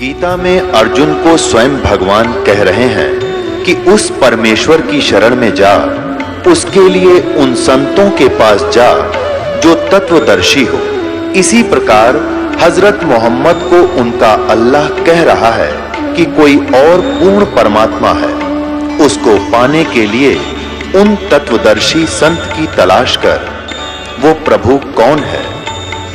गीता में अर्जुन को स्वयं भगवान कह रहे हैं कि उस परमेश्वर की शरण में जा, उसके लिए उन संतों के पास जा जो तत्वदर्शी हो। इसी प्रकार हजरत मोहम्मद को उनका अल्लाह कह रहा है कि कोई और पूर्ण परमात्मा है, उसको पाने के लिए उन तत्वदर्शी संत की तलाश कर। वो प्रभु कौन है,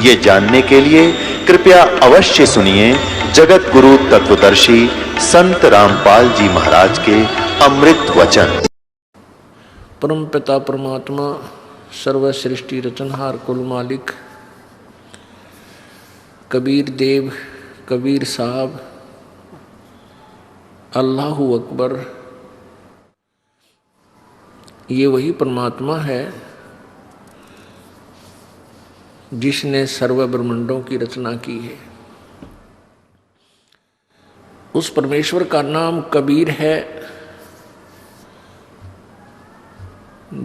ये जानने के लिए कृपया अवश्य सुनिए जगत गुरु तत्वदर्शी संत रामपाल जी महाराज के अमृत वचन। परम पिता परमात्मा सर्व सृष्टि रचनहार कुल मालिक कबीर देव कबीर साहब अल्लाहु अकबर, ये वही परमात्मा है जिसने सर्व ब्रह्मांडों की रचना की है। उस परमेश्वर का नाम कबीर है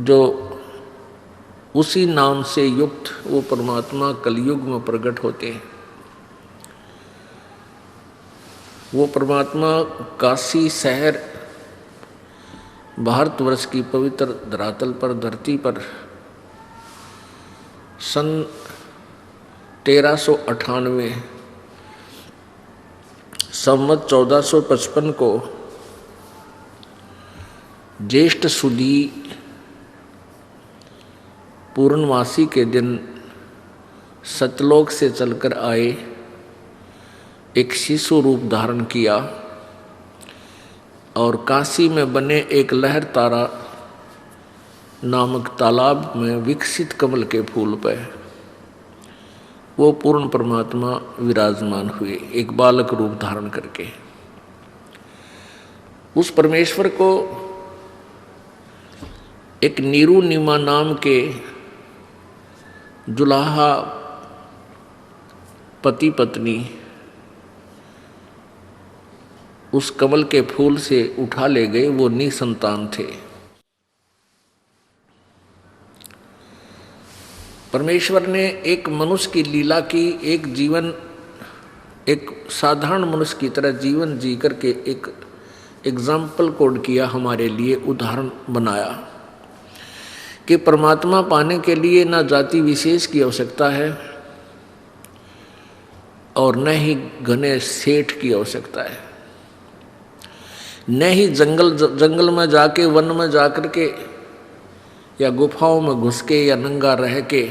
जो उसी नाम से युक्त वो परमात्मा कलयुग में प्रकट होते हैं। वो परमात्मा काशी शहर भारतवर्ष की पवित्र धरातल पर धरती पर सन 1398 संवत 1455 को ज्येष्ठ सुदी पूर्णमासी के दिन सतलोक से चलकर आए, एक शिशु रूप धारण किया और काशी में बने एक लहर तारा नामक तालाब में विकसित कमल के फूल पर वो पूर्ण परमात्मा विराजमान हुए, एक बालक रूप धारण करके। उस परमेश्वर को एक नीरू नीमा नाम के जुलाहा पति पत्नी उस कमल के फूल से उठा ले गए। वो निसंतान थे। परमेश्वर ने एक मनुष्य की लीला की, एक साधारण मनुष्य की तरह जीवन जी करके एक एग्जाम्पल कोड किया, हमारे लिए उदाहरण बनाया कि परमात्मा पाने के लिए न जाति विशेष की आवश्यकता है और न ही घने सेठ की आवश्यकता है, न ही जंगल में जाके वन में जाकर के या गुफाओं में घुस के या नंगा रह के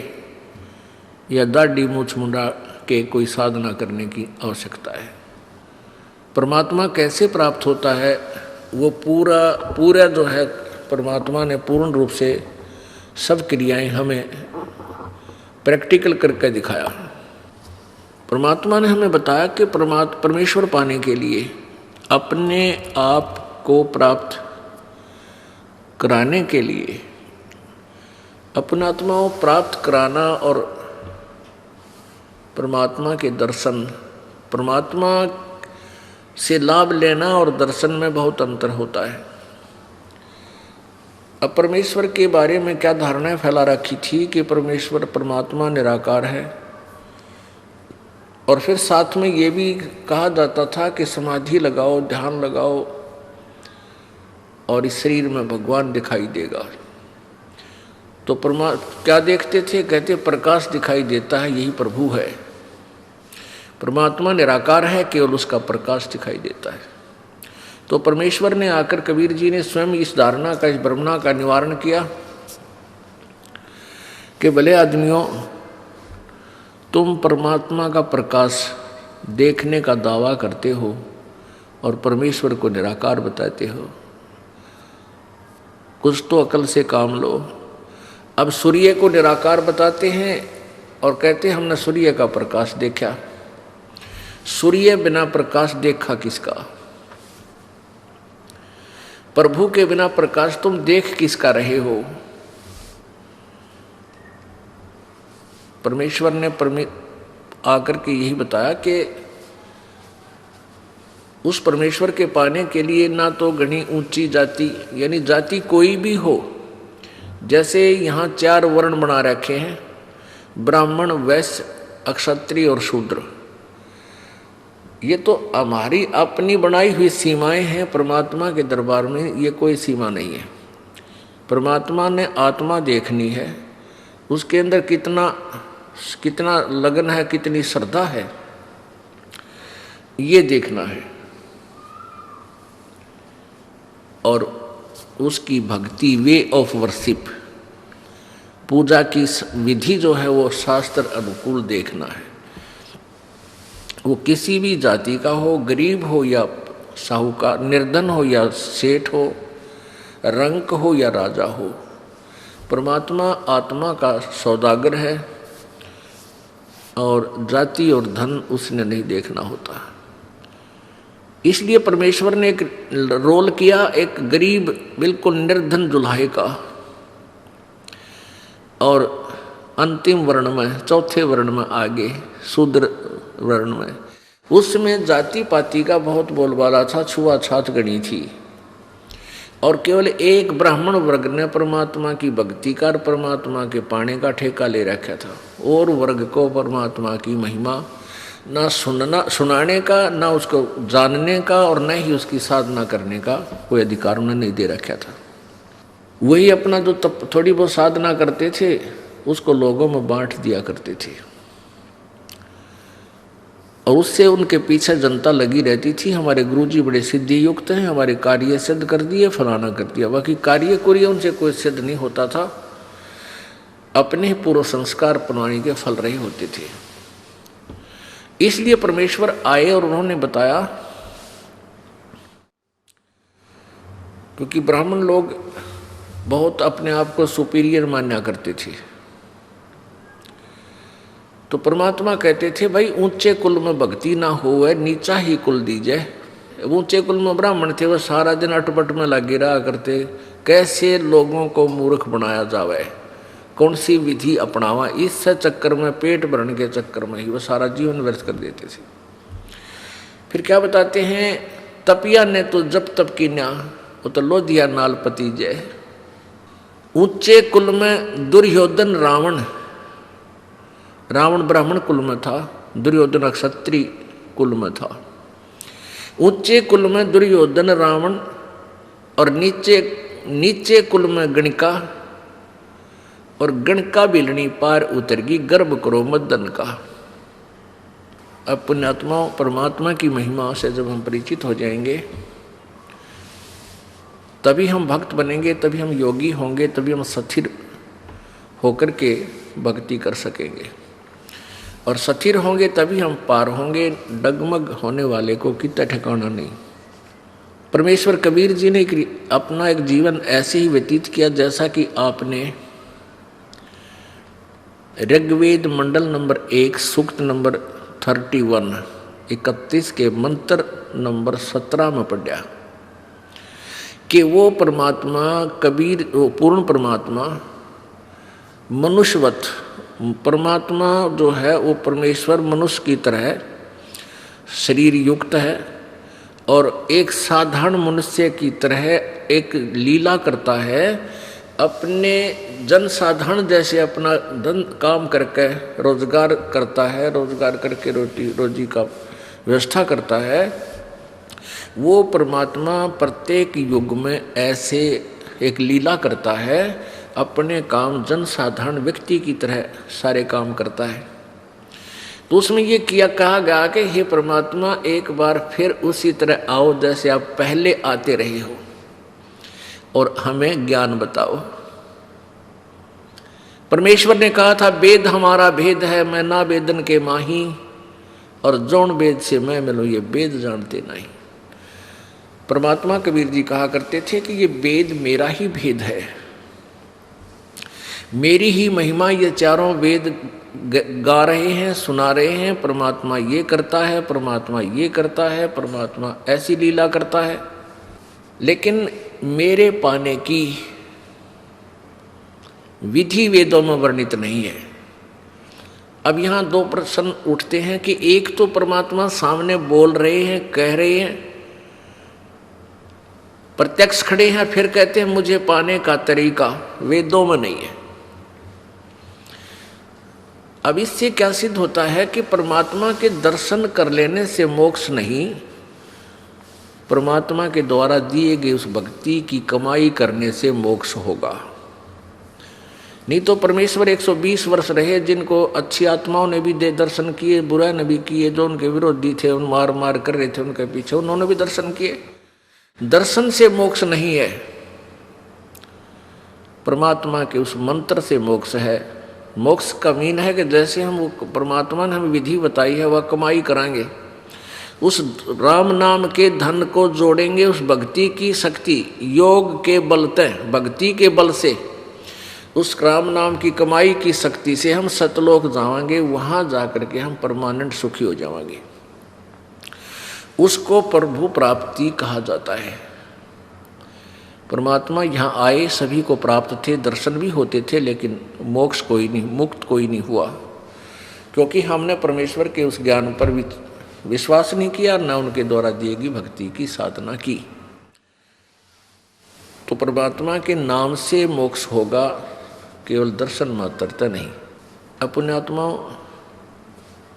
या दाढ़ी मूछ मुंडा के कोई साधना करने की आवश्यकता है। परमात्मा कैसे प्राप्त होता है, वो पूरा जो है परमात्मा ने पूर्ण रूप से सब क्रियाएं हमें प्रैक्टिकल करके दिखाया। परमात्मा ने हमें बताया कि परमेश्वर पाने के लिए अपने आप को प्राप्त कराने के लिए अपना आत्मा को प्राप्त कराना और परमात्मा के दर्शन, परमात्मा से लाभ लेना और दर्शन में बहुत अंतर होता है। अब परमेश्वर के बारे में क्या धारणाएं फैला रखी थी कि परमेश्वर परमात्मा निराकार है, और फिर साथ में ये भी कहा जाता था कि समाधि लगाओ, ध्यान लगाओ और इस शरीर में भगवान दिखाई देगा। तो क्या देखते थे, कहते प्रकाश दिखाई देता है, यही प्रभु है। परमात्मा निराकार है, केवल उसका प्रकाश दिखाई देता है। तो परमेश्वर ने आकर कबीर जी ने स्वयं इस धारणा का, इस भ्रमणा का निवारण किया कि भले आदमियों, तुम परमात्मा का प्रकाश देखने का दावा करते हो और परमेश्वर को निराकार बताते हो, कुछ तो अकल से काम लो। अब सूर्य को निराकार बताते हैं और कहते हैं हमने सूर्य का प्रकाश देखा। सूर्य बिना प्रकाश देखा किसका? प्रभु के बिना प्रकाश तुम देख किसका रहे हो? परमेश्वर ने आकर के यही बताया कि उस परमेश्वर के पाने के लिए ना तो घनी ऊंची जाति, यानी जाति कोई भी हो, जैसे यहाँ 4 वर्ण बना रखे हैं, ब्राह्मण, वैश्य, क्षत्रिय और शूद्र। ये तो हमारी अपनी बनाई हुई सीमाएं हैं। परमात्मा के दरबार में ये कोई सीमा नहीं है। परमात्मा ने आत्मा देखनी है, उसके अंदर कितना लगन है, कितनी श्रद्धा है, ये देखना है। और उसकी भक्ति, वे ऑफ वर्शिप, पूजा की विधि जो है वो शास्त्र अनुकूल देखना है। वो किसी भी जाति का हो, गरीब हो या साहूकार, निर्धन हो या सेठ हो, रंक हो या राजा हो, परमात्मा आत्मा का सौदागर है और जाति और धन उसने नहीं देखना होता। इसलिए परमेश्वर ने एक रोल किया, एक गरीब बिल्कुल निर्धन दुल्हे का, और अंतिम वर्ण में, चौथे वर्ण में आगे शूद्र वर्ण में, उसमें जाति पाति का बहुत बोलबाला था, छुआछूत गणी थी। और केवल एक ब्राह्मण वर्ग ने परमात्मा की भक्ति कर परमात्मा के पाने का ठेका ले रखा था, और वर्ग को परमात्मा की महिमा ना सुनाने का, ना उसको जानने का, और न ही उसकी साधना करने का कोई अधिकार उन्हें नहीं दे रखा था। वही अपना जो थोड़ी बहुत साधना करते थे उसको लोगों में बांट दिया करते थे, और उससे उनके पीछे जनता लगी रहती थी। हमारे गुरुजी बड़े सिद्धि युक्त हैं, हमारे कार्य सिद्ध कर दिए, फलाना कर दिया। बाकी कार्य कुरिय उनसे कोई सिद्ध नहीं होता था, अपने पूर्व संस्कार पुरानी के फल रहे होते थे। इसलिए परमेश्वर आए और उन्होंने बताया, क्योंकि ब्राह्मण लोग बहुत अपने आप को सुपीरियर माना करते थे, तो परमात्मा कहते थे भाई ऊंचे कुल में भक्ति ना हो, नीचा ही कुल दीजिए। ऊंचे कुल में ब्राह्मण थे, वह सारा दिन अटपट में लगे रहा करते, कैसे लोगों को मूर्ख बनाया जावे, कौन सी विधि अपनावा, इस चक्कर में, पेट भरने के चक्कर में ही वह सारा जीवन व्यर्थ कर देते थे। फिर क्या बताते हैं, तपिया ने तो जब तप की न्या, वो तो लो दिया नाल पति जय। ऊंचे कुल में दुर्योधन रावण ब्राह्मण कुल में था, दुर्योधन क्षत्रिय कुल में था। ऊंचे कुल में दुर्योधन रावण, और नीचे कुल में गणिका, और गणका बिलनी पार उतरगी, गर्भ करो मदन का। अब पुण्यात्माओं, परमात्मा की महिमा से जब हम परिचित हो जाएंगे तभी हम भक्त बनेंगे, तभी हम योगी होंगे, तभी हम स्थिर होकर के भक्ति कर सकेंगे, और स्थिर होंगे तभी हम पार होंगे। डगमग होने वाले को कितना ठिकाना नहीं। परमेश्वर कबीर जी ने अपना एक जीवन ऐसे ही व्यतीत किया जैसा कि आपने ऋग्वेद मंडल नंबर 1 सूक्त नंबर 31 के मंत्र नंबर 17 में पढ़ा कि वो परमात्मा कबीर, वो पूर्ण परमात्मा मनुष्यवत परमात्मा जो है, वो परमेश्वर मनुष्य की तरह शरीर युक्त है, और एक साधारण मनुष्य की तरह एक लीला करता है, अपने जन साधारण जैसे अपना धन काम करके रोजगार करता है, रोजगार करके रोजी का व्यवस्था करता है। वो परमात्मा प्रत्येक युग में ऐसे एक लीला करता है, अपने काम जन साधारण व्यक्ति की तरह सारे काम करता है। तो उसमें ये कहा गया कि हे परमात्मा, एक बार फिर उसी तरह आओ जैसे आप पहले आते रहे हो, और हमें ज्ञान बताओ। परमेश्वर ने कहा था, वेद हमारा भेद है, मैं ना वेदन के माही, और जौन वेद से मैं मिलूं ये वेद जानते नहीं। परमात्मा कबीर जी कहा करते थे कि ये वेद मेरा ही भेद है, मेरी ही महिमा ये चारों वेद गा रहे हैं, सुना रहे हैं। परमात्मा ये करता है, परमात्मा ये करता है, परमात्मा ऐसी लीला करता है, लेकिन मेरे पाने की विधि वेदों में वर्णित नहीं है। अब यहाँ दो प्रश्न उठते हैं कि एक तो परमात्मा सामने बोल रहे हैं, कह रहे हैं, प्रत्यक्ष खड़े हैं, फिर कहते हैं मुझे पाने का तरीका वेदों में नहीं है। अब इससे क्या सिद्ध होता है कि परमात्मा के दर्शन कर लेने से मोक्ष नहीं, परमात्मा के द्वारा दिए गए उस भक्ति की कमाई करने से मोक्ष होगा। नहीं तो परमेश्वर 120 वर्ष रहे, जिनको अच्छी आत्माओं ने भी दे दर्शन किए, बुरा ने भी किए, जो उनके विरोधी थे उन मार मार कर रहे थे उनके पीछे, उन्होंने भी दर्शन किए। दर्शन से मोक्ष नहीं है, परमात्मा के उस मंत्र से मोक्ष है। मोक्ष का मीन है कि जैसे हम परमात्मा ने हमें विधि बताई है वह कमाई कराएंगे, उस राम नाम के धन को जोड़ेंगे उस भक्ति की शक्ति योग के बल तय, भक्ति के बल से उस राम नाम की कमाई की शक्ति से हम सतलोक जाएंगे, वहां जाकर के हम परमानेंट सुखी हो जाएंगे। उसको प्रभु प्राप्ति कहा जाता है। परमात्मा यहाँ आए, सभी को प्राप्त थे, दर्शन भी होते थे, लेकिन मोक्ष कोई नहीं, मुक्त कोई नहीं हुआ, क्योंकि हमने परमेश्वर के उस ज्ञान पर भी विश्वास नहीं किया, न उनके द्वारा दी गई भक्ति की साधना की। तो परमात्मा के नाम से मोक्ष होगा, केवल दर्शन मात्रता नहीं। अपने आत्माओं,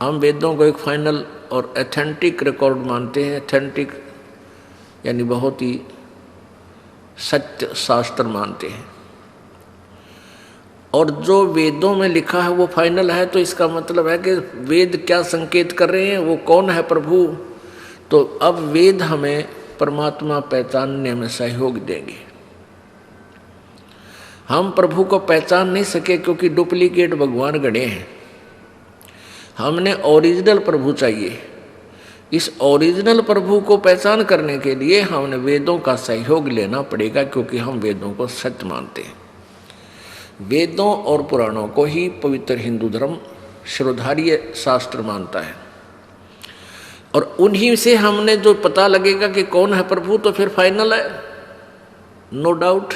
हम वेदों को एक फाइनल और एथेंटिक रिकॉर्ड मानते हैं। एथेंटिक यानी बहुत ही सत्य शास्त्र मानते हैं, और जो वेदों में लिखा है वो फाइनल है। तो इसका मतलब है कि वेद क्या संकेत कर रहे हैं, वो कौन है प्रभु। तो अब वेद हमें परमात्मा पहचानने में सहयोग देंगे। हम प्रभु को पहचान नहीं सके क्योंकि डुप्लीकेट भगवान गढ़े हैं। हमने ओरिजिनल प्रभु चाहिए। इस ओरिजिनल प्रभु को पहचान करने के लिए हमने वेदों का सहयोग लेना पड़ेगा, क्योंकि हम वेदों को सत्य मानते हैं। वेदों और पुराणों को ही पवित्र हिंदू धर्म शिरोधार्य शास्त्र मानता है, और उन्हीं से हमने जो पता लगेगा कि कौन है प्रभु, तो फिर फाइनल है, नो डाउट,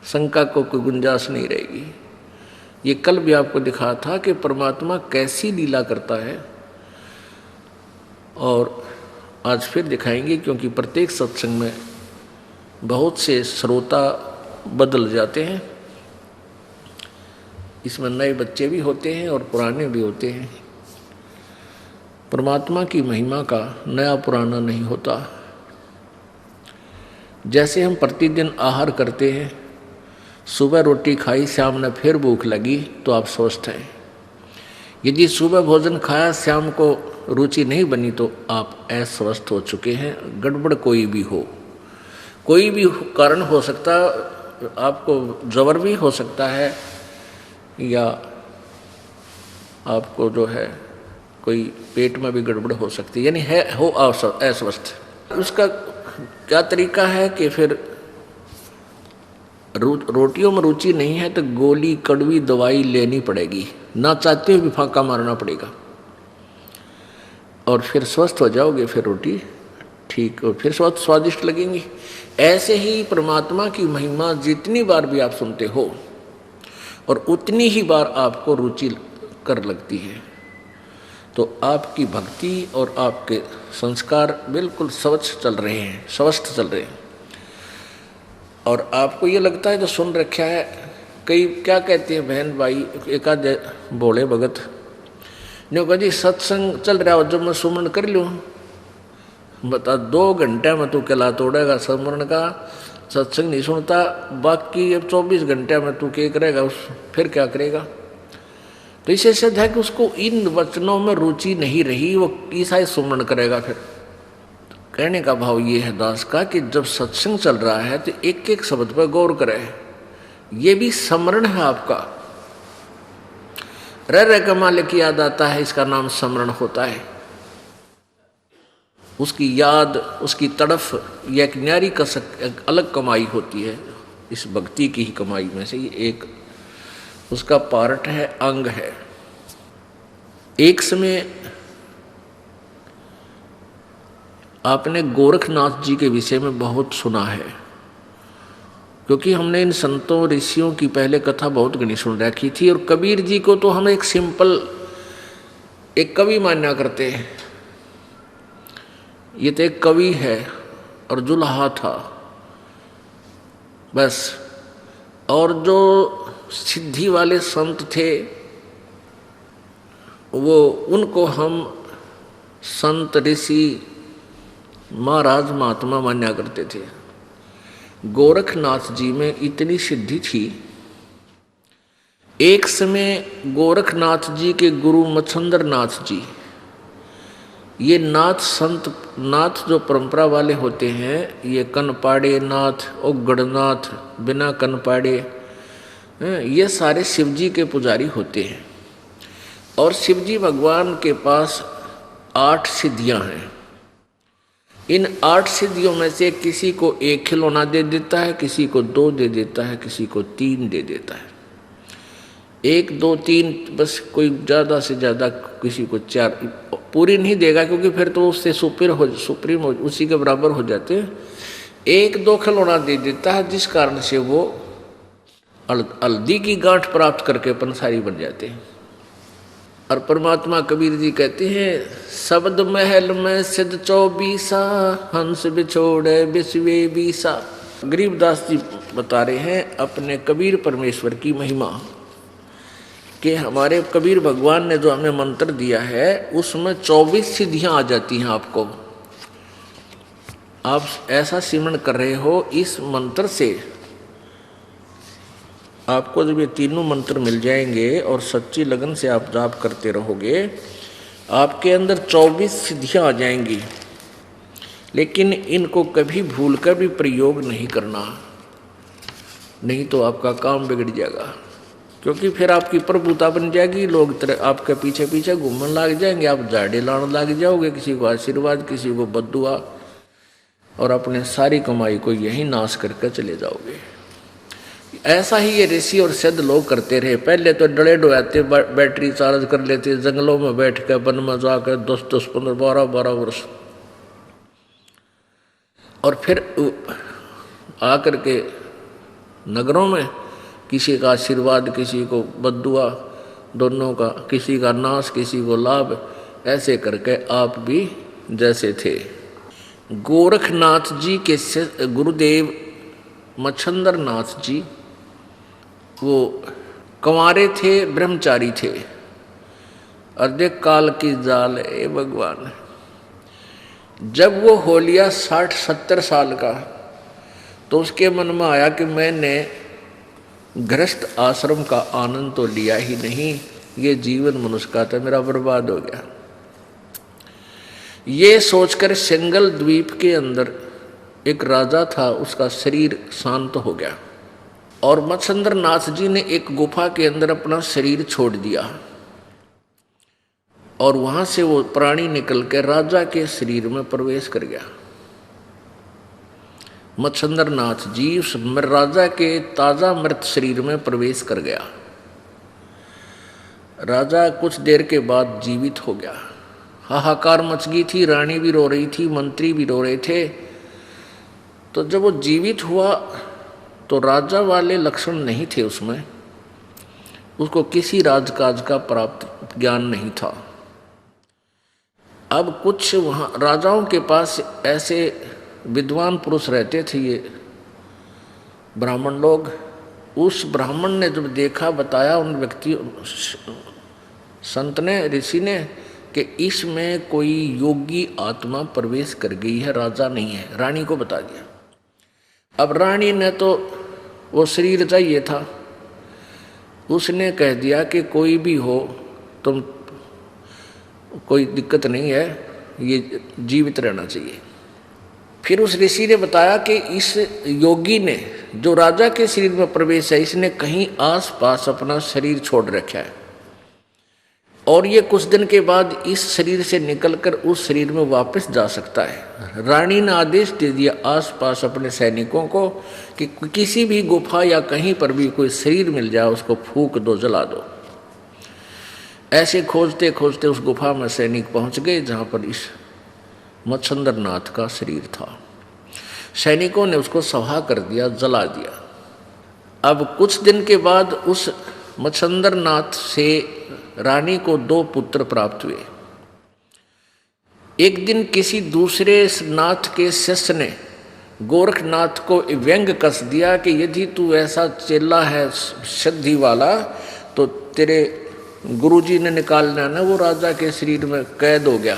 शंका को कोई गुंजाइश नहीं रहेगी। ये कल भी आपको दिखा था कि परमात्मा कैसी लीला करता है, और आज फिर दिखाएंगे, क्योंकि प्रत्येक सत्संग में बहुत से श्रोता बदल जाते हैं। इसमें नए बच्चे भी होते हैं और पुराने भी होते हैं। परमात्मा की महिमा का नया पुराना नहीं होता। जैसे हम प्रतिदिन आहार करते हैं, सुबह रोटी खाई, शाम ने फिर भूख लगी, तो आप स्वस्थ हैं। यदि सुबह भोजन खाया, शाम को रुचि नहीं बनी, तो आप अस्वस्थ हो चुके हैं। गड़बड़ कोई भी हो, कोई भी कारण हो सकता, आपको जबर भी हो सकता है, या आपको जो है कोई पेट में भी गड़बड़ हो सकती है, यानी हो अस्वस्थ। उसका क्या तरीका है कि फिर रोटियों में रुचि नहीं है तो गोली कड़वी दवाई लेनी पड़ेगी, ना चाहते हुए भी फांका मारना पड़ेगा, और फिर स्वस्थ हो जाओगे। फिर रोटी ठीक और फिर स्वादिष्ट लगेंगी। ऐसे ही परमात्मा की महिमा जितनी बार भी आप सुनते हो, और उतनी ही बार आपको रुचि कर लगती है, तो आपकी भक्ति और आपके संस्कार बिल्कुल स्वच्छ चल रहे हैं, स्वस्थ चल रहे हैं। और आपको ये लगता है जो सुन रखा है, कई क्या कहते हैं बहन भाई, एक आध बोले भगत ने कहा जी सत्संग चल रहा हो, जब मैं सुमरण कर लूँ, बता 2 घंटे में तू कहला तोड़ेगा सुमरण का, सत्संग नहीं सुनता, बाकी अब 24 घंटे में तू क्या करेगा, फिर क्या करेगा। तो इसे सिद्ध है कि उसको इन वचनों में रुचि नहीं रही, वो ईसाई सुमरण करेगा। फिर कहने का भाव ये है दास का कि जब सत्संग चल रहा है तो एक एक शब्द पर गौर करें, ये भी स्मरण है आपका। रह का मालिक याद आता है, इसका नाम स्मरण होता है। उसकी याद, उसकी तड़फ, यह एक न्यारी एक अलग कमाई होती है। इस भक्ति की ही कमाई में से ये एक उसका पार्ट है, अंग है। एक समय आपने गोरखनाथ जी के विषय में बहुत सुना है, क्योंकि हमने इन संतों ऋषियों की पहले कथा बहुत घनी सुन रखी थी। और कबीर जी को तो हम एक सिंपल एक कवि मान्या करते हैं, ये तो एक कवि है और जुल्हा था बस। और जो सिद्धि वाले संत थे वो उनको हम संत ऋषि महाराज महात्मा माना करते थे। गोरखनाथ जी में इतनी सिद्धि थी। एक समय गोरखनाथ जी के गुरु मच्छंदर नाथ जी, ये नाथ संत नाथ जो परंपरा वाले होते हैं, ये कनपाड़े नाथ, उग्गड़नाथ, बिना कनपाड़े, ये सारे शिवजी के पुजारी होते हैं। और शिवजी भगवान के पास 8 सिद्धियां हैं। इन 8 सिद्धियों में से किसी को 1 खिलौना दे देता है, किसी को 2 दे देता है, किसी को 3 दे देता है। 1, 2, 3 बस, कोई ज़्यादा से ज़्यादा किसी को 4 पूरी नहीं देगा, क्योंकि फिर तो उससे सुप्रीम उसी के बराबर हो जाते हैं। 1, 2 खिलौना दे देता है, जिस कारण से वो हल्दी की गांठ प्राप्त करके पंसारी बन जाते हैं। और परमात्मा कबीर जी कहते हैं, शब्द महल में सिद्ध 24 हंस बिछोड़े बिस्वे बीसा। गरीबदास जी बता रहे हैं अपने कबीर परमेश्वर की महिमा, कि हमारे कबीर भगवान ने जो हमें मंत्र दिया है उसमें 24 सिद्धियां आ जाती हैं। आपको आप ऐसा सिमरन कर रहे हो, इस मंत्र से आपको जब ये तीनों मंत्र मिल जाएंगे और सच्ची लगन से आप जाप करते रहोगे, आपके अंदर 24 सिद्धियां आ जाएंगी। लेकिन इनको कभी भूल कर भी प्रयोग नहीं करना, नहीं तो आपका काम बिगड़ जाएगा। क्योंकि फिर आपकी प्रभुता बन जाएगी, लोग आपके पीछे पीछे घूमने लग जाएंगे, आप झाड़े लाने लग जाओगे, किसी को आशीर्वाद, किसी को बद्दुआ, और अपने सारी कमाई को यही नाश करके चले जाओगे। ऐसा ही ये ऋषि और सिद्ध लोग करते रहे। पहले तो डड़े डोयाते, बैटरी चार्ज कर लेते, जंगलों में बैठ कर वन में जाकर 10-10, 15, 12-12 वर्ष, और फिर आकर के नगरों में किसी का आशीर्वाद, किसी को बद्दुआ, दोनों का, किसी का नाश, किसी को लाभ, ऐसे करके आप भी जैसे थे। गोरखनाथ जी के गुरुदेव मच्छंदर नाथ जी वो कंवारे थे, ब्रह्मचारी थे। अर्धेक काल की जाल ए भगवान। जब वो हो लिया 60-70 साल का, तो उसके मन में आया कि मैंने गृहस्थ आश्रम का आनंद तो लिया ही नहीं, ये जीवन मनुष्य का था मेरा बर्बाद हो गया। ये सोचकर सिंगल द्वीप के अंदर एक राजा था, उसका शरीर शांत हो गया, और मच्छंदर नाथ जी ने एक गुफा के अंदर अपना शरीर छोड़ दिया, और वहां से वो प्राणी निकल के राजा के शरीर में प्रवेश कर गया। मच्छंदर नाथ जी उस राजा के ताजा मृत शरीर में प्रवेश कर गया। राजा कुछ देर के बाद जीवित हो गया। हाहाकार मच गई थी, रानी भी रो रही थी, मंत्री भी रो रहे थे। तो जब वो जीवित हुआ तो राजा वाले लक्षण नहीं थे उसमें, उसको किसी राजकाज का प्राप्त ज्ञान नहीं था। अब कुछ वहाँ राजाओं के पास ऐसे विद्वान पुरुष रहते थे, ये ब्राह्मण लोग। उस ब्राह्मण ने जब देखा, बताया उन व्यक्ति संत ने, ऋषि ने, कि इसमें कोई योगी आत्मा प्रवेश कर गई है, राजा नहीं है। रानी को बता दिया। अब रानी ने तो वो शरीर चाहिए था, उसने कह दिया कि कोई भी हो, तुम कोई दिक्कत नहीं है, ये जीवित रहना चाहिए। फिर उस ऋषि ने बताया कि इस योगी ने, जो राजा के शरीर में प्रवेश है, इसने कहीं आस पास अपना शरीर छोड़ रखा है, और ये कुछ दिन के बाद इस शरीर से निकलकर उस शरीर में वापस जा सकता है। रानी ने आदेश दे दिया आसपास अपने सैनिकों को कि किसी भी गुफा या कहीं पर भी कोई शरीर मिल जाए, उसको फूंक दो, जला दो। ऐसे खोजते खोजते उस गुफा में सैनिक पहुंच गए जहां पर इस मच्छंदर नाथ का शरीर था। सैनिकों ने उसको सवा कर दिया, जला दिया। अब कुछ दिन के बाद उस मच्छंदर नाथ से रानी को 2 पुत्र प्राप्त हुए। एक दिन किसी दूसरे नाथ के शिष्य ने गोरखनाथ को व्यंग कस दिया कि यदि तू ऐसा चेला है सिद्धि वाला, तो तेरे गुरुजी ने निकालना ना, वो राजा के शरीर में कैद हो गया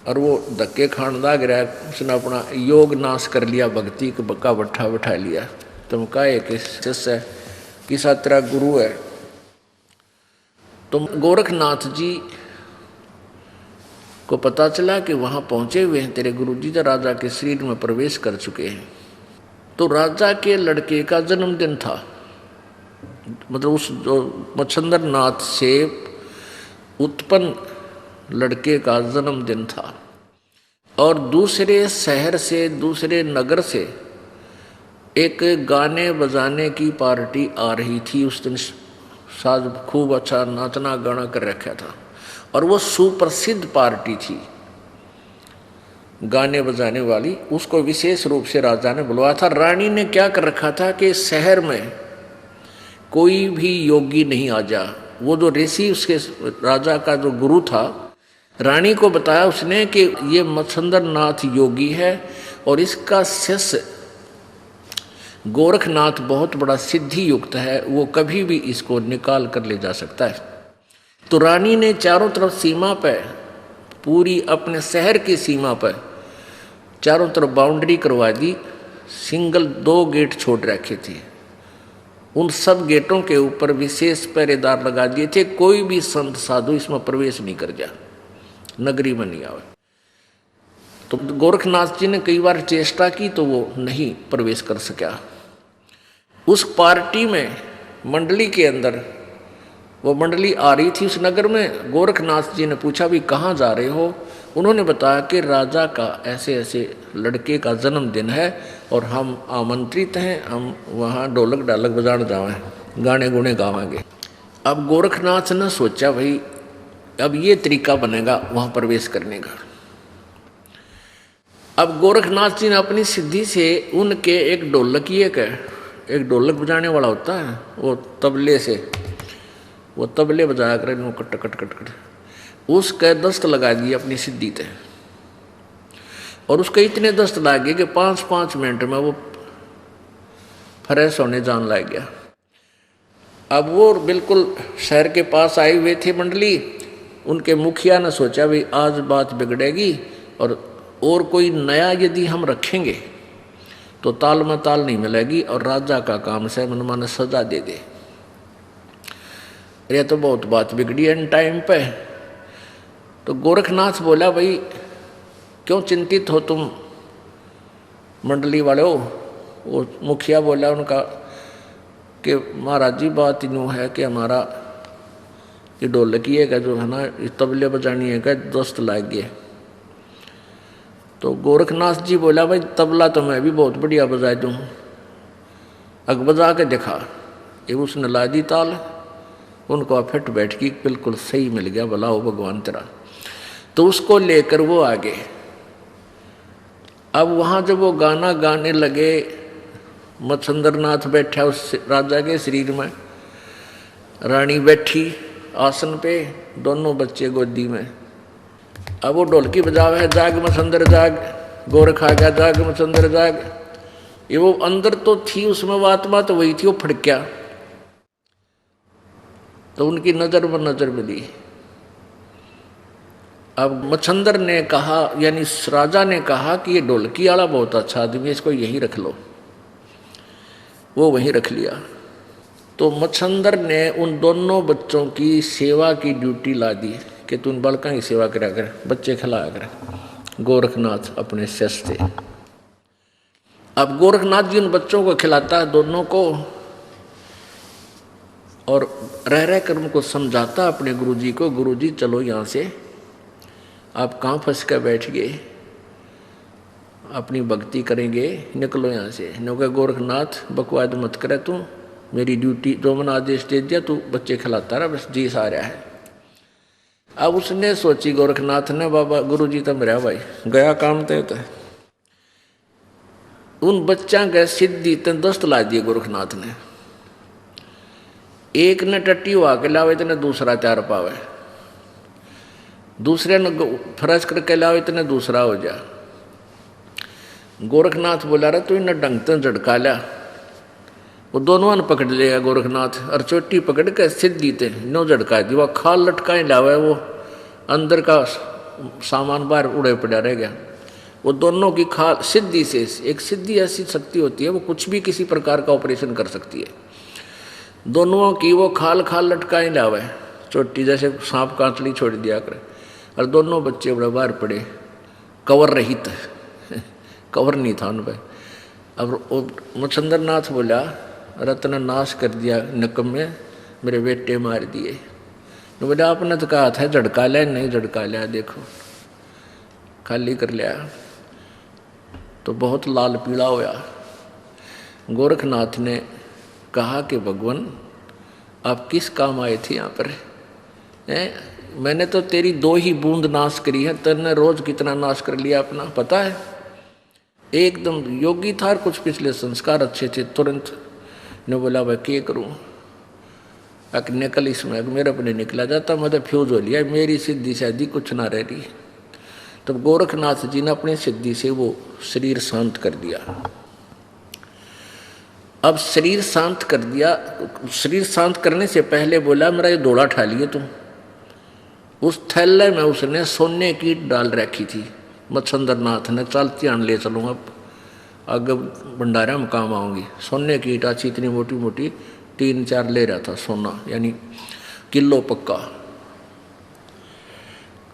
और वो धक्के खान लग रहा है। उसने अपना योग नाश कर लिया, भक्ति का भट्ठा बैठा लिया। तुम कहे कि शिष्य किसा तेरा गुरु है। तुम गोरखनाथ जी को पता चला कि वहां पहुंचे हुए हैं तेरे गुरुजी, तो राजा के शरीर में प्रवेश कर चुके हैं। तो राजा के लड़के का जन्मदिन था, मतलब उस जो मच्छंदर नाथ से उत्पन्न लड़के का जन्मदिन था। और दूसरे शहर से, दूसरे नगर से एक गाने बजाने की पार्टी आ रही थी। उस दिन साज खूब अच्छा नाचना गाना कर रखा था और वो सुप्रसिद्ध पार्टी थी गाने बजाने वाली। उसको विशेष रूप से राजा ने बुलवाया था। रानी ने क्या कर रखा था कि शहर में कोई भी योगी नहीं आ जा। वो जो ऋषि, उसके राजा का जो गुरु था, रानी को बताया उसने कि ये मच्छंदर नाथ योगी है और इसका शिष्य गोरखनाथ बहुत बड़ा सिद्धि युक्त है, वो कभी भी इसको निकाल कर ले जा सकता है। तो रानी ने चारों तरफ सीमा पर, पूरी अपने शहर की सीमा पर चारों तरफ बाउंड्री करवा दी। सिंगल 2 गेट छोड़ रखे थे, उन सब गेटों के ऊपर विशेष पहरेदार लगा दिए थे। कोई भी संत साधु इसमें प्रवेश नहीं कर जा, नगरी में नहीं आवे। तो गोरखनाथ जी ने कई बार चेष्टा की तो वो नहीं प्रवेश कर सका। उस पार्टी में, मंडली के अंदर वो मंडली आ रही थी उस नगर में। गोरखनाथ जी ने पूछा भी कहाँ जा रहे हो? उन्होंने बताया कि राजा का ऐसे ऐसे लड़के का जन्मदिन है और हम आमंत्रित हैं, हम वहाँ ढोलक ढालक बजाने जाएं, गाने गुने गावांगे। अब गोरखनाथ ने सोचा भाई अब ये तरीका बनेगा वहाँ प्रवेश करने का। अब गोरखनाथ जी ने अपनी सिद्धि से उनके एक ढोलक बजाने वाला होता है, वो तबले से, वो तबले बजाया करे कट कट कट कट, उसके दस्त लगा दिए अपनी सिद्धि पे। और उसके इतने दस्त लगे कि 5-5 मिनट में वो फ्रेश होने जान लग गया। अब वो बिल्कुल शहर के पास आए हुए थे मंडली। उनके मुखिया ने सोचा भाई आज बात बिगड़ेगी और कोई नया यदि हम रखेंगे तो ताल में ताल नहीं मिलेगी और राजा का काम से मनमाने सजा दे दे। ये तो बहुत बात बिगड़ी एन टाइम पे। तो गोरखनाथ बोला भाई क्यों चिंतित हो तुम मंडली वाले हो? वो मुखिया बोला उनका कि महाराज जी बात यूँ है कि हमारा ये ढोलकी है का जो है ना, तबले बजानी है का दोस्त लाग गए। तो गोरखनाथ जी बोला भाई तबला तो मैं भी बहुत बढ़िया बजा दूँ, अग बजा के देखा। ये उसने ला दी ताल, उनको फिट बैठ की बिल्कुल सही मिल गया, भला हो भगवान तेरा। तो उसको लेकर वो आगे। अब वहाँ जब वो गाना गाने लगे, मच्छंदर नाथ बैठा उस राजा के शरीर में, रानी बैठी आसन पे, दोनों बच्चे गोदी में। अब वो ढोलकी बजावे है, जाग मच्छंदर जाग, गोरख आ गया जाग मच्छंदर जाग। ये वो अंदर तो थी उसमें वो आत्मा तो वही थी, वो फड़क्या। तो उनकी नजर में नजर मिली। अब मच्छंदर ने कहा, यानी राजा ने कहा कि ये ढोलकी वाला बहुत अच्छा आदमी है, इसको यहीं रख लो। वो वहीं रख लिया। तो मच्छंदर ने उन दोनों बच्चों की सेवा की ड्यूटी ला दी कि तू उन बालकों की सेवा करा कर, बच्चे खिलाया कर। गोरखनाथ अपने शिष्य थे। अब गोरखनाथ जी उन बच्चों को खिलाता है दोनों को, और रह कर उनको समझाता अपने गुरुजी को, गुरुजी चलो यहाँ से, आप कहाँ फंस कर बैठ गए, अपनी भक्ति करेंगे, निकलो यहाँ से। नो गोरखनाथ बकवाद मत करे, तू मेरी ड्यूटी जो मैंने आदेश दे दिया, तू बच्चे खिलाता रहा, बस जी सा रहा है। अब उसने सोची गोरखनाथ ने, बाबा गुरुजी तो मेरा भाई गया काम तय तो उन बच्चा के सिद्धि तन दस्त ला दिए गोरखनाथ ने। एक ने टट्टी हुआ के लावे इतने दूसरा चार पावे, दूसरे ने फरज करके लावे इतने दूसरा हो जा। गोरखनाथ बोला रहा तू इन्हें ढंग तो झटका लिया, वो दोनों ने पकड़ लिया गोरखनाथ और चोटी पकड़ के सीधी थे नो झटका दी। वह खाल लटकाए लावे, वो अंदर का सामान बाहर उड़े पड़ा रह गया। वो दोनों की खाल सिद्धि से, एक सिद्धि ऐसी शक्ति होती है वो कुछ भी किसी प्रकार का ऑपरेशन कर सकती है। दोनों की वो खाल खाल लटकाए लावे चोटी, जैसे सांप कांचली छोड़ दिया करे। और दोनों बच्चे बड़े बाहर पड़े, कवर रहित कवर नहीं था उन पर। अब मच्छंद्र नाथ बोला, रत्न नाश कर दिया नकम में, मेरे बेटे मार दिए। तो बोला आपने तो कहा था झटका लिया, नहीं झटका लिया, देखो खाली कर लिया। तो बहुत लाल पीला होया। गोरखनाथ ने कहा कि भगवान आप किस काम आए थे यहाँ पर? मैंने तो तेरी 2 ही बूंद नाश करी है, तेने रोज कितना नाश कर लिया अपना पता है? एकदम योगी था, कुछ पिछले संस्कार अच्छे थे। तुरंत ने बोला भाई क्या करूँ, अक निकल इसमें, मेरे अपने निकला जाता, मैं तो फ्यूज हो लिया, मेरी सिद्धि शादी कुछ ना रह रही। तब गोरखनाथ जी ने अपनी सिद्धि से वो शरीर शांत कर दिया। अब शरीर शांत कर दिया, शरीर शांत करने से पहले बोला मेरा ये डोला ठा लिए तुम। उस थैले में उसने सोने की ईंट डाल रखी थी। मच्छंद्र नाथ ने चलती आन ले चलूँगा, आगे भंडारा में काम आऊँगी। सोने की ईंट अच्छी इतनी मोटी मोटी 3-4 ले रहा था सोना, यानी किलो पक्का।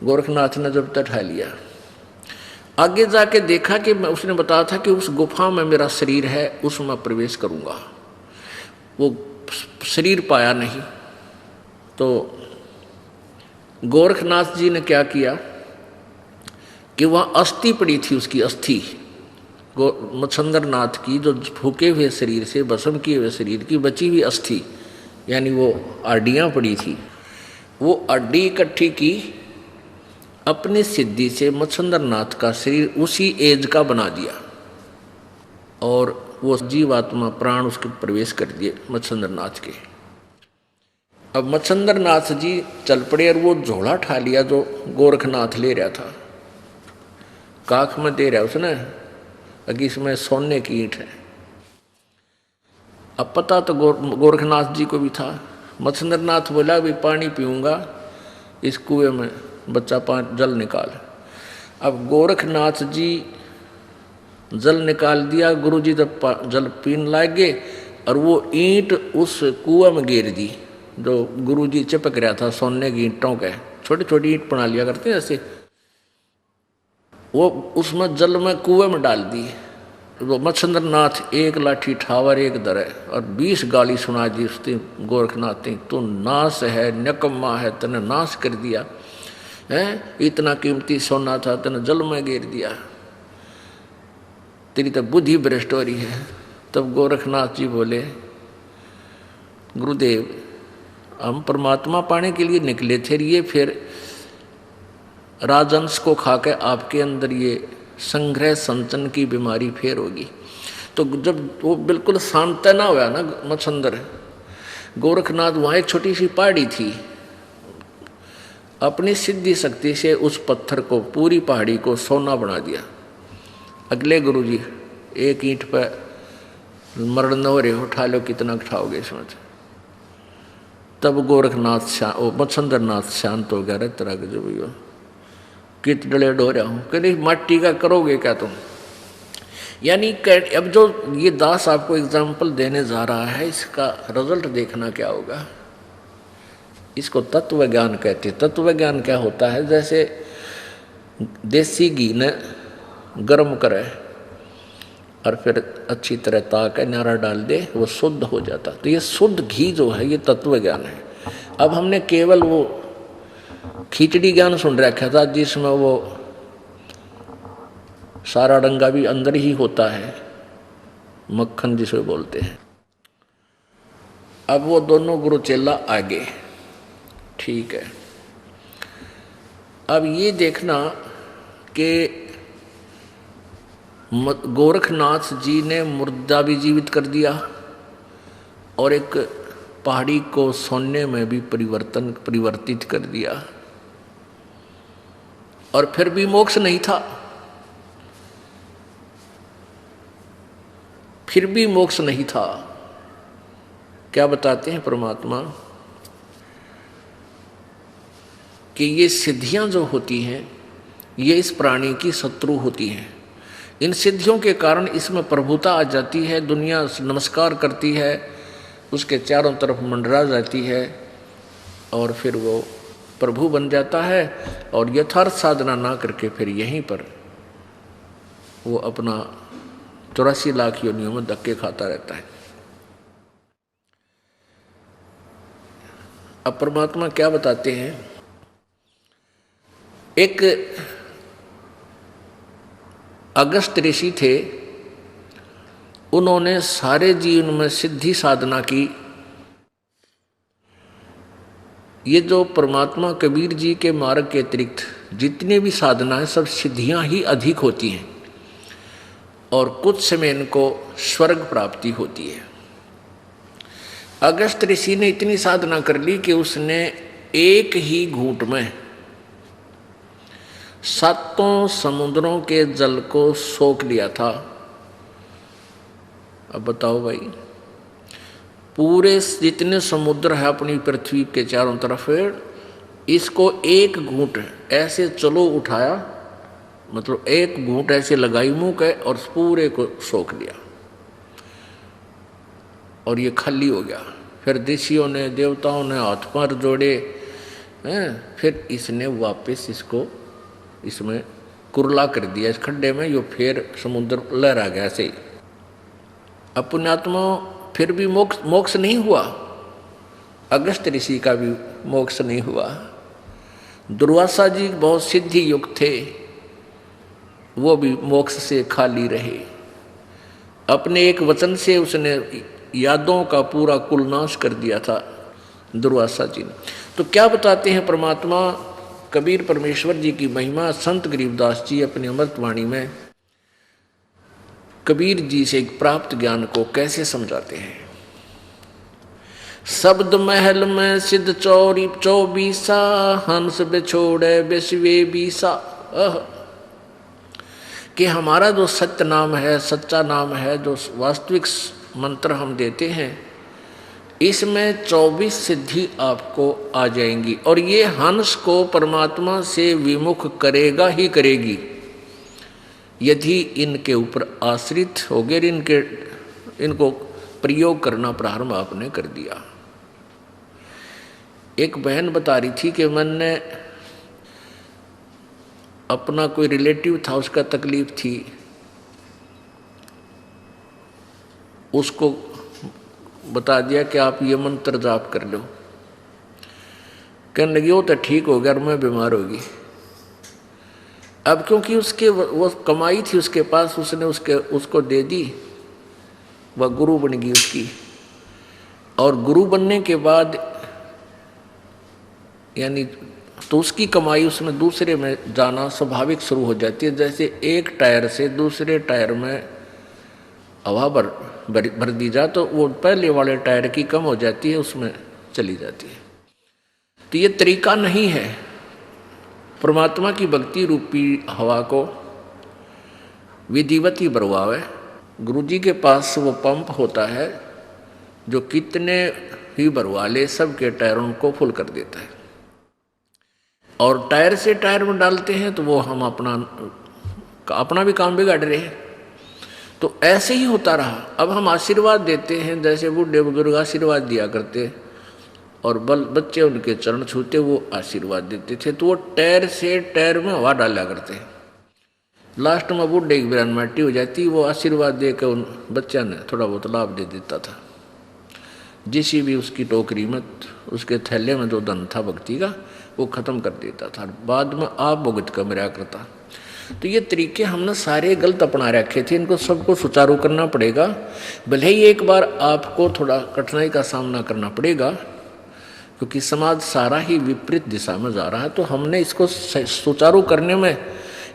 गोरखनाथ ने जब तक ठा लिया, आगे जाके देखा कि मैं, उसने बताया था कि उस गुफा में मेरा शरीर है, उसमें प्रवेश करूँगा। वो शरीर पाया नहीं। तो गोरखनाथ जी ने क्या किया कि वहाँ अस्थि पड़ी थी, उसकी अस्थि मच्छंद्र नाथ की, जो फूके हुए शरीर से, भस्म किए हुए शरीर की बची हुई अस्थि, यानी वो हड्डियाँ पड़ी थी। वो हड्डी इकट्ठी की, अपनी सिद्धि से मच्छंद्र नाथ का शरीर उसी एज का बना दिया और वो जीवात्मा प्राण उसके प्रवेश कर दिए मच्छंद्र नाथ के। अब मच्छंद्र नाथ जी चल पड़े और वो झोला ठा लिया जो गोरखनाथ ले रहा था, काख में दे रहा उसने, अगर इसमें सोने की ईंट है। अब पता तो गोरखनाथ जी को भी था। मच्छंद्र नाथ बोला भी पानी पीऊंगा, इस कुएं में बच्चा जल निकाल। अब गोरखनाथ जी जल निकाल दिया, गुरुजी जब जल पीने लगे और वो ईंट उस कुएं में गिर दी जो गुरुजी चिपक रहा था सोने की ईंटों के। छोटी छोटी ईंट बना लिया करते हैं ऐसे, वो उसमें जल में कुएं में डाल दी। वो मच्छंद्र नाथ एक लाठी ठावर एक दरे और 20 गाली सुना दी उसने गोरखनाथ ने, तू नाश है, निकम्मा है, तने नाश कर दिया है, इतना कीमती सोना था तने जल में गिर दिया, तेरी तो बुद्धि भ्रष्ट हो रही है। तब गोरखनाथ जी बोले, गुरुदेव हम परमात्मा पाने के लिए निकले थे, ये फिर राजंश को खाकर आपके अंदर ये संग्रह संचन की बीमारी फेर होगी। तो जब वो बिल्कुल शांत ना हुआ ना मच्छंद्र, गोरखनाथ वहाँ एक छोटी सी पहाड़ी थी, अपनी सिद्धि शक्ति से उस पत्थर को, पूरी पहाड़ी को सोना बना दिया। अगले गुरुजी एक ईंट पर मरण न हो रहे, उठा लो, कितना उठाओगे इसमें। तब गोरखनाथ मच्छंद्र नाथ शांत हो गया। रे तरह के जो भैया कित डले डो रहा हूँ, कहते माटी का करोगे क्या तुम? यानी अब जो ये दास आपको एग्जाम्पल देने जा रहा है, इसका रिजल्ट देखना क्या होगा। इसको तत्व ज्ञान कहते हैं। तत्व ज्ञान क्या होता है, जैसे देसी घी ने गर्म करे और फिर अच्छी तरह ताके नारा डाल दे, वो शुद्ध हो जाता। तो ये शुद्ध घी जो है ये तत्व ज्ञान है। अब हमने केवल वो खिचड़ी ज्ञान सुन रखा था जिसमें वो सारा डंगा भी अंदर ही होता है, मक्खन जिसे बोलते हैं। अब वो दोनों गुरु चेला आगे, ठीक है। अब ये देखना कि गोरखनाथ जी ने मुर्दा भी जीवित कर दिया और एक पहाड़ी को सोने में भी परिवर्तित कर दिया, और फिर भी मोक्ष नहीं था। फिर भी मोक्ष नहीं था। क्या बताते हैं परमात्मा कि ये सिद्धियां जो होती हैं ये इस प्राणी की शत्रु होती हैं। इन सिद्धियों के कारण इसमें प्रभुता आ जाती है, दुनिया नमस्कार करती है, उसके चारों तरफ मंडरा जाती है और फिर वो प्रभु बन जाता है और यथार्थ साधना ना करके फिर यहीं पर वो अपना 84 लाख योनियों में धक्के खाता रहता है। अब परमात्मा क्या बताते हैं, एक अगस्त ऋषि थे, उन्होंने सारे जीवन में सिद्धि साधना की। ये जो परमात्मा कबीर जी के मार्ग के अतिरिक्त जितने भी साधना है सब सिद्धियां ही अधिक होती हैं और कुछ समय इनको स्वर्ग प्राप्ति होती है। अगस्त ऋषि ने इतनी साधना कर ली कि उसने एक ही घूंट में 7 समुद्रों के जल को सोख लिया था। अब बताओ भाई, पूरे जितने समुद्र है अपनी पृथ्वी के चारों तरफ, इसको एक घूंट ऐसे चलो उठाया, मतलब एक घूंट ऐसे लगाई मुंह के और पूरे को सोख लिया और ये खाली हो गया। फिर ऋषियों ने देवताओं ने हाथ पैर जोड़े हैं, फिर इसने वापस इसको इसमें कुरला कर दिया इस खड्डे में, यो फिर समुद्र लहरा गया ऐसे ही। अब पुण्यात्मा फिर भी मोक्ष नहीं हुआ, अगस्त ऋषि का भी मोक्ष नहीं हुआ। दुर्वासा जी बहुत सिद्धि युक्त थे, वो भी मोक्ष से खाली रहे। अपने एक वचन से उसने यादों का पूरा कुलनाश कर दिया था दुर्वासा जी ने। तो क्या बताते हैं परमात्मा कबीर परमेश्वर जी की महिमा, संत गरीबदास जी अपनी अमृतवाणी में कबीर जी से प्राप्त ज्ञान को कैसे समझाते हैं। शब्द महल में सिद्ध चौरी 24 हंस बिछोड़े बिस्वे 20 कि हमारा जो सत्य नाम है, सच्चा नाम है, जो वास्तविक मंत्र हम देते हैं, इसमें 24 सिद्धि आपको आ जाएंगी और ये हंस को परमात्मा से विमुख करेगा ही करेगी यदि इनके ऊपर आश्रित हो गए, इनको प्रयोग करना प्रारंभ आपने कर दिया। एक बहन बता रही थी कि मैंने अपना कोई रिलेटिव था, उसका तकलीफ थी, उसको बता दिया कि आप ये मंत्र जाप कर लो। कहने लगी वो तो ठीक हो गया और मैं बीमार होगी। अब क्योंकि उसके वो कमाई थी उसके पास, उसने उसको दे दी, वह गुरु बन गई उसकी। और गुरु बनने के बाद यानी तो उसकी कमाई उसमें दूसरे में जाना स्वाभाविक शुरू हो जाती है। जैसे एक टायर से दूसरे टायर में हवा भर दी जा तो वो पहले वाले टायर की कम हो जाती है, उसमें चली जाती है। तो ये तरीका नहीं है। परमात्मा की भक्ति रूपी हवा को विधिवत ही भरवावे। गुरु जी के पास वो पंप होता है जो कितने ही भरवा ले सबके टायरों को फुल कर देता है। और टायर से टायर में डालते हैं तो वो हम अपना भी काम बिगाड़ रहे हैं। तो ऐसे ही होता रहा। अब हम आशीर्वाद देते हैं, जैसे बूढ़े बुजुर्ग आशीर्वाद दिया करते और बच्चे उनके चरण छूते वो आशीर्वाद देते थे, तो वो टायर से टायर में हवा डाला करते। लास्ट में बूढ़े की बिरान माटी हो जाती, वो आशीर्वाद दे के उन बच्चा ने थोड़ा बहुत लाभ दे देता था। जिसी भी उसकी टोकरी में, उसके थैले में जो धन था भक्ति का, वो खत्म कर देता था, बाद में आप भुगत कर मेरा करता। तो ये तरीके हमने सारे गलत अपना रखे थे, इनको सबको सुचारू करना पड़ेगा। भले ही एक बार आपको थोड़ा कठिनाई का सामना करना पड़ेगा, क्योंकि समाज सारा ही विपरीत दिशा में जा रहा है, तो हमने इसको सुचारू करने में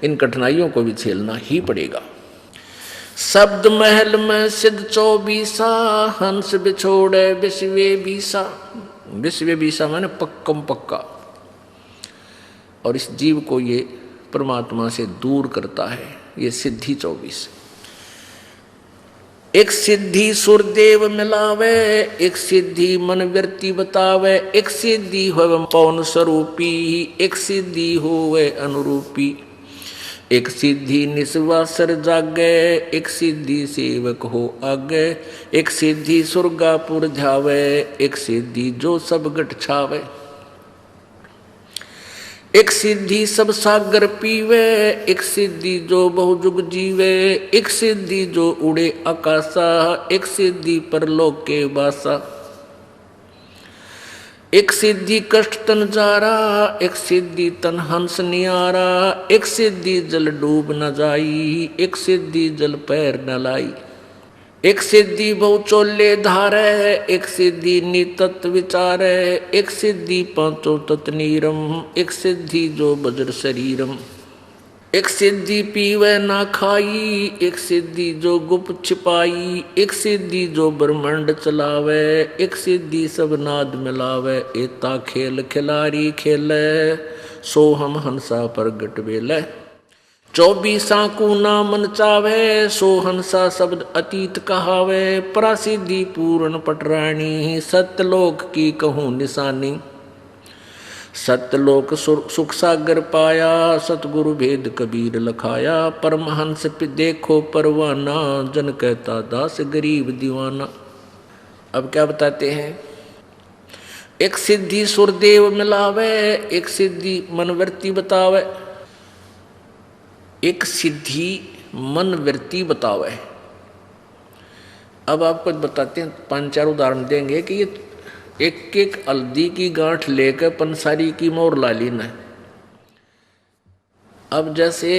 इन कठिनाइयों को भी झेलना ही पड़ेगा। शब्द महल में सिद्ध 24 हंस बिछोड़े बिस्वे 20। बिस्वे 20 माने पक्कम पक्का। और इस जीव को ये परमात्मा से दूर करता है, ये सिद्धि 24। एक सिद्धि सुरदेव मिलावे, एक सिद्धि मन व्यर्ति बतावे, एक सिद्धि होवे पवन स्वरूपी, एक सिद्धि होवे अनुरूपी, एक सिद्धि निस्वासर जागे, एक सिद्धि सेवक हो आगे, एक सिद्धि सुरगापुर ध्यावे, एक सिद्धि जो सब गट छावे, एक सिद्धि सब सागर पीवे, एक सिद्धि जो बहुजुग जीवे, एक सिद्धि जो उड़े आकाशा, एक सिद्धि परलोक के वासा, एक सिद्धि कष्ट तन जारा, एक सिद्धि तन हंस नियारा, एक सिद्धि जल डूब न जाई, एक सिद्धि जल पैर न लाई, एक सिद्धि बहु चोले धारे, एक सिद्धि नितत विचारे, एक सिद्धि पांचों तत् नीरम, एक सिद्धि जो वज्र शरीरम, एक सिद्धि पीवे ना खाई, एक सिद्धि जो गुप्त छिपाई, एक सिद्धि जो ब्रह्मांड चलावे, एक सिद्धि सब नाद मिलावे, एता खेल खिलारी खेले, सो हम हंसा प्रगट बेले, 24 को ना मन चावे, सो हंसा शब्द अतीत कहावे, प्रसिद्धि पूर्ण पटरानी, सत्यलोक की कहूँ निशानी, सत्यलोक सुख सागर पाया, सतगुरु भेद कबीर लखाया, परमहंस पे देखो परवाना, जन कहता दास गरीब दीवाना। अब क्या बताते हैं, एक सिद्धि सुरदेव मिलावे, एक सिद्धि मनवर्ती बतावे, एक सिद्धि मन वृत्ति बतावे। अब आपको बताते हैं, 5-4 उदाहरण देंगे कि ये एक एक हल्दी की गांठ लेकर पंसारी की मोर ला ली न। अब जैसे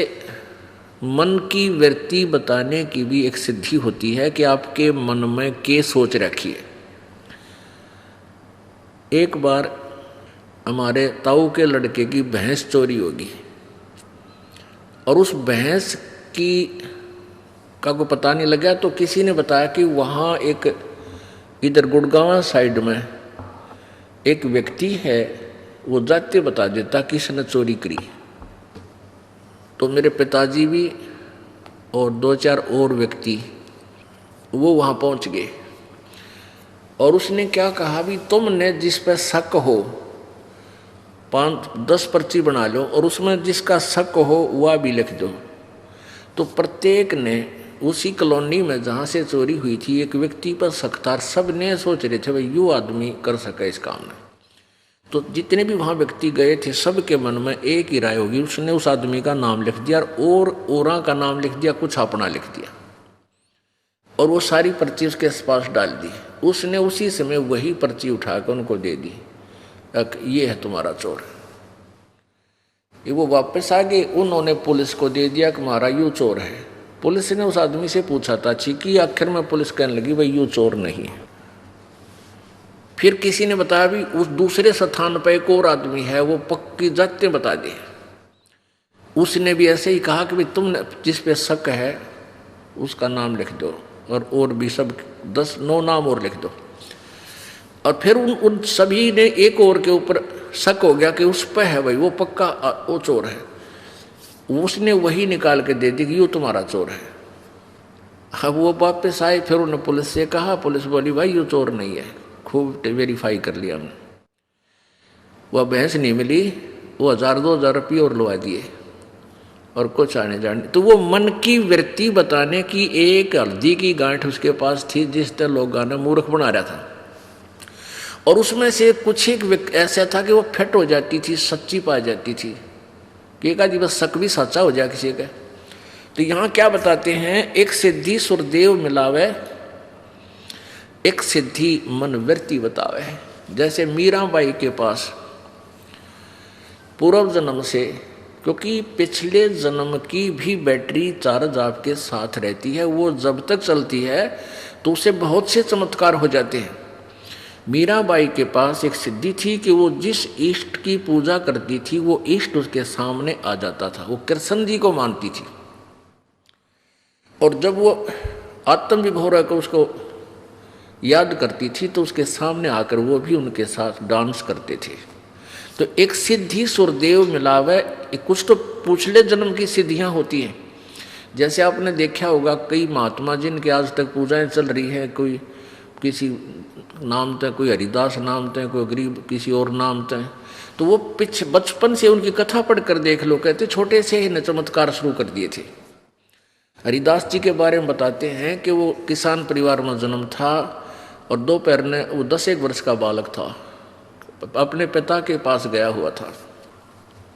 मन की वृत्ति बताने की भी एक सिद्धि होती है कि आपके मन में क्या सोच रखी है। एक बार हमारे ताऊ के लड़के की भैंस चोरी होगी और उस भैंस की का को पता नहीं लगा, तो किसी ने बताया कि वहाँ एक इधर गुड़गांव साइड में एक व्यक्ति है, वो जाते बता देता किसने चोरी करी। तो मेरे पिताजी भी और 2-4 और व्यक्ति वो वहाँ पहुँच गए और उसने क्या कहा, भी तुमने जिस पर शक हो 5-10 पर्ची बना लो और उसमें जिसका शक हो वह भी लिख दो। तो प्रत्येक ने उसी कॉलोनी में जहाँ से चोरी हुई थी एक व्यक्ति पर शक था। सब ने सोच रहे थे भाई यू आदमी कर सके इस काम में। तो जितने भी वहाँ व्यक्ति गए थे सबके मन में एक ही राय होगी, उसने उस आदमी का नाम लिख दिया और औरा का नाम लिख दिया, कुछ अपना लिख दिया और वो सारी पर्ची उसके पास डाल दी। उसने उसी समय वही पर्ची उठाकर उनको दे दी, ये है तुम्हारा चोर। ये वो वापस आ गए, उन्होंने पुलिस को दे दिया कि हमारा यूँ चोर है। पुलिस ने उस आदमी से पूछा था कि आखिर में पुलिस कहने लगी भाई यूँ चोर नहीं है। फिर किसी ने बताया भी उस दूसरे स्थान पर एक और आदमी है, वो पक्की जाते बता दे। उसने भी ऐसे ही कहा कि भाई तुमने जिस पे शक है उसका नाम लिख दो और भी सब 10-9 नाम और लिख दो। और फिर उन सभी ने एक और के ऊपर शक हो गया कि उस पर है भाई वो पक्का वो चोर है। उसने वही निकाल के दे दी कि ये तुम्हारा चोर है। अब वो वापस आए, फिर उन्होंने पुलिस से कहा, पुलिस बोली भाई ये चोर नहीं है। खूब वेरीफाई कर लिया हमने, वह भैंस नहीं मिली, वो 1000-2000 रुपये और लुआ दिए और कुछ आने जाने। तो वो मन की वृत्ति बताने की एक हल्दी की गांठ उसके पास थी जिससे लोग गाना मूर्ख बना रहा था। और उसमें से कुछ एक ऐसा था कि वो फिट हो जाती थी, सच्ची पा जाती थी कि एक आदमी बस शक भी सच्चा हो जाए किसी का। तो यहाँ क्या बताते हैं, एक सिद्धि सुरदेव मिलावे, एक सिद्धि मन वृत्ति बतावे। जैसे मीराबाई के पास पूर्व जन्म से, क्योंकि पिछले जन्म की भी बैटरी चार्ज आपके साथ रहती है, वो जब तक चलती है तो उसे बहुत से चमत्कार हो जाते हैं। मीराबाई के पास एक सिद्धि थी कि वो जिस इष्ट की पूजा करती थी वो इष्ट उसके सामने आ जाता था। वो कृष्ण जी को मानती थी और जब वो आत्म विभोर होकर उसको याद करती थी तो उसके सामने आकर वो भी उनके साथ डांस करते थे। तो एक सिद्धि सुरदेव मिलावे। कुछ तो पिछले जन्म की सिद्धियां होती हैं जैसे आपने देखा होगा कई महात्मा जिनके आज तक पूजाएं चल रही है, कोई किसी नाम थे, कोई हरिदास नाम थे, कोई गरीब किसी और नाम थे, तो वो बचपन से उनकी कथा पढ़कर देख लो, कहते छोटे से ही न चमत्कार शुरू कर दिए थे। हरिदास जी के बारे में बताते हैं कि वो किसान परिवार में जन्म था और दोपहर ने वो 10-1 वर्ष का बालक था, अपने पिता के पास गया हुआ था।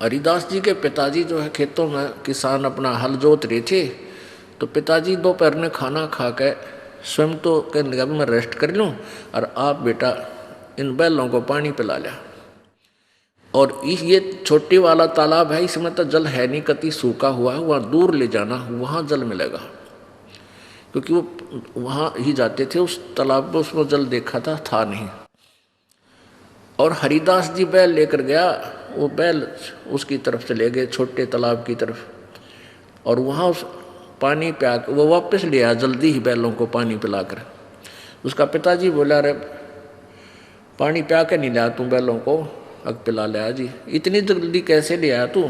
हरिदास जी के पिताजी जो है खेतों में किसान अपना हल जोत रहे थे, तो पिताजी दोपहर ने खाना खा के स्वयं तो कहने लगा मैं रेस्ट कर लूँ और आप बेटा इन बैलों को पानी पिला लिया। और ये छोटे वाला तालाब है, इसमें तो जल है नहीं, कति सूखा हुआ है, वहाँ दूर ले जाना, वहाँ जल मिलेगा, क्योंकि वो वहाँ ही जाते थे उस तालाब में, उसमें जल देखा था नहीं। और हरिदास जी बैल लेकर गया, वो बैल उसकी तरफ चले गए छोटे तालाब की तरफ, और वहाँ उस पानी पिया के वो वापस ले आया जल्दी ही बैलों को पानी पिलाकर। उसका पिताजी बोला अरे पानी पिया के नहीं लाया तू बैलों को, अब पिला लिया जी, इतनी जल्दी कैसे ले आया तू?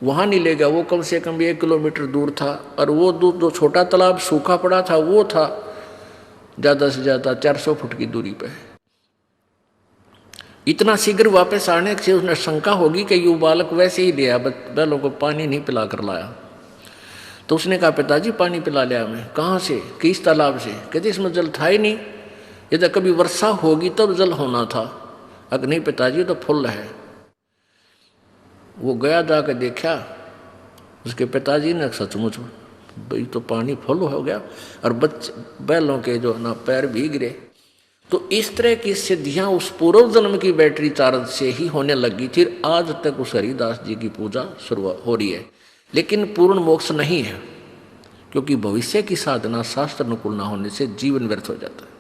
वहाँ नहीं ले गया, वो कम से कम 1 किलोमीटर दूर था, और वो दूर जो छोटा तालाब सूखा पड़ा था वो था ज़्यादा से ज़्यादा 400 फुट की दूरी पे। इतना शीघ्र वापस आने से उसने शंका होगी कि ये बालक वैसे ही लिया, बैलों को पानी नहीं पिला कर लाया। तो उसने कहा पिताजी पानी पिला लिया मैं। कहाँ से? किस तालाब से? कहते इसमें जल था ही नहीं, यदि कभी वर्षा होगी तब जल होना था, अगर नहीं पिताजी तो फुल है। वो गया जाकर देखा, उसके पिताजी ने सचमुच भाई तो पानी फुल हो गया, और बैलों के जो ना पैर भीग रहे। तो इस तरह की सिद्धियां उस पूर्व जन्म की बैटरी चार्ज से ही होने लगी थी। आज तक उस हरिदास जी की पूजा शुरू हो रही है, लेकिन पूर्ण मोक्ष नहीं है, क्योंकि भविष्य की साधना शास्त्र अनुकूल न होने से जीवन व्यर्थ हो जाता है।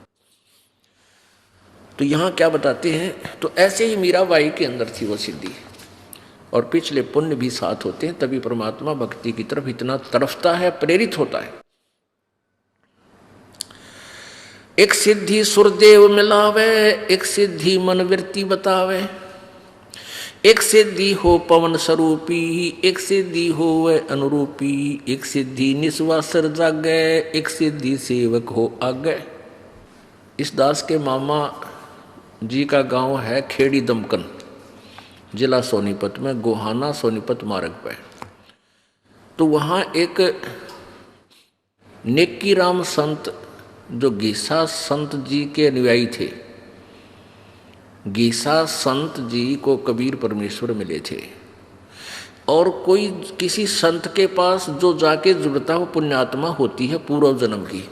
तो यहाँ क्या बताते हैं, तो ऐसे ही मीराबाई के अंदर थी वो सिद्धि, और पिछले पुण्य भी साथ होते हैं, तभी परमात्मा भक्ति की तरफ इतना तरफता है, प्रेरित होता है। एक सिद्धि सुरदेव मिलावे, एक सिद्धि मन वृत्ति बतावे, एक सिद्धि हो पवन स्वरूपी, एक सिद्धि हो वह अनुरूपी, एक सिद्धि निस्वासर जागे, एक सिद्धि सेवक हो आगे। इस दास के मामा जी का गांव है खेड़ी दमकन, जिला सोनीपत में, गोहाना सोनीपत मार्ग पर। तो वहाँ एक नेक्कीराम संत जो गीसा संत जी के अनुयायी थे, गीसा संत जी को कबीर परमेश्वर मिले थे, और कोई किसी संत के पास जो जाके जुड़ता वो पुण्यात्मा होती है पूर्व जन्म की।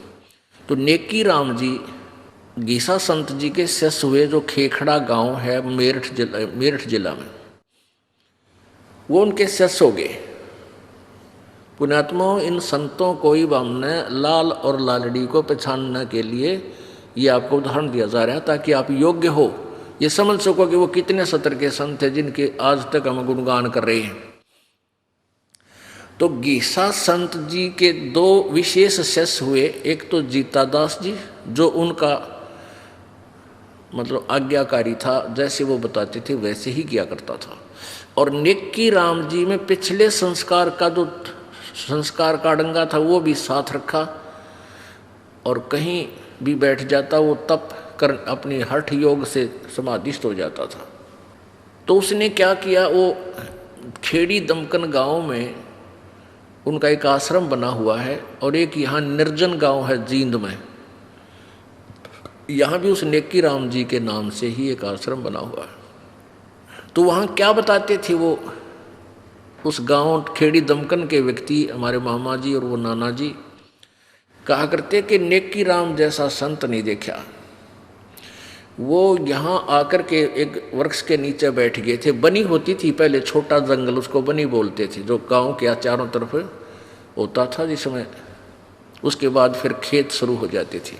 तो नेक्कीराम जी गीसा संत जी के शिष्य हुए, जो खेखड़ा गांव है मेरठ जिला में, वो उनके शिष्य हो गए। पुण्यात्माओं, इन संतों को ही हमने लाल और लालड़ी को पहचानने के लिए ये आपको उदाहरण दिया जा रहा है, ताकि आप योग्य हो, ये समझ सको कि वो कितने सतर के संत हैं जिनके आज तक हम गुणगान कर रहे हैं। तो गीसा संत जी के 2 विशेष शिष्य हुए, एक तो जीतादास जी जो उनका मतलब आज्ञाकारी था, जैसे वो बताते थे वैसे ही किया करता था, और नेक्कीराम जी में पिछले संस्कार का जो संस्कार का डंगा था वो भी साथ रखा, और कहीं भी बैठ जाता वो तप कर अपनी हठ योग से समाधिस्थ हो जाता था। तो उसने क्या किया, वो खेड़ी दमकन गांव में उनका एक आश्रम बना हुआ है, और एक यहाँ निर्जन गांव है जींद में, यहाँ भी उस नेक्कीराम जी के नाम से ही एक आश्रम बना हुआ है। तो वहाँ क्या बताते थे वो, उस गांव खेड़ी दमकन के व्यक्ति हमारे मामा जी और वो नाना जी कहा करते कि नेक्कीराम जैसा संत नहीं देखा। वो यहाँ आकर के एक वृक्ष के नीचे बैठ गए थे, बनी होती थी पहले, छोटा जंगल उसको बनी बोलते थे, जो गांव के चारों तरफ होता था, जिसमें उसके बाद फिर खेत शुरू हो जाते थे।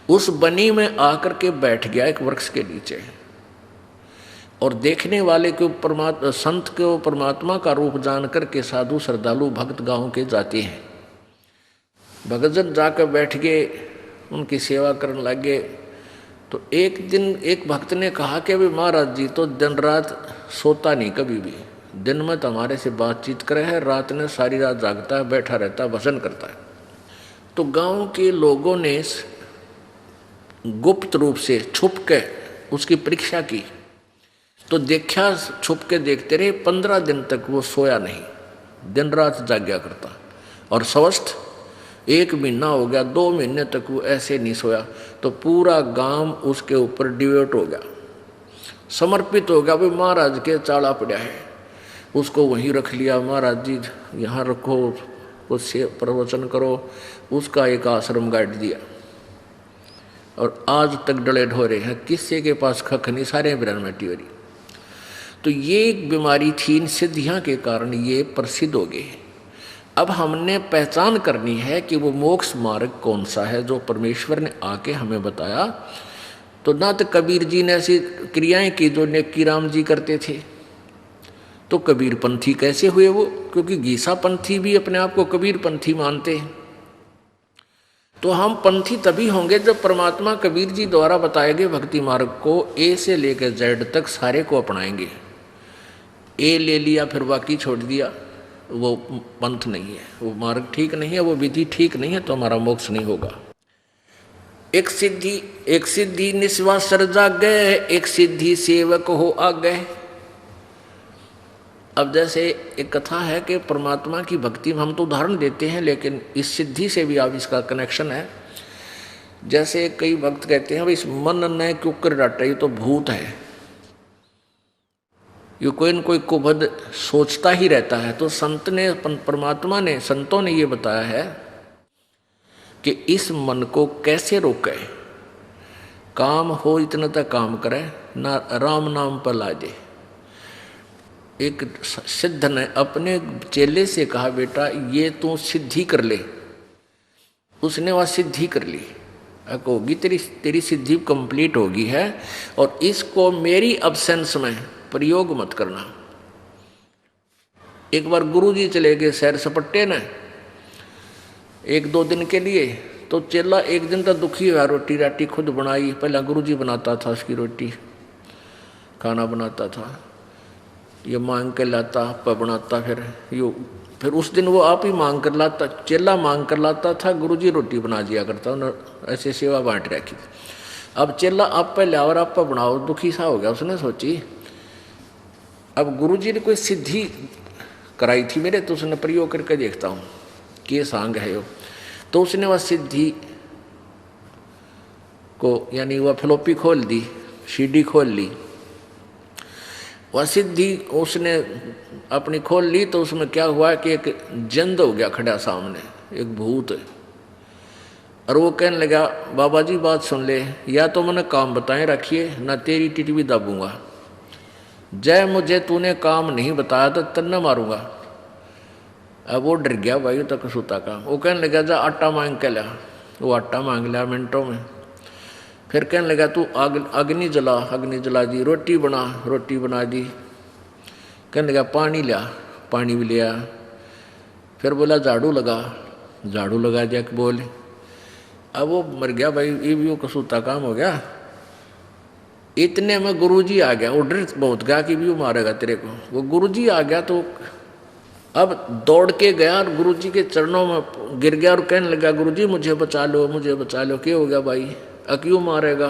उस बनी में आकर के बैठ गया एक वृक्ष के नीचे, और देखने वाले को संत को परमात्मा का रूप जानकर के साधु श्रद्धालु भक्त गांव के जाते हैं। भगतजन जाकर बैठ गए, उनकी सेवा करने लगे। तो एक दिन एक भक्त ने कहा कि अभी महाराज जी तो दिन रात सोता नहीं, कभी भी दिन में तो हमारे से बातचीत करे है, रात में सारी रात जागता है, बैठा रहता है, भजन करता है। तो गांव के लोगों ने गुप्त रूप से छुप के उसकी परीक्षा की, तो देखा, छुप के देखते रहे। 15 दिन तक वो सोया नहीं, दिन रात जाग्या करता। और स्वस्थ 1 महीना हो गया, 2 महीने तक वो ऐसे नहीं सोया। तो पूरा गांव उसके ऊपर डिवोट हो गया, समर्पित हो गया। भाई महाराज के चाला पड़ा है, उसको वहीं रख लिया। महाराज जी यहाँ रखो, उससे प्रवचन करो। उसका एक आश्रम गाड़ दिया और आज तक डले ढोरे हैं, किसी के पास खख नहीं, सारे बिरन में टिवरी। तो ये एक बीमारी थी, इन सिद्धियां के कारण ये प्रसिद्ध हो गए। अब हमने पहचान करनी है कि वो मोक्ष मार्ग कौन सा है जो परमेश्वर ने आके हमें बताया। तो ना तो कबीर जी ने ऐसी क्रियाएं की जो नेकी राम जी करते थे। तो कबीर पंथी कैसे हुए वो? क्योंकि गीसा पंथी भी अपने आप को कबीर पंथी मानते हैं। तो हम पंथी तभी होंगे जब परमात्मा कबीर जी द्वारा बताए गए भक्ति मार्ग को ए से लेकर जेड तक सारे को अपनाएंगे। ए ले लिया फिर बाकी छोड़ दिया, वो पंथ नहीं है, वो मार्ग ठीक नहीं है, वो विधि ठीक नहीं है, तो हमारा मोक्ष नहीं होगा। एक सिद्धि निस्वा सर जागे, एक सिद्धि सेवक हो आगे। अब जैसे एक कथा है कि परमात्मा की भक्ति में हम तो उदाहरण देते हैं, लेकिन इस सिद्धि से भी आप इसका कनेक्शन है। जैसे कई भक्त कहते हैं इस मन ने क्यों कर डाटा, ये तो भूत है, ये कोई न कोई कुबद सोचता ही रहता है। तो संत ने, परमात्मा ने, संतों ने ये बताया है कि इस मन को कैसे रोके। काम हो इतना तक काम करे, ना राम नाम पर ला दे। एक सिद्ध ने अपने चेले से कहा, बेटा ये तू सिद्धि कर ले। उसने वह सिद्धि कर ली, होगी तेरी सिद्धि कंप्लीट होगी है, और इसको मेरी अब्सेंस में प्रयोग मत करना। एक बार गुरुजी चले गए सैर सपट्टे ने 1-2 दिन के लिए। तो चेला एक दिन तो दुखी हुआ, रोटी राटी खुद बनाई। पहला गुरुजी बनाता था, उसकी रोटी खाना बनाता था, ये मांग के लाता, पर बनाता। फिर उस दिन वो आप ही मांग कर लाता, चेला मांग कर लाता था, गुरुजी रोटी बना दिया करता। उन्होंने ऐसे सेवा बांट रखी। अब चेला आप पे ले और आप पे बनाओ, दुखी सा हो गया। उसने सोची अब गुरुजी ने कोई सिद्धि कराई थी मेरे, तो उसने प्रयोग करके देखता हूँ कि सांग है यो। तो उसने वह सिद्धि को, यानी वह फ्लॉपी खोल दी, सीडी खोल ली। वह सिद्धि उसने अपनी खोल ली, तो उसमें क्या हुआ कि एक जंद हो गया खड़ा सामने, एक भूत। और वो कहने लगा, बाबा जी बात सुन ले, या तो मैंने काम बताए रखिए, ना तेरी टिटवी दाबूंगा। जय मुझे तूने काम नहीं बताया तो तन्ना मारूंगा। अब वो डर गया भाई तक सूता का। वो कहने लगा, जा आटा मांग के ला। वो आटा मांग लिया मिनटों में। फिर कहने लगा, तू अग्नि जला दी। रोटी बना दी। कहने लगा, पानी लिया, पानी भी लिया। फिर बोला, झाड़ू लगा दिया कि बोले। अब वो मर गया भाई, ये भी वो कसूता काम हो गया। इतने में गुरुजी आ गया। वो डर बहुत गया कि भी वो मारेगा तेरे को। वो गुरुजी आ गया तो अब दौड़ के गया और गुरुजी के चरणों में गिर गया और कहने लगा, गुरुजी मुझे बचा लो। क्या हो गया भाई, क्यों मारेगा?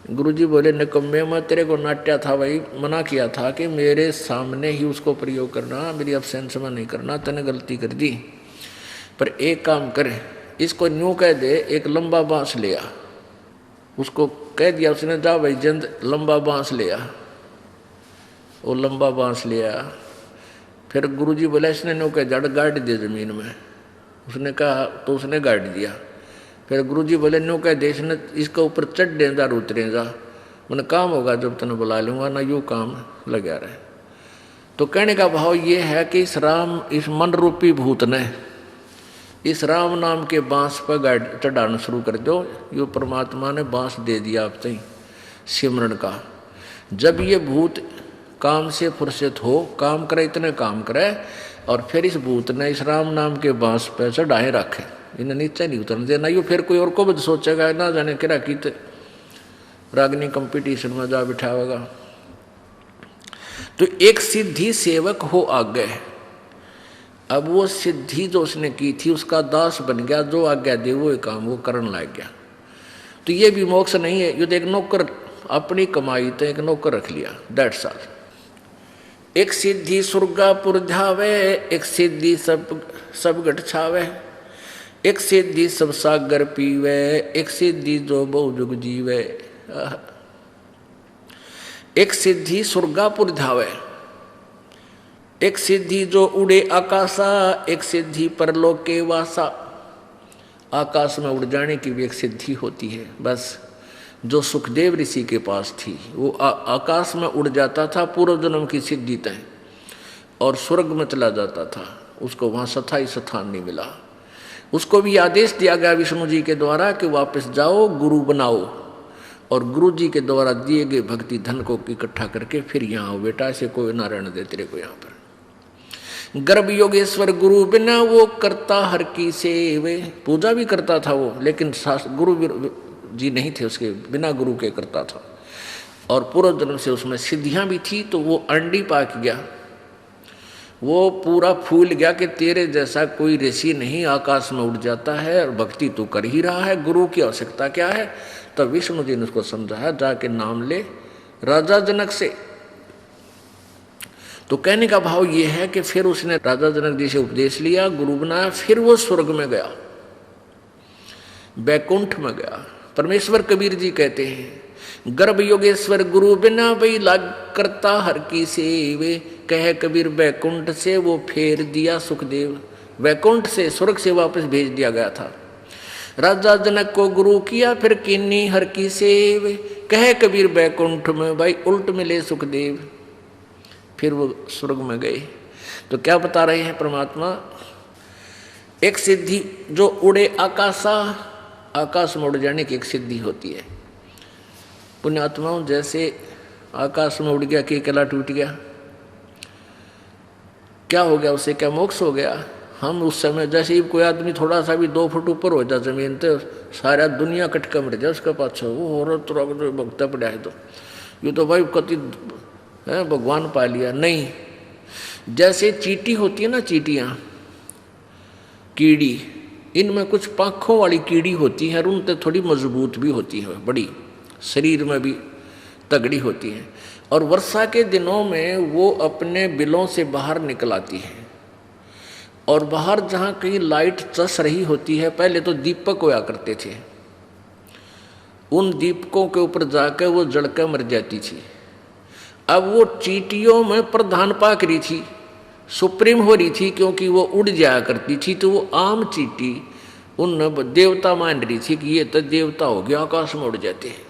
गुरुजी बोले, निकम्मे मैं तेरे को नाट्या था भाई, मना किया था कि मेरे सामने ही उसको प्रयोग करना, मेरी अब्सेंस में नहीं करना। तने गलती कर दी। पर एक काम कर, इसको न्यू कह दे, एक लंबा बांस ले आ। उसको कह दिया उसने, जा भाई जंद लंबा बांस ले आ। वो लंबा बांस ले आया। फिर गुरुजी बोला, इसने न्यू कह जड़ गाड़ दे जमीन में। उसने कहा, तो उसने गाड़ दिया। फिर गुरुजी बोले, न्यू कह दे इसने इसके ऊपर चढ़ देगा उतरे जा, मैंने काम होगा जब तने बुला लूंगा ना, यूँ काम लगा रहे। तो कहने का भाव ये है कि इस मन रूपी भूत ने इस राम नाम के बांस पर गाड़ चढ़ाना शुरू कर दो। यो परमात्मा ने बांस दे दिया आप तई सिमरन का। जब ये भूत काम से फुर्सत हो, काम करे, इतने काम करे, और फिर इस भूत ने इस राम नाम के बांस पर चढ़ाए रखे, इन्हें नीचे नहीं उतरने देना। यो फिर कोई और को भी सोचेगा, ना जाने क्या की रागनी कंपटीशन में जा बिठावेगा। तो तो एक सिद्धि सेवक हो आगे, अब वो सिद्धि जो उसने की थी उसका दास बन गया, जो आज्ञा दे वो काम वो करने लग गया। तो ये भी मोक्ष नहीं है, ये तो एक नौकर अपनी कमाई तो एक नौकर रख लिया, दैट्स ऑल। एक सिद्धि स्वर्गापुर जावे, एक सिद्धि सब गठ छावे, एक सिद्धि सब सागर पीवे, एक सिद्धि जो बहु जुग जीवे। एक सिद्धि स्वर्गापुर जावे, एक सिद्धि जो उड़े आकाशा, एक सिद्धि परलोक के वासा। आकाश में उड़ जाने की भी एक सिद्धि होती है, बस जो सुखदेव ऋषि के पास थी वो आकाश में उड़ जाता था, पूर्व जन्म की सिद्धि तय, और स्वर्ग में चला जाता था, उसको वहाँ स्थायी स्थान नहीं मिला। उसको भी आदेश दिया गया विष्णु जी के द्वारा कि वापस जाओ गुरु बनाओ, और गुरु जी के द्वारा दिए गए भक्ति धन को इकट्ठा करके फिर यहाँ आओ बेटा, ऐसे कोई ना रहने दे तेरे को यहाँ पर। गर्भ योगेश्वर गुरु बिना वो करता हर की सेवे, पूजा भी करता था वो, लेकिन गुरु जी नहीं थे, उसके बिना गुरु के करता था, और पूर्व जन्म से उसमें सिद्धियां भी थी। तो वो अंडी पाक गया, वो पूरा फूल गया कि तेरे जैसा कोई ऋषि नहीं, आकाश में उड़ जाता है और भक्ति तू कर ही रहा है, गुरु की आवश्यकता क्या है। तब विष्णु जी ने उसको समझाया, जाके नाम ले राजा जनक से। तो कहने का भाव ये है कि फिर उसने राजा जनक जी से उपदेश लिया, गुरु बनाया, फिर वो स्वर्ग में गया, बैकुंठ में गया। परमेश्वर कबीर जी कहते हैं, गर्भ योगेश्वर गुरु बिना भई लाग करता हर की सेवे, कह कबीर बैकुंठ से वो फेर दिया सुखदेव। बैकुंठ से स्वर्ग से वापस भेज दिया गया था। राजा जनक को गुरु किया फिर किन्नी हर की सेवे, कह कबीर बैकुंठ में भाई उल्ट मिले सुखदेव। फिर वो स्वर्ग में गए। तो क्या बता रहे हैं परमात्मा, एक सिद्धि जो उड़े आकाशा, आकाश में उड़ जाने की एक सिद्धि होती है। पुण्यात्माओं जैसे आकाश में उड़ गया कि केला टूट गया, क्या हो गया उसे, क्या मोक्ष हो गया। हम उस समय जैसे ही कोई आदमी थोड़ा सा भी 2 फुट ऊपर हो जाए जमीन तो सारा दुनिया कटका मर जाए उसका पाछा, वो औरत तो भगता पड़ा है, तो ये तो भाई कति है भगवान पा लिया। नहीं, जैसे चींटी होती है ना, चींटियाँ कीड़ी, इनमें कुछ पाँखों वाली कीड़ी होती है और उनसे थोड़ी मजबूत भी होती है, बड़ी शरीर में भी तगड़ी होती है, और वर्षा के दिनों में वो अपने बिलों से बाहर निकल आती है, और बाहर जहाँ कहीं लाइट चस रही होती है, पहले तो दीपक होया करते थे, उन दीपकों के ऊपर जाकर वो जलकर मर जाती थी। अब वो चींटियों में प्रधान पाक रही थी, सुप्रीम हो रही थी, क्योंकि वो उड़ जाया करती थी। तो वो आम चींटी उन देवता मान रही थी कि ये तो देवता हो गया, आकाश में उड़ जाते हैं।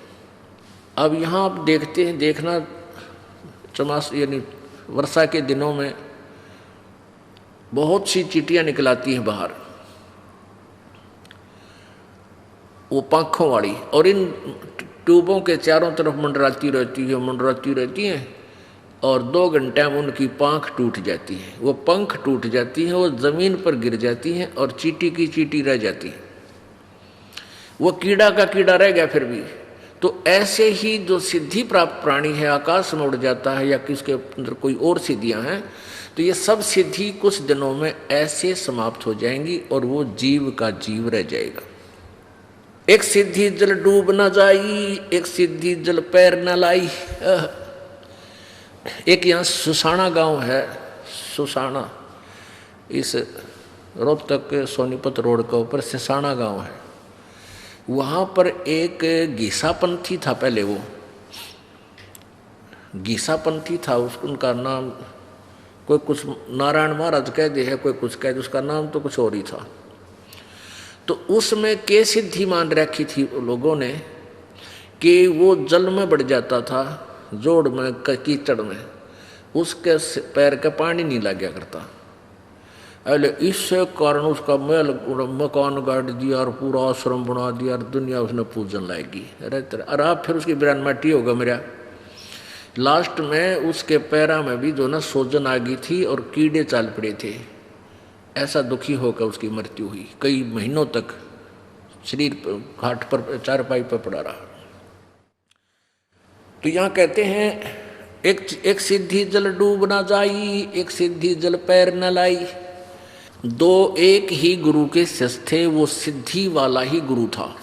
अब यहाँ आप देखते हैं, देखना चमास यानी वर्षा के दिनों में बहुत सी चींटियाँ निकल आती हैं बाहर, वो पंखों वाली, और इन ट्यूबों के चारों तरफ मंडराती रहती हैं, और 2 घंटे में उनकी पंख टूट जाती है, वो पंख टूट जाती हैं, वो जमीन पर गिर जाती हैं और चींटी की चींटी रह जाती है, वो कीड़ा का कीड़ा रह गया फिर भी। तो ऐसे ही जो सिद्धि प्राप्त प्राणी है आकाश में उड़ जाता है, या किसके अंदर कोई और सिद्धियां हैं, तो ये सब सिद्धि कुछ दिनों में ऐसे समाप्त हो जाएंगी और वो जीव का जीव रह जाएगा। एक सिद्धि जल डूब न जाई, एक सिद्धि जल पैर न लाई। एक यहाँ सुसाना गांव है, सुसाना, इस रोहतक के सोनीपत रोड के ऊपर सुसाना गांव है। वहाँ पर एक गीसापंथी था, पहले वो गीसापंथी था, उनका नाम कोई कुछ नारायण महाराज कह दे है, कोई कुछ कह दे, उसका नाम तो कुछ और ही था। तो उसमें के सिद्धि मान रखी थी लोगों ने कि वो जल में बढ़ जाता था, जोड़ में कीचड़ में, उसके पैर का पानी नहीं लग गया करता। अरे इससे कारण उसका महल मकान गाड़ दिया और पूरा आश्रम बना दिया और दुनिया उसने पूजन लाएगी। अरे आप फिर उसकी बिरान माटी होगा मेरा। लास्ट में उसके पैरा में भी जो ना सोजन आ गई थी और कीड़े चाल पड़े थे, ऐसा दुखी होकर उसकी मृत्यु हुई। कई महीनों तक शरीर घाट पर चारपाई पर पड़ा रहा। तो यहाँ कहते हैं एक सिद्धि जल डूब ना जाई, एक सिद्धि जल पैर न लाई। दो एक ही गुरु के शिष्य थे, वो सिद्धि वाला ही गुरु था।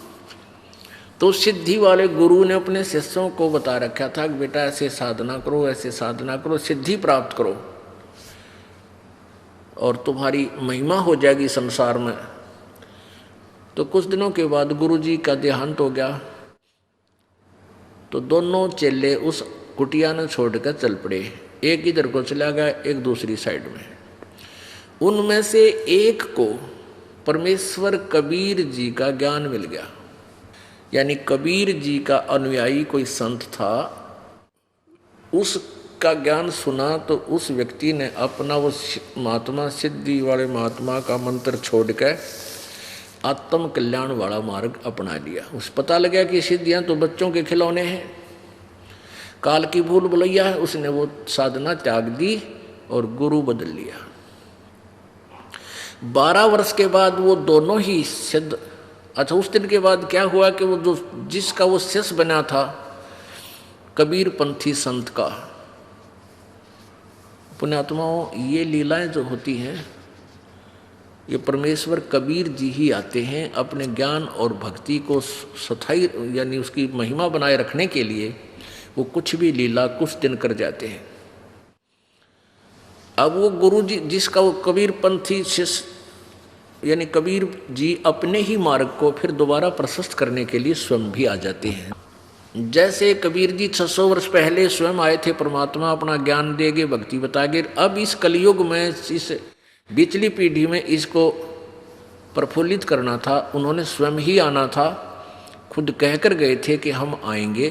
तो सिद्धि वाले गुरु ने अपने शिष्यों को बता रखा था कि बेटा ऐसे साधना करो, ऐसे साधना करो, सिद्धि प्राप्त करो और तुम्हारी महिमा हो जाएगी संसार में। तो कुछ दिनों के बाद गुरु जी का देहांत हो गया। तो दोनों चेले उस कुटिया ने छोड़कर चल पड़े, एक इधर को चला गया, एक दूसरी साइड में। उनमें से एक को परमेश्वर कबीर जी का ज्ञान मिल गया, यानी कबीर जी का अनुयायी कोई संत था, उसका ज्ञान सुना तो उस व्यक्ति ने अपना वो महात्मा, सिद्धि वाले महात्मा का मंत्र छोड़कर आत्म कल्याण वाला मार्ग अपना लिया। उस पता लगा कि सिद्धियां तो बच्चों के खिलौने हैं, काल की भूल भुलैया है। उसने वो साधना त्याग दी और गुरु बदल लिया। 12 वर्ष के बाद वो दोनों ही सिद्ध। अच्छा, उस दिन के बाद क्या हुआ कि वो जो जिसका वो शिष्य बना था कबीर पंथी संत का, पुण्यात्माओं, ये लीलाएं जो होती हैं ये परमेश्वर कबीर जी ही आते हैं अपने ज्ञान और भक्ति को स्थायी यानी उसकी महिमा बनाए रखने के लिए। वो कुछ भी लीला कुछ दिन कर जाते हैं। अब वो गुरु जी जिसका वो कबीर पंथी शिष्य यानी कबीर जी अपने ही मार्ग को फिर दोबारा प्रशस्त करने के लिए स्वयं भी आ जाते हैं। जैसे कबीर जी 600 वर्ष पहले स्वयं आए थे, परमात्मा अपना ज्ञान देगे, भक्ति बतागे। अब इस कलयुग में, इस बिचली पीढ़ी में इसको प्रफुल्लित करना था, उन्होंने स्वयं ही आना था। खुद कहकर गए थे कि हम आएंगे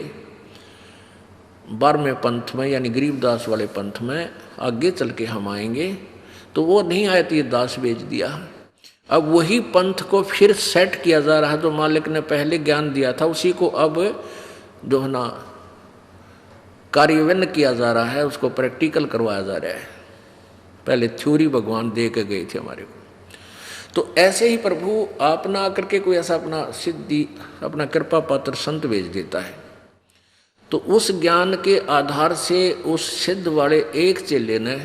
12वें पंथ में यानी गरीबदास वाले पंथ में, आगे चल के हम आएंगे। तो वो नहीं आए तो ये दास बेच दिया। अब वही पंथ को फिर सेट किया जा रहा है, जो मालिक ने पहले ज्ञान दिया था उसी को अब जो है ना कार्यान्वयन किया जा रहा है, उसको प्रैक्टिकल करवाया जा रहा है। पहले थ्योरी भगवान दे के गए थे हमारे को। तो ऐसे ही प्रभु आप ना आकर के कोई ऐसा अपना सिद्धि, अपना कृपा पात्र संत भेज देता है। तो उस ज्ञान के आधार से उस सिद्ध वाले एक चेले ने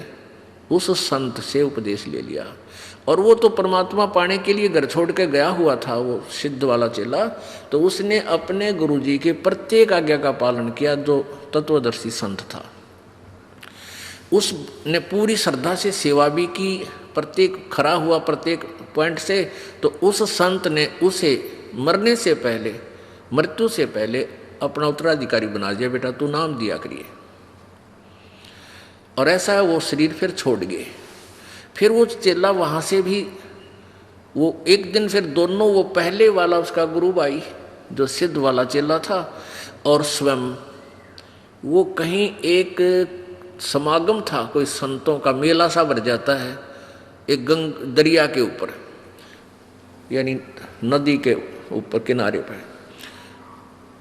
उस संत से उपदेश ले लिया, और वो तो परमात्मा पाने के लिए घर छोड़ के गया हुआ था वो सिद्ध वाला चेला। तो उसने अपने गुरुजी के प्रत्येक आज्ञा का पालन किया, जो तत्वदर्शी संत था। उसने पूरी श्रद्धा से सेवा भी की, प्रत्येक खरा हुआ प्रत्येक पॉइंट से। तो उस संत ने उसे मरने से पहले, मृत्यु से पहले अपना उत्तराधिकारी बना दिया, बेटा तू नाम दिया करिए। और ऐसा वो शरीर फिर छोड़ गए। फिर वो चेला वहाँ से भी वो एक दिन फिर दोनों, वो पहले वाला उसका गुरु भाई जो सिद्ध वाला चेला था और स्वयं, वो कहीं एक समागम था, कोई संतों का मेला सा भर जाता है एक दरिया के ऊपर यानी नदी के ऊपर किनारे पर।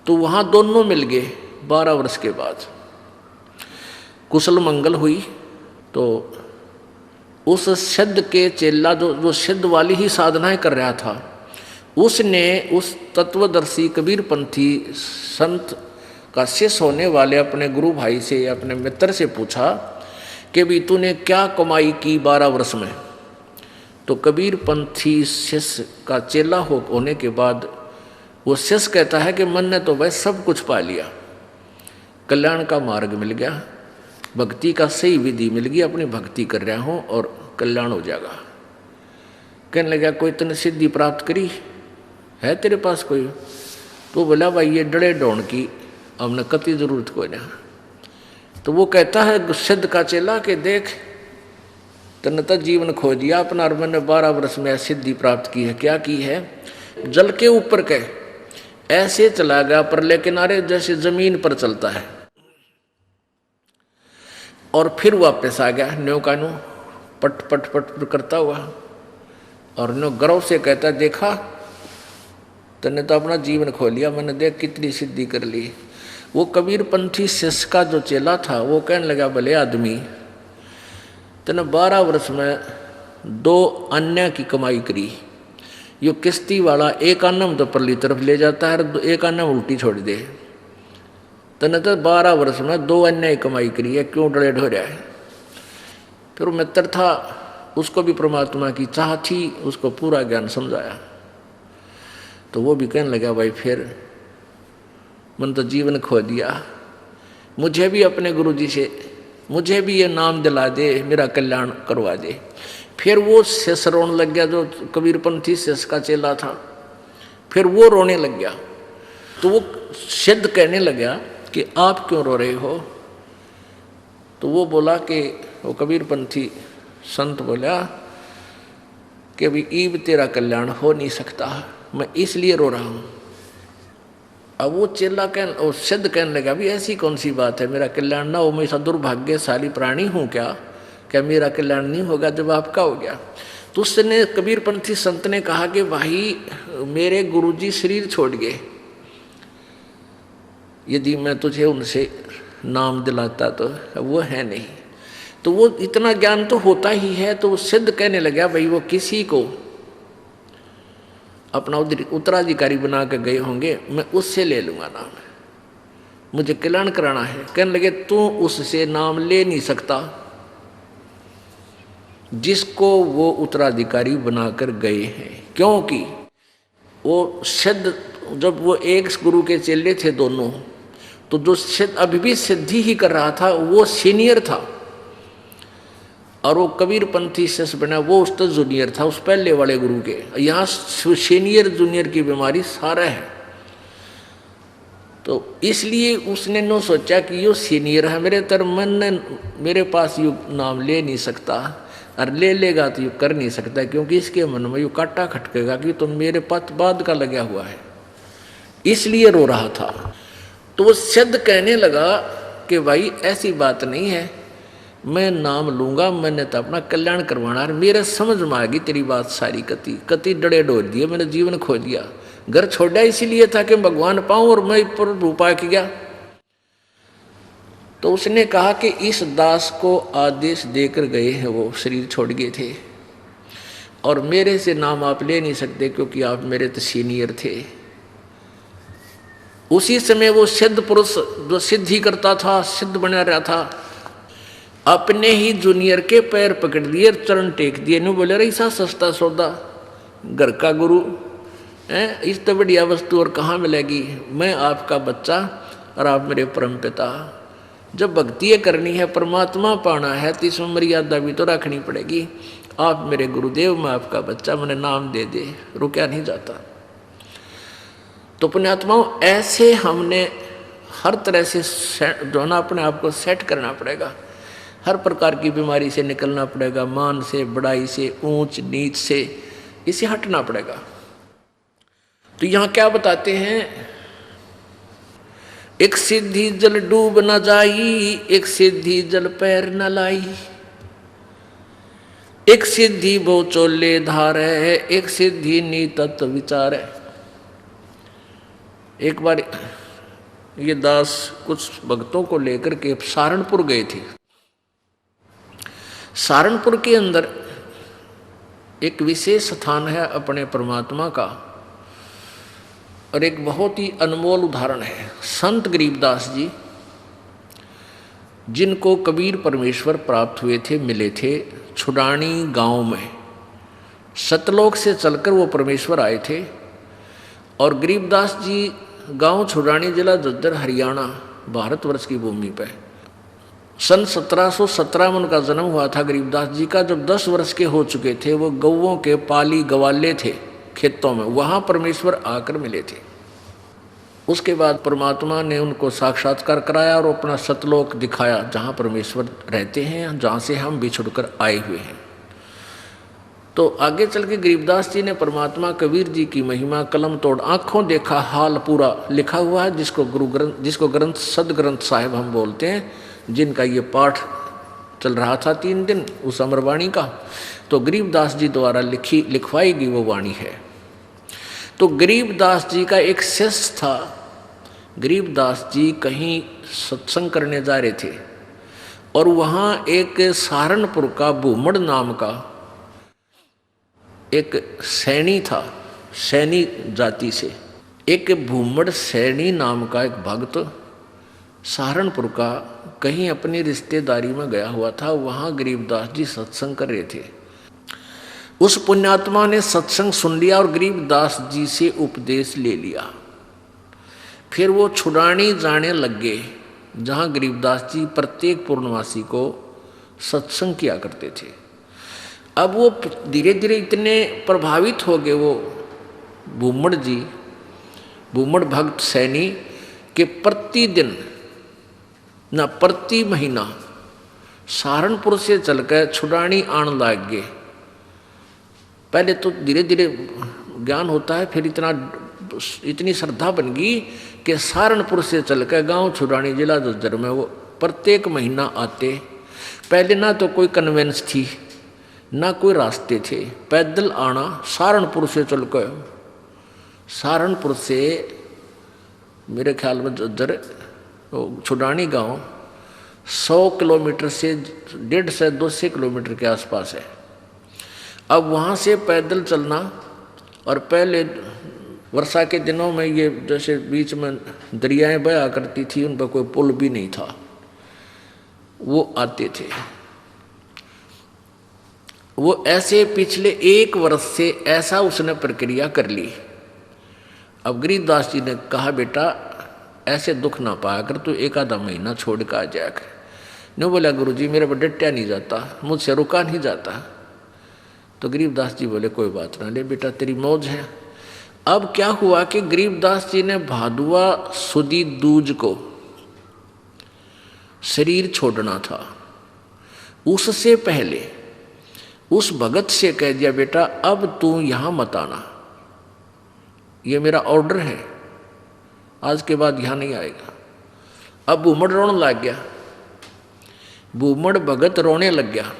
तो वहाँ दोनों मिल गए 12 वर्ष के बाद। कुशल मंगल हुई। तो उस सिद्ध के चेला जो सिद्ध वाली ही साधनाएं कर रहा था, उसने उस तत्वदर्शी कबीर पंथी संत का शिष्य होने वाले अपने गुरु भाई से, अपने मित्र से पूछा कि भी तूने क्या कमाई की 12 वर्ष में। तो कबीर पंथी शिष्य का चेला होने के बाद वो शिष्य कहता है कि मन ने तो भाई सब कुछ पा लिया, कल्याण का मार्ग मिल गया, भक्ति का सही विधि मिल गई, अपनी भक्ति कर रहा हूँ और कल्याण हो जाएगा। कहने लगा कोई तूने सिद्धि प्राप्त करी है तेरे पास कोई? तो बोला भाई ये डड़े डोन की हमने कति जरूरत कोई ना। तो वो कहता है सिद्ध का चेला कि देख तने तो जीवन खो दिया अपना, और मैंने 12 वर्ष में सिद्धि प्राप्त की है। क्या की है? जल के ऊपर के ऐसे चला गया परले किनारे जैसे जमीन पर चलता है, और फिर वापस आ गया न्यो का न्यो पट पट पट करता हुआ। और न्यो गर्व से कहता देखा तने तो अपना जीवन खो लिया, मैंने देख कितनी सिद्धि कर ली। वो कबीर पंथी शिष्य का जो चेला था वो कहने लगा भले आदमी तने 12 वर्ष में 2 अन्य की कमाई करी। यो किश्ती वाला एक आना में तो परली तरफ ले जाता है, एक आना में उल्टी छोड़ दे। तने तो 12 वर्ष में 2 अन्याय कमाई करी है, क्यों डरे ढो रहा है। फिर वो मित्र था, उसको भी परमात्मा की चाह थी, उसको पूरा ज्ञान समझाया। तो वो भी कहने लगा, भाई फिर मन तो जीवन खो दिया, मुझे भी अपने गुरुजी से मुझे भी ये नाम दिला दे, मेरा कल्याण करवा दे। फिर वो शेष रोने लग गया, जो कबीरपंथी शेष का चेला था। फिर वो रोने लग गया। तो वो सिद्ध कहने लगा कि आप क्यों रो रहे हो। तो वो बोला कि वो कबीरपंथी संत बोला कि अभी ईब तेरा कल्याण हो नहीं सकता, मैं इसलिए रो रहा हूँ। अब वो चेला सिद्ध कहने लगा, भी ऐसी कौन सी बात है, मेरा कल्याण ना हो, मैं ऐसा दुर्भाग्यशाली प्राणी हूँ क्या मेरा कल्याण नहीं होगा जब आपका हो गया। तो उसने कबीरपंथी संत ने कहा कि भाई मेरे गुरुजी शरीर छोड़ गए, यदि मैं तुझे उनसे नाम दिलाता तो वो है नहीं। तो वो इतना ज्ञान तो होता ही है। तो वो सिद्ध कहने लगा, भाई वो किसी को अपना उत्तराधिकारी बना के गए होंगे, मैं उससे ले लूंगा नाम, मुझे कल्याण कराना है। कहने लगे, तू उससे नाम ले नहीं सकता जिसको वो उत्तराधिकारी बनाकर गए हैं, क्योंकि वो सिद्ध, जब वो एक गुरु के चेले थे दोनों, तो जो सिद्ध अभी भी सिद्धि ही कर रहा था वो सीनियर था, और वो कबीरपंथी शिष्य बना वो उसका जूनियर था, उस पहले वाले गुरु के। यहाँ सीनियर जूनियर की बीमारी सारा है। तो इसलिए उसने नो सोचा कि यो सीनियर है, मेरे तर मन ने मेरे पास यू नाम ले नहीं सकता, और ले लेगा तो यू कर नहीं सकता, क्योंकि इसके मन में यू काटा खटकेगा कि तुम मेरे पथ बाद का लगा हुआ है, इसलिए रो रहा था। तो वो सिद्ध कहने लगा कि भाई ऐसी बात नहीं है, मैं नाम लूंगा, मैंने तो अपना कल्याण करवाना है, मेरे समझ में आ गई तेरी बात सारी, कति डरे डोर दिए, मैंने जीवन खो दिया, घर छोड़ा इसीलिए था कि भगवान पाऊं, और मैं प्रभु पा के गया। तो उसने कहा कि इस दास को आदेश देकर गए हैं, वो शरीर छोड़ गए थे, और मेरे से नाम आप ले नहीं सकते क्योंकि आप मेरे तो सीनियर थे। उसी समय वो सिद्ध पुरुष जो सिद्धि करता था, सिद्ध बना रहा था, अपने ही जूनियर के पैर पकड़ लिए, चरण टेक दिए, नहीं बोले रही सा सस्ता सौदा, घर का गुरु है, इस तो बढ़िया वस्तु और कहाँ मिलेगी, मैं आपका बच्चा और आप मेरे परम पिता। जब भक्ति करनी है, परमात्मा पाना है, तो इसमें मर्यादा भी तो रखनी पड़ेगी। आप मेरे गुरुदेव, मैं आपका बच्चा, मैंने नाम दे दे, रुका नहीं जाता। तो पुण्यात्माओं, ऐसे हमने हर तरह से जो ना अपने आप को सेट करना पड़ेगा, हर प्रकार की बीमारी से निकलना पड़ेगा, मान से, बड़ाई से, ऊंच नीच से, इसे हटना पड़ेगा। तो यहाँ क्या बताते हैं, एक सिद्धि जल डूब न जाई, एक सिद्धि जल पैर न लाई, एक सिद्धि बो चोले धारे, एक सिद्धि नी तत्व विचार। एक बार ये दास कुछ भक्तों को लेकर के सहारनपुर गए थे। सहारनपुर के अंदर एक विशेष स्थान है अपने परमात्मा का, और एक बहुत ही अनमोल उदाहरण है संत गरीबदास जी, जिनको कबीर परमेश्वर प्राप्त हुए थे, मिले थे छुडानी गांव में। सतलोक से चलकर वो परमेश्वर आए थे, और गरीबदास जी गांव छुडानी, जिला झज्जर, हरियाणा, भारतवर्ष की भूमि पर सन 1717 में उनका जन्म हुआ था गरीबदास जी का। जब 10 वर्ष के हो चुके थे, वो गौओं के पाली गवाले थे खेतों में, वहाँ परमेश्वर आकर मिले थे। उसके बाद परमात्मा ने उनको साक्षात्कार कराया और अपना सतलोक दिखाया, जहाँ परमेश्वर रहते हैं, जहाँ से हम बिछुड़कर आए हुए हैं। तो आगे चल के गरीबदास जी ने परमात्मा कबीर जी की महिमा कलम तोड़ आँखों देखा हाल पूरा लिखा हुआ है, जिसको ग्रंथ सदग्रंथ साहिब हम बोलते हैं, जिनका ये पाठ चल रहा था 3 दिन उस अमरवाणी का। तो गरीबदास जी द्वारा लिखवाई गई वो वाणी है। तो गरीबदास जी का एक शिष्य था। गरीबदास जी कहीं सत्संग करने जा रहे थे, और वहाँ एक सहारनपुर का भूमड़ नाम का एक सैनी था, सैनी जाति से एक भूमड़ सैनी नाम का एक भक्त सहारनपुर का कहीं अपनी रिश्तेदारी में गया हुआ था। वहाँ गरीबदास जी सत्संग कर रहे थे। उस पुण्यात्मा ने सत्संग सुन लिया और गरीबदास जी से उपदेश ले लिया। फिर वो छुड़ानी जाने लग गए, जहाँ गरीबदास जी प्रत्येक पूर्णवासी को सत्संग किया करते थे। अब वो धीरे धीरे इतने प्रभावित हो गए वो भूमड़ जी, भूमड़ भक्त सैनी, के प्रतिदिन न प्रति महीना सहारनपुर से चलकर छुड़ानी आने लग गए। पहले तो धीरे धीरे ज्ञान होता है, फिर इतनी श्रद्धा बन गई कि सहारनपुर से चलकर गांव छुड़ानी जिला झज्जर में वो प्रत्येक महीना आते। पहले ना तो कोई कन्वेंस थी, ना कोई रास्ते थे, पैदल आना सहारनपुर से चलकर। सहारनपुर से मेरे ख्याल में झज्जर छुड़ानी गांव 100 किलोमीटर से 150 से 200 किलोमीटर के आसपास है। अब वहाँ से पैदल चलना, और पहले वर्षा के दिनों में ये जैसे बीच में दरियाएं बहा करती थी, उन पर कोई पुल भी नहीं था, वो आते थे। वो ऐसे पिछले 1 वर्ष से ऐसा उसने प्रक्रिया कर ली। अब गरीबदास जी ने कहा, बेटा ऐसे दुख ना पाया कर, तू 1 आधा महीना छोड़ कर आ जाया कर। नहीं बोला, गुरुजी मेरे पर डटया नहीं जाता, मुझसे रुका नहीं जाता। तो गरीबदास जी बोले, कोई बात ना, ले बेटा तेरी मौज है। अब क्या हुआ कि गरीबदास जी ने भादुआ सुदी दूज को शरीर छोड़ना था। उससे पहले उस भगत से कह दिया, बेटा अब तू यहां मत आना, ये मेरा ऑर्डर है, आज के बाद यहां नहीं आएगा। अब भूमड़ रोने लग गया, भूमड़ भगत रोने लग गया।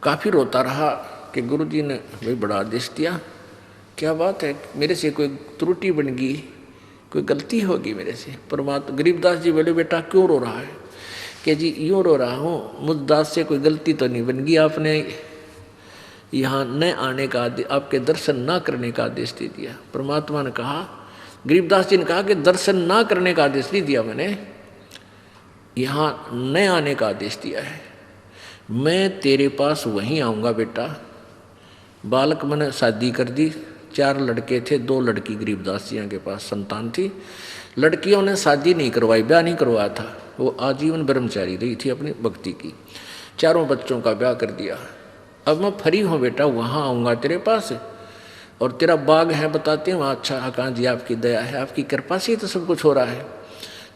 काफी रोता रहा कि गुरुजी ने भाई बड़ा आदेश दिया, क्या बात है, मेरे से कोई त्रुटि बन गई, कोई गलती होगी मेरे से। परमात्मा गरीबदास जी बोले, बेटा क्यों रो रहा है? कि जी यूँ रो रहा हूँ, मुझ दास से कोई गलती तो नहीं बन गई, आपने यहाँ न आने का आदेश, आपके दर्शन ना करने का आदेश दे दिया। परमात्मा ने कहा, गरीबदास जी ने कहा कि दर्शन ना करने का आदेश नहीं दिया मैंने, यहाँ न आने का आदेश दिया है। मैं तेरे पास वहीं आऊँगा बेटा। बालक मैंने शादी कर दी, 4 लड़के थे, 2 लड़की गरीबदास जी के पास संतान थी। लड़कियों ने शादी नहीं करवाई, ब्याह नहीं करवाया था, वो आजीवन ब्रह्मचारी रही थी अपनी भक्ति की। 4 बच्चों का ब्याह कर दिया। अब मैं फ्री हूँ बेटा, वहाँ आऊँगा तेरे पास, और तेरा बाग है बताते हैं वहाँ। अच्छा हाँ जी, आपकी दया है, आपकी कृपा से ही तो सब कुछ हो रहा है।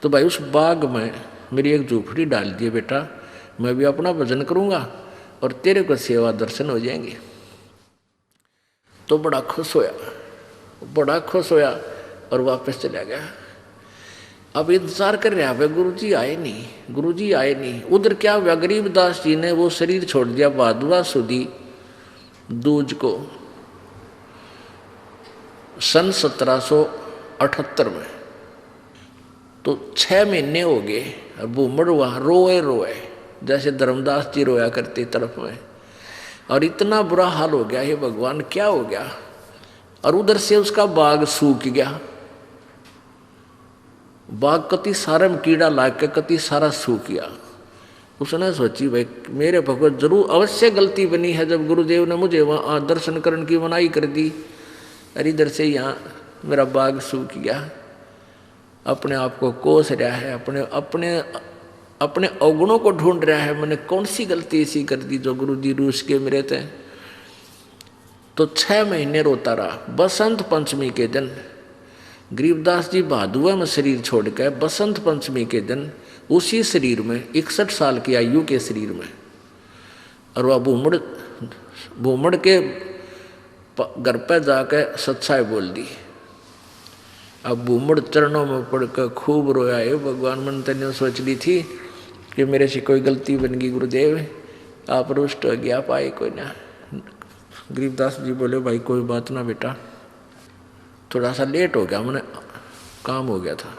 तो भाई उस बाग में मेरी एक झूपड़ी डाल दिए बेटा, मैं भी अपना भजन करूँगा और तेरे को सेवा दर्शन हो जाएंगे। तो बड़ा खुश होया और वापस चला गया। अब इंतजार कर रहा है, गुरुजी आए नहीं। उधर क्या हुआ, गरीबदास जी ने वो शरीर छोड़ दिया भादुआ सुदी दूज को सन 1778 में। तो 6 महीने हो गए। अब भूमड़ वहाँ रोए जैसे धर्मदास जी रोया करते तरफ में, और इतना बुरा हाल हो गया, हे भगवान क्या हो गया। और उधर से उसका बाग सूख गया, बाग कति सारे में कीड़ा लाग के कति सारा सूख गया। उसने सोची भाई मेरे भगवत जरूर अवश्य गलती बनी है, जब गुरुदेव ने मुझे वहाँ दर्शन करने की मनाही कर दी, अरे इधर से यहाँ मेरा बाग सूख गया। अपने आप को कोस रहा है, अपने अवगुणों को ढूंढ रहा है, मैंने कौन सी गलती ऐसी कर दी जो गुरु जी रूस के मेरे थे। तो 6 महीने रोता रहा। बसंत पंचमी के दिन गरीबदास जी भादुआ में शरीर छोड़कर बसंत पंचमी के दिन उसी शरीर में 61 साल की आयु के शरीर में, और वह भूमड़ के घर पर जाकर सच्चाई बोल दी। अब भूमड़ चरणों में पड़कर खूब रोया, है भगवान मन तने सोच ली थी कि मेरे से कोई गलती बन गई, गुरुदेव आप रुष्ट हो गया, पाए कोई ना। गरीबदास जी बोले भाई कोई बात ना बेटा, थोड़ा सा लेट हो गया, मैंने काम हो गया था।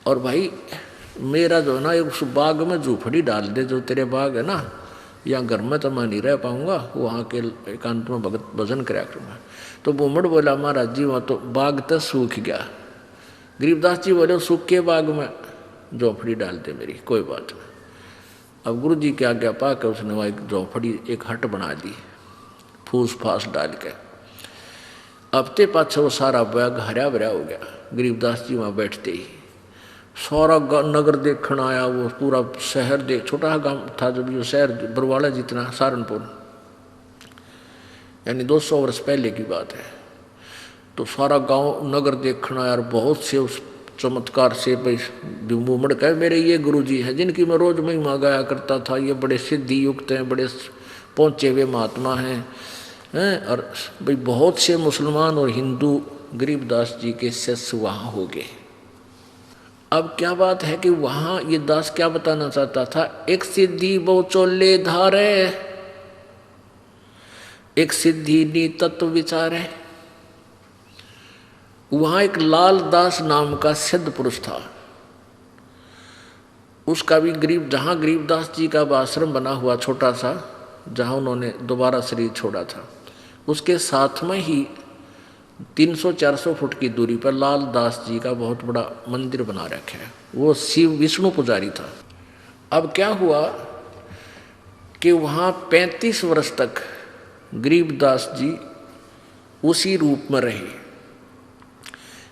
और भाई मेरा जो है ना उस बाग में झूपड़ी डाल दे, जो तेरे बाग है ना, यहाँ घर में तो मैं नहीं रह पाऊंगा, वहाँ के एकांत में भगत भजन कराया करूँगा। तो भूमड़ बोला महाराज जी वहाँ तो बाग तो सूख गया। गरीबदास जी बोले सूखे बाग में झोपड़ी डाल दे मेरी, कोई बात नहीं। अब गुरु जी की आज्ञा पा के उसने वहाँ एक झोपड़ी, एक हट बना दी फूस फास डाल के। हफ्ते पाछे वो सारा बैग हरा भरा हो गया। गरीबदास जी वहाँ बैठते ही सारा नगर देखण आया, वो पूरा शहर देख, छोटा गांव था जब ये शहर बरवाड़ा जितना, सहारनपुर, यानी 200 वर्ष पहले की बात है। तो सारा गांव नगर देखण आया और बहुत से उस चमत्कार से भाई मुमड़ कहे मेरे ये गुरु जी हैं जिनकी मैं रोज महिमा गाया करता था, ये बड़े सिद्धि युक्त हैं, बड़े पहुँचे हुए महात्मा हैं। और भाई बहुत से मुसलमान और हिंदू गरीबदास जी के शिष्य वहाँ हो गए। अब क्या बात है कि वहाँ ये दास क्या बताना चाहता था, एक सिद्धि बहु चोले धारे, एक सिद्धि नी तत्व विचारे। वहाँ एक लाल दास नाम का सिद्ध पुरुष था, उसका भी जहाँ गरीबदास जी का आश्रम बना हुआ छोटा सा, जहाँ उन्होंने दोबारा शरीर छोड़ा था, उसके साथ में ही 300-400 फुट की दूरी पर लाल दास जी का बहुत बड़ा मंदिर बना रखा है। वो शिव विष्णु पुजारी था। अब क्या हुआ कि वहाँ 35 वर्ष तक गरीबदास जी उसी रूप में रहे।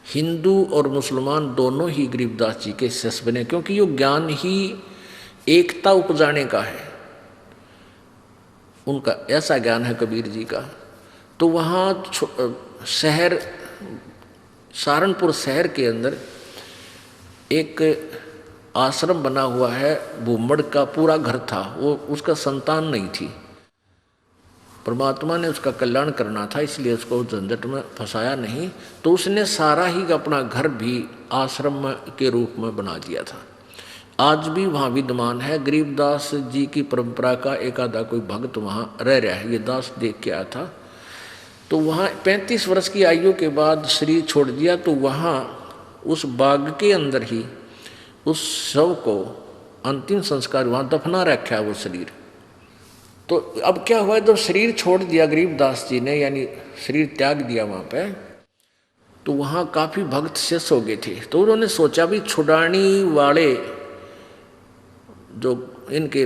हिंदू और मुसलमान दोनों ही गरीबदास जी के शिष्य बने, क्योंकि ये ज्ञान ही एकता उपजाने का है, उनका ऐसा ज्ञान है कबीर जी का। तो वहाँ शहर सहारनपुर शहर के अंदर एक आश्रम बना हुआ है, भूमड़ का पूरा घर था, वो उसका संतान नहीं थी। परमात्मा ने उसका कल्याण करना था, इसलिए उसको झंझट में फंसाया नहीं, तो उसने सारा ही अपना घर भी आश्रम के रूप में बना दिया था। आज भी वहाँ विद्यमान है। गरीबदास जी की परंपरा का एक आधा कोई भक्त वहाँ रह रहा है, ये दास देख के आया था। तो वहाँ 35 वर्ष की आयु के बाद शरीर छोड़ दिया, तो वहाँ उस बाग के अंदर ही उस शव को अंतिम संस्कार वहाँ दफना रखा है वो शरीर। तो अब क्या हुआ, जब शरीर छोड़ दिया गरीबदास जी ने, यानी शरीर त्याग दिया वहाँ पे, तो वहाँ काफ़ी भक्त शिष्य हो गए थे। तो उन्होंने सोचा भी छुड़ानी वाले जो इनके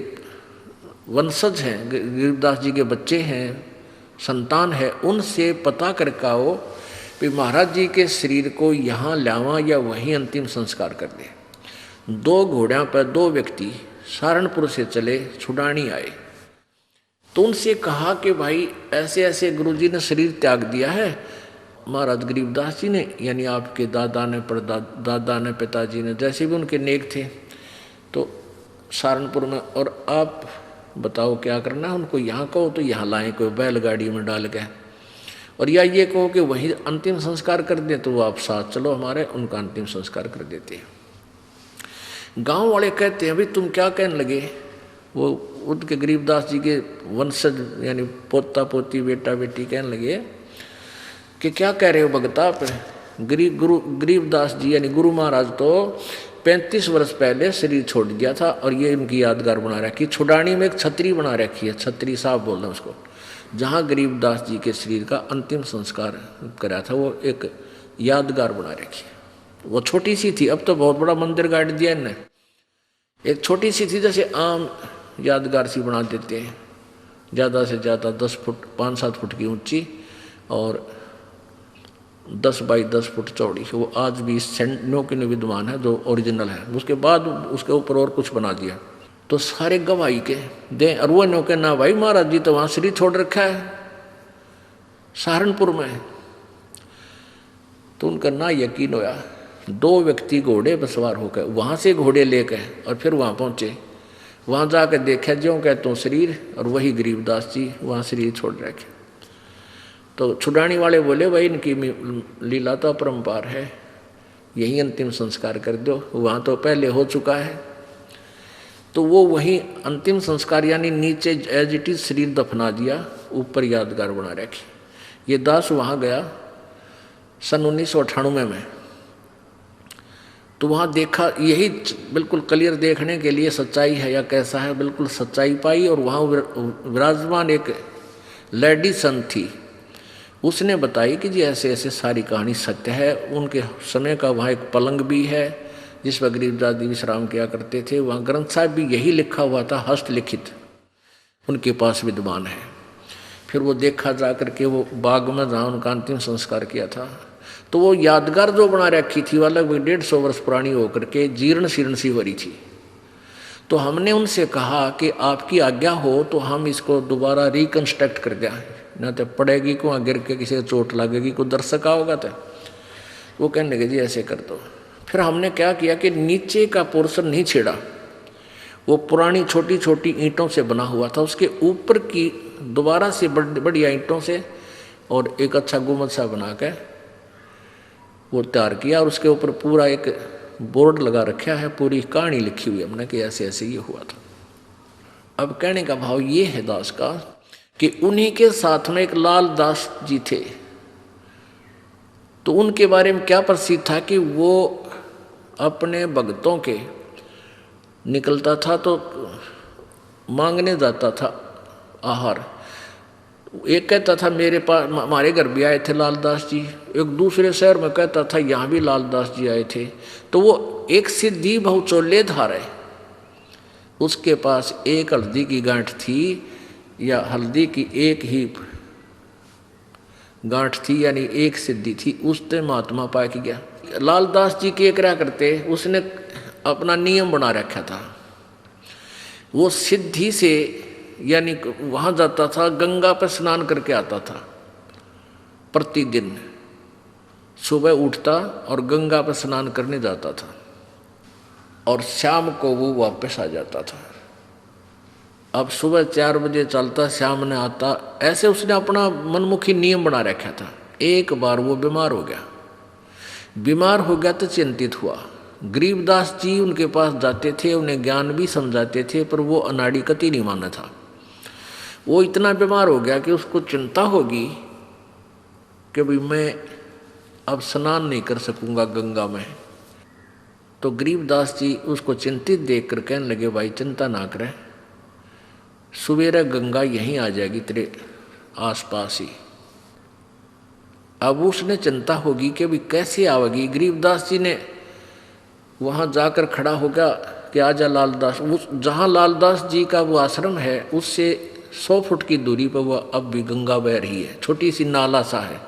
वंशज हैं, गरीबदास जी के बच्चे हैं, संतान है, उनसे पता करके आओ कि महाराज जी के शरीर को यहाँ लावा या वहीं अंतिम संस्कार कर दे। 2 घोड़ों पर 2 व्यक्ति सहारनपुर से चले, छुड़ानी आए। तो उनसे कहा कि भाई ऐसे ऐसे गुरुजी ने शरीर त्याग दिया है, महाराज गरीबदास जी ने, यानी आपके दादा ने, दादा ने, पिताजी ने, जैसे भी उनके नेक थे, तो सहारनपुर में, और आप बताओ क्या करना है उनको, यहाँ कहो तो यहाँ लाएं कोई बैलगाड़ी में डाल के, और या ये कहो कि वहीं अंतिम संस्कार कर दें, तो वो आप साथ चलो हमारे, उनका अंतिम संस्कार कर देते हैं। गाँव वाले कहते हैं भाई तुम क्या कहने लगे, वो उनके गरीबदास जी के वंशज यानी पोता पोती बेटा बेटी कहने लगे कि क्या कह रहे हो भगता आप, गरीबदास जी यानी गुरु महाराज तो 35 वर्ष पहले शरीर छोड़ दिया था, और ये इनकी यादगार बना रखी। छुड़ानी में एक छतरी बना रखी है, छतरी साहब बोल रहे हैं उसको, जहाँ गरीबदास जी के शरीर का अंतिम संस्कार करा था, वो एक यादगार बना रखी है। वो छोटी सी थी, अब तो बहुत बड़ा मंदिर गाड़ दिया इनने। एक छोटी सी थी, जैसे आम यादगार सी बना देते हैं, ज़्यादा से ज़्यादा 10 फुट 5-7 फुट की ऊंची और 10 बाई 10 फुट चौड़ी। वो आज भी सेंटनों के विद्यमान है, जो ओरिजिनल है। उसके बाद उसके ऊपर और कुछ बना दिया, तो सारे गवाही के दे अरुआ के ना भाई महाराज जी तो वहाँ शरीर छोड़ रखा है सहारनपुर में। तो उनका ना यकीन होया, 2 व्यक्ति घोड़े पर सवार होकर वहाँ से घोड़े लेकर और फिर वहाँ पहुँचे। वहाँ जाकर देखा ज्यों कहते हो शरीर, और वही गरीबदास जी वहाँ शरीर छोड़ रखे। तो छुड़ानी वाले बोले भाई इनकी लीला तो अपरंपार है, यही अंतिम संस्कार कर दो, वहाँ तो पहले हो चुका है। तो वो वहीं अंतिम संस्कार यानी नीचे एज इट इज शरीर दफना दिया, ऊपर यादगार बना रखी। ये दास वहाँ गया सन 1998 में, तो वहाँ देखा, यही बिल्कुल क्लियर देखने के लिए सच्चाई है या कैसा है, बिल्कुल सच्चाई पाई। और वहाँ विराजमान एक लेडी संत थी, उसने बताई कि जी ऐसे ऐसे सारी कहानी सत्य है। उनके समय का वहाँ एक पलंग भी है, जिस पर गरीबदास जी विश्राम किया करते थे, वहाँ ग्रंथ साहब भी यही लिखा हुआ था, हस्तलिखित, उनके पास विद्वान है। फिर वो देखा जा करके वो बाग में जहाँ उनका अंतिम संस्कार किया था, तो वो यादगार जो बना रखी थी वो लगभग 150 वर्ष पुरानी होकर के जीर्ण शीर्ण सी भरी थी। तो हमने उनसे कहा कि आपकी आज्ञा हो तो हम इसको दोबारा रिकन्स्ट्रक्ट कर दें, न तो पड़ेगी को गिर के किसी को चोट लगेगी, को दर्शक होगा। तो वो कहने लगे जी ऐसे कर दो। फिर हमने क्या किया कि नीचे का पोर्शन नहीं छेड़ा, वो पुरानी छोटी छोटी ईंटों से बना हुआ था, उसके ऊपर की दोबारा से बढ़िया ईंटों से और एक अच्छा गुम्बद सा बना के वो तैयार किया, और उसके ऊपर पूरा एक बोर्ड लगा रखा है, पूरी कहानी लिखी हुई हमने कि ऐसे ऐसे ये हुआ था। अब कहने का भाव ये है दास का कि उन्हीं के साथ में एक लाल दास जी थे, तो उनके बारे में क्या प्रसिद्ध था कि वो अपने भक्तों के निकलता था तो मांगने जाता था आहार। एक कहता था मेरे पास, हमारे घर भी आए थे लालदास जी, एक दूसरे शहर में कहता था यहाँ भी लालदास जी आए थे। तो वो एक सिद्धि बहुचोलेधार है, उसके पास एक हल्दी की गांठ थी, या हल्दी की एक ही गांठ थी, यानी एक सिद्धि थी, उसने महात्मा पा के गया। लालदास जी के क्या करते, उसने अपना नियम बना रखा था, वो सिद्धि से यानी वहाँ जाता था, गंगा पर स्नान करके आता था प्रतिदिन, सुबह उठता और गंगा पर स्नान करने जाता था, और शाम को वो वापस आ जाता था। अब सुबह 4 बजे चलता, शाम ने आता, ऐसे उसने अपना मनमुखी नियम बना रखा था। एक बार वो बीमार हो गया तो चिंतित हुआ। गरीबदास जी उनके पास जाते थे, उन्हें ज्ञान भी समझाते थे, पर वो अनाड़ी कति नहीं माना था। वो इतना बीमार हो गया कि उसको चिंता होगी कि भाई मैं अब स्नान नहीं कर सकूंगा गंगा में। तो गरीबदास जी उसको चिंतित देखकर कहने लगे, भाई चिंता ना करे, सवेरे गंगा यहीं आ जाएगी तेरे आसपास ही। अब उसने चिंता होगी कि भाई कैसे आवेगी। गरीबदास जी ने वहाँ जाकर खड़ा हो गया कि आजा लालदास। उस जहाँ लालदास जी का वो आश्रम है, उससे 100 फुट की दूरी पर वह अब भी गंगा बह रही है, छोटी सी नाला सा है,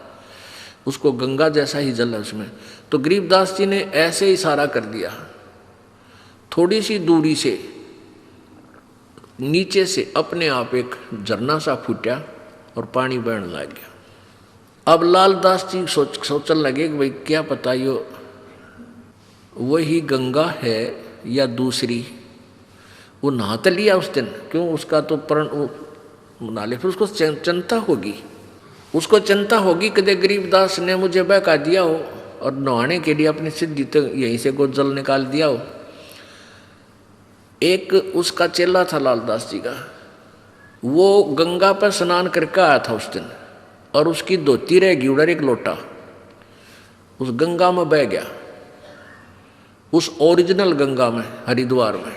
उसको गंगा जैसा ही जल है उसमें। तो गरीबदास जी ने ऐसे इशारा कर दिया, थोड़ी सी दूरी से नीचे से अपने आप एक झरना सा फूटा और पानी बहने लग गया। अब लालदास जी सोचने लगे कि भाई क्या पता ये वही गंगा है या दूसरी। वो नहा तो लिया उस दिन, क्यों उसका तो प्रण नहा ले, फिर उसको चिंता होगी कदे गरीबदास ने मुझे बहका दिया हो और नहाने के लिए अपनी सिद्धि तो यहीं से को जल निकाल दिया हो। एक उसका चेला था लालदास जी का, वो गंगा पर स्नान करके आया था उस दिन, और उसकी धोती रह गई उधर, एक लोटा उस गंगा में बह गया, उस ओरिजिनल गंगा में, हरिद्वार में।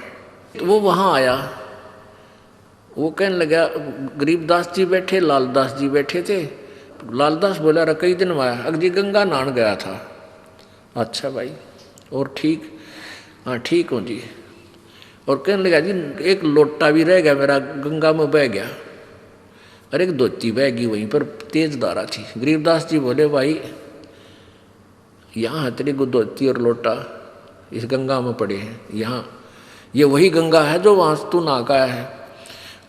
तो वो वहाँ आया, वो कहने लगा, गरीबदास जी बैठे, लालदास जी बैठे थे। लालदास बोला, रे कई दिन आया, अगजी गंगा नहान गया था। अच्छा भाई, और ठीक? हाँ ठीक हूँ जी। और कहने लगा, जी एक लोटा भी रह गया मेरा, गंगा में बह गया, और एक धोती बह गई वहीं पर, तेज धारा थी। गरीबदास जी बोले, भाई यहाँ है तेरी धोती और लोटा, इस गंगा में पड़े हैं, यहाँ ये वही गंगा है जो वहाँ तू नहा आया है।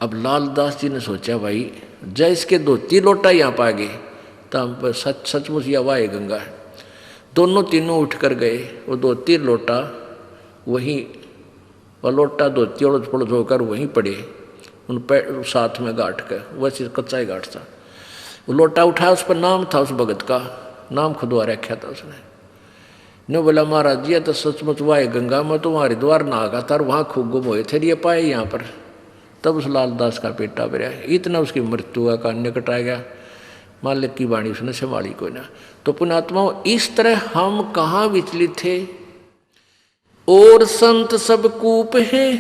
अब लालदास जी ने सोचा, भाई जय इसके धोती लोटा यहाँ पा गए तो हम पर सचमुच या वाह गंगा है। दोनों तीनों उठ कर गए, वो धोती लोटा वहीं, और लोटा धोती और पड़ोस होकर वहीं पड़े, उन पैर साथ में गांठ कर, वैसे कच्चा ही गांठ था। वो लोटा उठाया, उस पर नाम था उस भगत का, नाम खुदवा रखा था उसने। ने बोला, महाराज जी तो सचमुच वाह गंगा में तो वहाँ हरिद्वार नहा गया था और वहाँ खूब गुम हुए थे, ये पाए यहाँ पर। तब उस लालदास का पेटा भरा, इतना उसकी मृत्यु का निकट आ गया। मालिक की वाणी उसने संभाली कोई ना। तो पुण्यात्माओं, इस तरह हम कहाँ विचलित थे। और संत सब कूप है,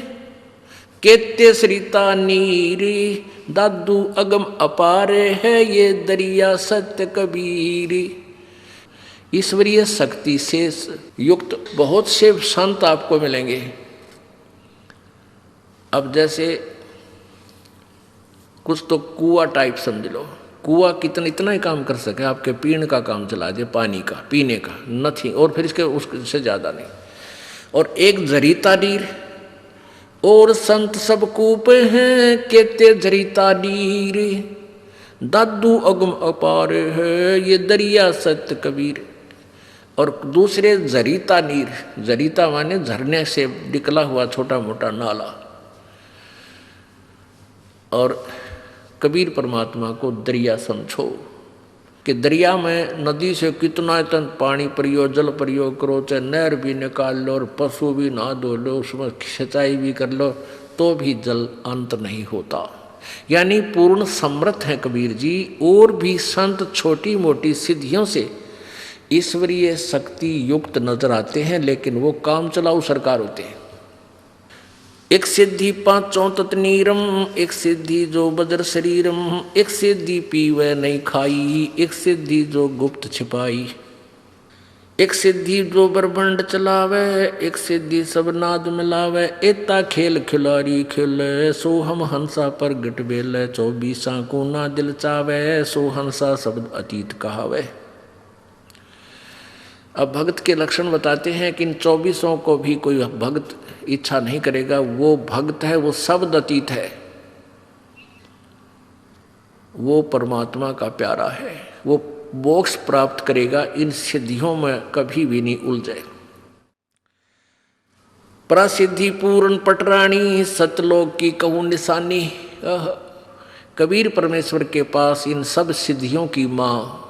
केते सरिता नीरी, दादू अगम अपारे है, ये दरिया सत्य कबीरी। ईश्वरीय शक्ति से युक्त बहुत से संत आपको मिलेंगे। अब जैसे कुछ तो कुआं टाइप समझ लो, कुआं इतना ही काम कर सके, आपके पीने का काम चला दे, पानी का पीने का नथिंग, और फिर इसके उससे ज़्यादा नहीं। और एक जरीता नीर, और संत सब कूप हैं केते जरीता नीर, दादू अगम अपार है ये दरिया सत्य कबीर। और दूसरे जरीता नीर, जरीता माने झरने से निकला हुआ छोटा मोटा नाला। और कबीर परमात्मा को दरिया समझो कि दरिया में नदी से कितना इतना पानी प्रयोग, जल प्रयोग करो, चाहे नहर भी निकाल लो और पशु भी नहा धो लो, उसमें सिंचाई भी कर लो, तो भी जल अंत नहीं होता। यानी पूर्ण समर्थ हैं कबीर जी। और भी संत छोटी मोटी सिद्धियों से ईश्वरीय शक्ति युक्त नजर आते हैं, लेकिन वो काम चलाऊ सरकार होते हैं। एक सिद्धि पांचों तत्नीरम, एक सिद्धि जो बज्र शरीरम, एक सिद्धि पीवे नहीं खाई, एक सिद्धि जो गुप्त छिपाई, एक सिद्धि जो ब्रह्मांड चलावे, एक सिद्धि सब नाद मिलावे, एता खेल खिलाड़ी खेले, सो हम हंसा पर गट बेले, 24 को ना दिल चावे, सो हंसा शब्द अतीत कहावे। अब भक्त के लक्षण बताते हैं कि इन 24 को भी कोई भक्त इच्छा नहीं करेगा, वो भक्त है, वो शब्द अतीत है, वो परमात्मा का प्यारा है, वो मोक्ष प्राप्त करेगा, इन सिद्धियों में कभी भी नहीं उलझे। प्रसिद्धि पूर्ण पटरानी, सतलोक की कहूँ निशानी। कबीर परमेश्वर के पास इन सब सिद्धियों की माँ,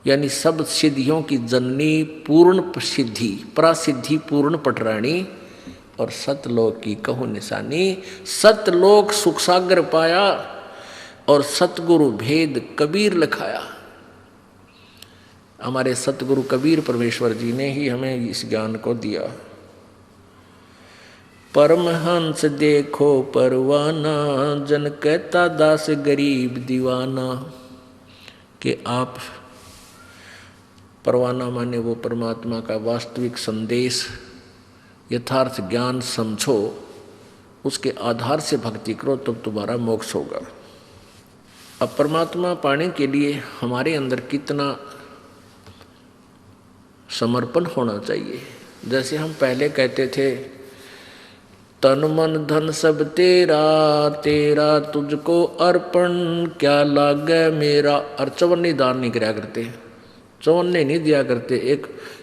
यानी सब सिद्धियों की जननी पूर्ण सिद्धि, प्रसिद्धि पूर्ण पटरानी, और सतलोक की कहूँ निशानी। सतलोक सुख सागर पाया और सतगुरु भेद कबीर लिखाया। हमारे सतगुरु कबीर परमेश्वर जी ने ही हमें इस ज्ञान को दिया। परमहंस देखो परवाना, जन कहता दास गरीब दीवाना। कि आप परवाना माने वो परमात्मा का वास्तविक संदेश, यथार्थ ज्ञान समझो, उसके आधार से भक्ति करो, तब तुम्हारा मोक्ष होगा। अब परमात्मा पाने के लिए हमारे अंदर कितना समर्पण होना चाहिए। जैसे हम पहले कहते थे, तन मन धन सब तेरा, तेरा तुझको अर्पण, क्या लागे मेरा। और चवन्नी दान नहीं कराया करते, चवन्ने नहीं दिया करते।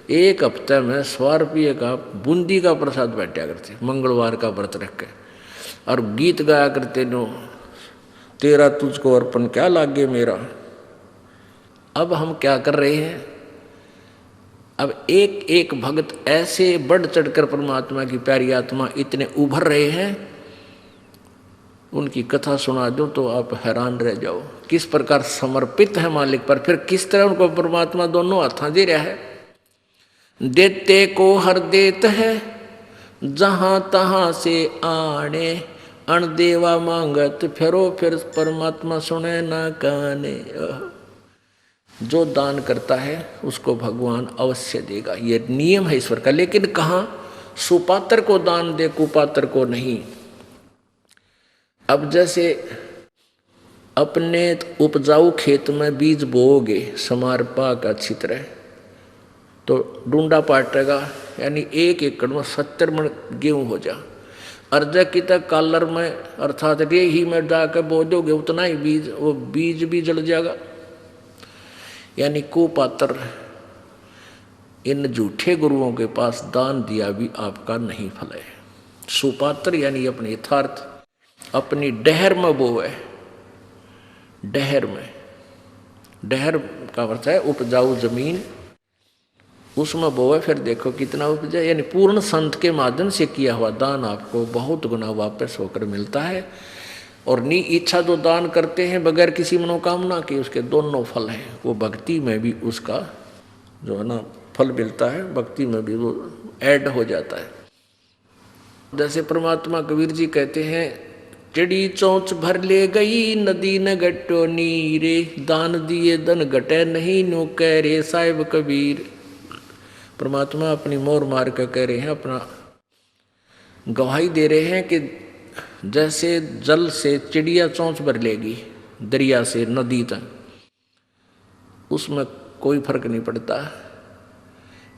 एक हफ्ते में 100 रुपये का बूंदी का प्रसाद बैठा करते, मंगलवार का व्रत रख के, और गीत गाया करते नो, तेरा तुझको अर्पण क्या लागे मेरा। अब हम क्या कर रहे हैं, अब एक एक भक्त ऐसे बढ़ चढ़कर परमात्मा की प्यारी आत्मा इतने उभर रहे हैं, उनकी कथा सुना दो तो आप हैरान रह जाओ, किस प्रकार समर्पित है मालिक पर। फिर किस तरह उनको परमात्मा दोनों हाथ दे रहा है। देते को हर देत है, जहां तहां से आने, अणदेवा मांगत फिरो, फिर परमात्मा सुने ना काने। जो दान करता है उसको भगवान अवश्य देगा, ये नियम है ईश्वर का। लेकिन कहाँ, सुपात्र को दान दे, कुपात्र को नहीं। अब जैसे अपने उपजाऊ खेत में बीज बोओगे, समारपा का अच्छी तरह, तो डूंडा पाटेगा, यानी 1 एकड़ में 70 मन गेहूँ हो जा। अर्जा की तक कालर में अर्थात रेही में जाकर बो दोगे उतना ही बीज, वो बीज भी जल जाएगा। यानी कुपात्र इन झूठे गुरुओं के पास दान दिया भी आपका नहीं फले। सुपात्र यानी अपने यथार्थ अपनी डहर में बोए, डहर में, डहर का अर्थ है उपजाऊ जमीन, उसमें बोए, फिर देखो कितना उपजा। यानी पूर्ण संत के माध्यम से किया हुआ दान आपको बहुत गुना वापस होकर मिलता है। और नी इच्छा जो दान करते हैं बगैर किसी मनोकामना के, उसके दोनों फल हैं। वो भक्ति में भी उसका जो है ना फल मिलता है, भक्ति में भी वो ऐड हो जाता है। जैसे परमात्मा कबीर जी कहते हैं, चिड़ी चोंच भर ले गई नदी न गट्टो नीरे, दान दिए धन घटे नहीं नो कह रे साहिब कबीर। परमात्मा अपनी मोर मार कर कह रहे हैं, अपना गवाही दे रहे हैं कि जैसे जल से चिड़िया चोंच भर लेगी दरिया से नदी तक, उसमें कोई फर्क नहीं पड़ता।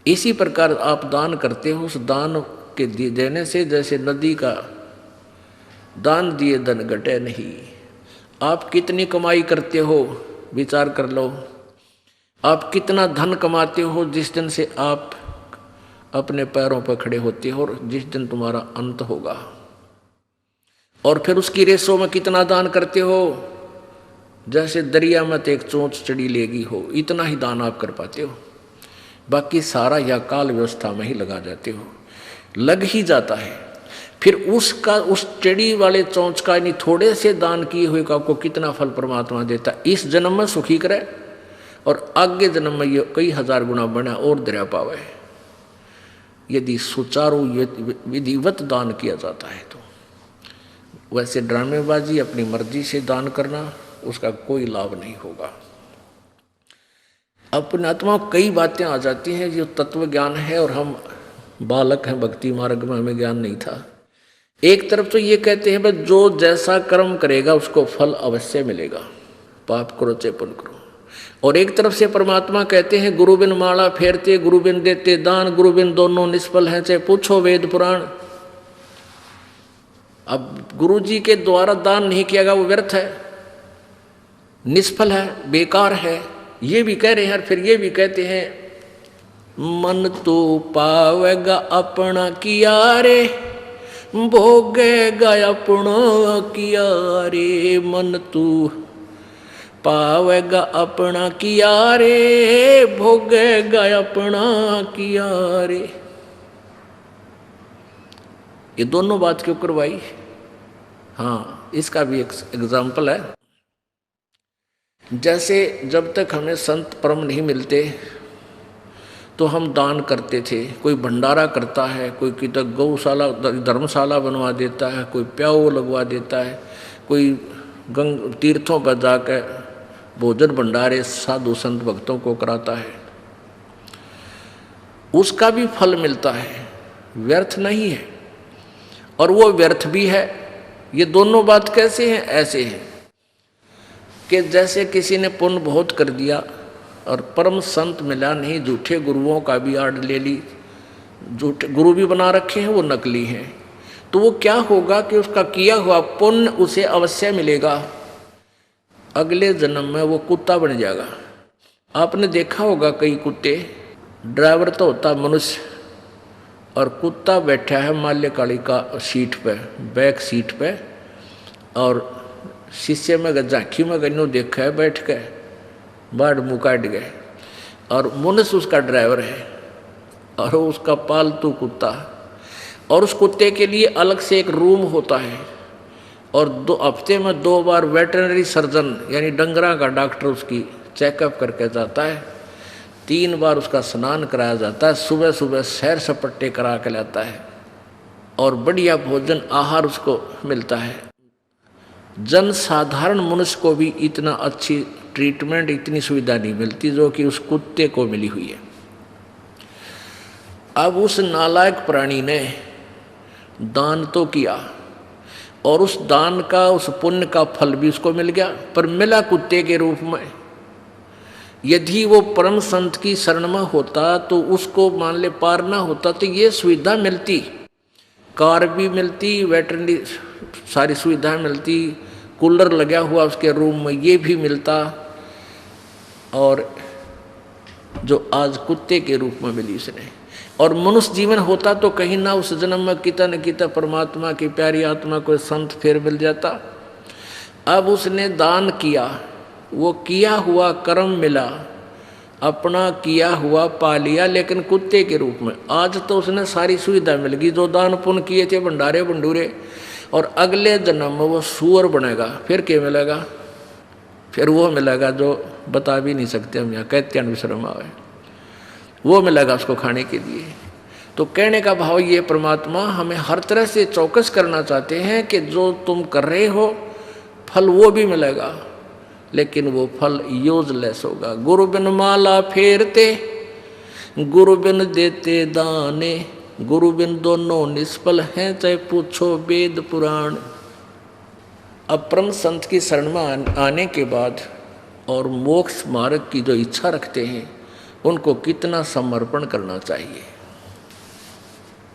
इसी प्रकार आप दान करते हो, उस दान के देने से जैसे नदी का दान दिए धन घटे नहीं। आप कितनी कमाई करते हो विचार कर लो, आप कितना धन कमाते हो जिस दिन से आप अपने पैरों पर खड़े होते हो और जिस दिन तुम्हारा अंत होगा। और फिर उसकी रेसों में कितना दान करते हो, जैसे दरिया में तो एक चोंच चिड़ी लेगी हो, इतना ही दान आप कर पाते हो। बाकी सारा या काल व्यवस्था में ही लगा जाते हो, लग ही जाता है। फिर उसका उस चिड़ी वाले चोंच का यानी थोड़े से दान किए हुए का आपको कितना फल परमात्मा देता है। इस जन्म में सुखी करे और आगे जन्म में ये कई हजार गुना बना और दरिया पावे, यदि सुचारू विधिवत दान किया जाता है तो। वैसे ड्रामेबाजी अपनी मर्जी से दान करना, उसका कोई लाभ नहीं होगा। अपने आत्मा कई बातें आ जाती हैं जो तत्व ज्ञान है और हम बालक हैं, भक्ति मार्ग में हमें ज्ञान नहीं था। एक तरफ तो ये कहते हैं बस जो जैसा कर्म करेगा उसको फल अवश्य मिलेगा, पाप करो चाहे पुण्य करो। और एक तरफ से परमात्मा कहते हैं गुरु बिन माला फेरते गुरु बिन देते दान, गुरु बिन दोनों निष्फल हैं चाहे पूछो वेद पुराण। अब गुरु जी के द्वारा दान नहीं किया गया वो व्यर्थ है, निष्फल है, बेकार है, ये भी कह रहे हैं। फिर ये भी कहते हैं मन तो पावेगा अपना किया रे, भोगेगा अपना किया रे। मन तू पावेगा अपना किया रे, भोगेगा अपना किया रे। ये दोनों बात क्यों करवाई? हाँ, इसका भी एक एग्जाम्पल है। जैसे जब तक हमें संत परम नहीं मिलते तो हम दान करते थे। कोई भंडारा करता है, कोई किधर गौशाला धर्मशाला बनवा देता है, कोई प्याऊ लगवा देता है, कोई तीर्थों पर जाकर भोजन भंडारे साधु संत भक्तों को कराता है, उसका भी फल मिलता है, व्यर्थ नहीं है। और वो व्यर्थ भी है। ये दोनों बात कैसे हैं? ऐसे हैं कि जैसे किसी ने पुण्य बहुत कर दिया और परम संत मिला नहीं, झूठे गुरुओं का भी आड़ ले ली, झूठे गुरु भी बना रखे हैं, वो नकली हैं, तो वो क्या होगा कि उसका किया हुआ पुण्य उसे अवश्य मिलेगा। अगले जन्म में वो कुत्ता बन जाएगा। आपने देखा होगा कई कुत्ते, ड्राइवर तो होता मनुष्य और कुत्ता बैठा है माल्यकाली का सीट पे, बैक सीट पे, और शीशे में झांकी में गन्नू देखा है बैठ के, बाढ़ मुँह काट गए, और मनुष्य उसका ड्राइवर है और उसका पालतू कुत्ता। और उस कुत्ते के लिए अलग से एक रूम होता है और 2 हफ्ते में 2 बार वेटरनरी सर्जन यानी डंगरा का डॉक्टर उसकी चेकअप करके जाता है। 3 बार उसका स्नान कराया जाता है, सुबह सुबह सैर सपट्टे करा के लाता है और बढ़िया भोजन आहार उसको मिलता है। जन साधारण मनुष्य को भी इतना अच्छी ट्रीटमेंट, इतनी सुविधा नहीं मिलती जो कि उस कुत्ते को मिली हुई है। अब उस नालायक प्राणी ने दान तो किया और उस दान का, उस पुण्य का फल भी उसको मिल गया, पर मिला कुत्ते के रूप में। यदि वो परम संत की शरण में होता तो उसको मान ले पार ना होता तो ये सुविधा मिलती, कार भी मिलती, वेटरनरी सारी सुविधाएं मिलती, कूलर लगा हुआ उसके रूम में ये भी मिलता, और जो आज कुत्ते के रूप में मिली उसने। और मनुष्य जीवन होता तो कहीं ना उस जन्म में किता न किता परमात्मा की प्यारी आत्मा को संत फिर मिल जाता। अब उसने दान किया, वो किया हुआ कर्म मिला, अपना किया हुआ पा लिया, लेकिन कुत्ते के रूप में। आज तो उसने सारी सुविधा मिल गई जो दान पुण्य किए थे, भंडारे भंडूरे, और अगले जन्म में वो सूअर बनेगा। फिर क्या मिलेगा? फिर वो मिलेगा जो बता भी नहीं सकते हम, यहाँ कहते हैं शर्म आवे, वो मिलेगा उसको खाने के लिए। तो कहने का भाव ये, परमात्मा हमें हर तरह से चौकस करना चाहते हैं कि जो तुम कर रहे हो फल वो भी मिलेगा, लेकिन वो फल यूजलेस होगा। गुरु बिन माला फेरते, गुरु बिन देते दाने, गुरु बिन दोनों निष्फल हैं, चाहे पूछो वेद पुराण। अब परम संत की शरण में आने के बाद और मोक्ष मार्ग की जो इच्छा रखते हैं उनको कितना समर्पण करना चाहिए।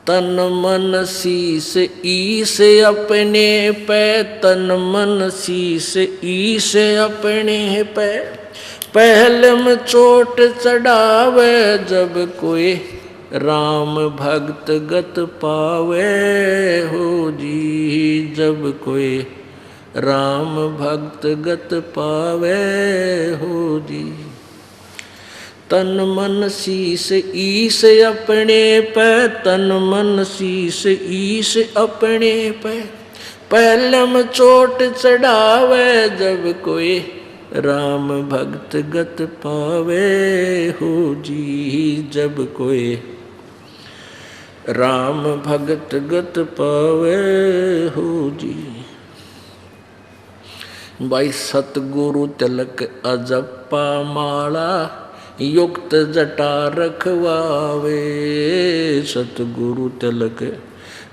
तन मन शीस ईश अपने पे, तन मन शीस ईश अपने पे, पहले में चोट चढ़ावे जब कोई राम भक्त गत पावे हो जी, जब कोई राम भक्त गत पावे हो जी। तन मन शीस ईश अपने पे, तन मन शीस ईश अपने पे, पहले में चोट चढ़ावे जब कोई राम भक्त गत पावे हो जी, जब कोई राम भक्त गत पावे हो जी। भाई सतगुरु तिलक अजप्पा माला, युक्त जटा रखवावे, सतगुरु तिलक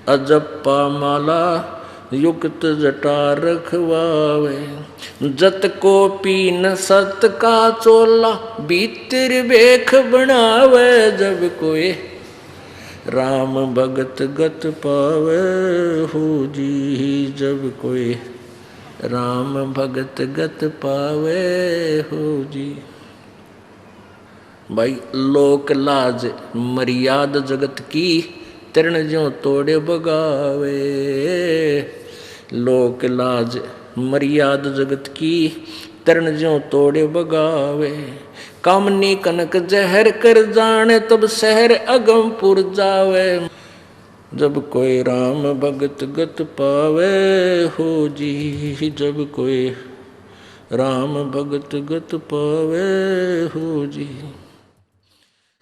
अजप्पा माला, युक्त जटा रखवावे। जत को पीन सत का चोला, भीतर बेख बनावे जब कोई राम भगत गत पावे हो जी, जब कोई राम भगत गत पावे हो जी। भाई लोक लाज मर्याद जगत की, तरण ज्यों तोड़े बगावे, लोक लाज मर्याद जगत की, तरण ज्यों तोड़े बगावे। कामनी कनक जहर कर जाने, तब शहर अगमपुर जावे, जब कोई राम भगत गत पावे हो जी, जब कोई राम भगत गत पावे हो जी।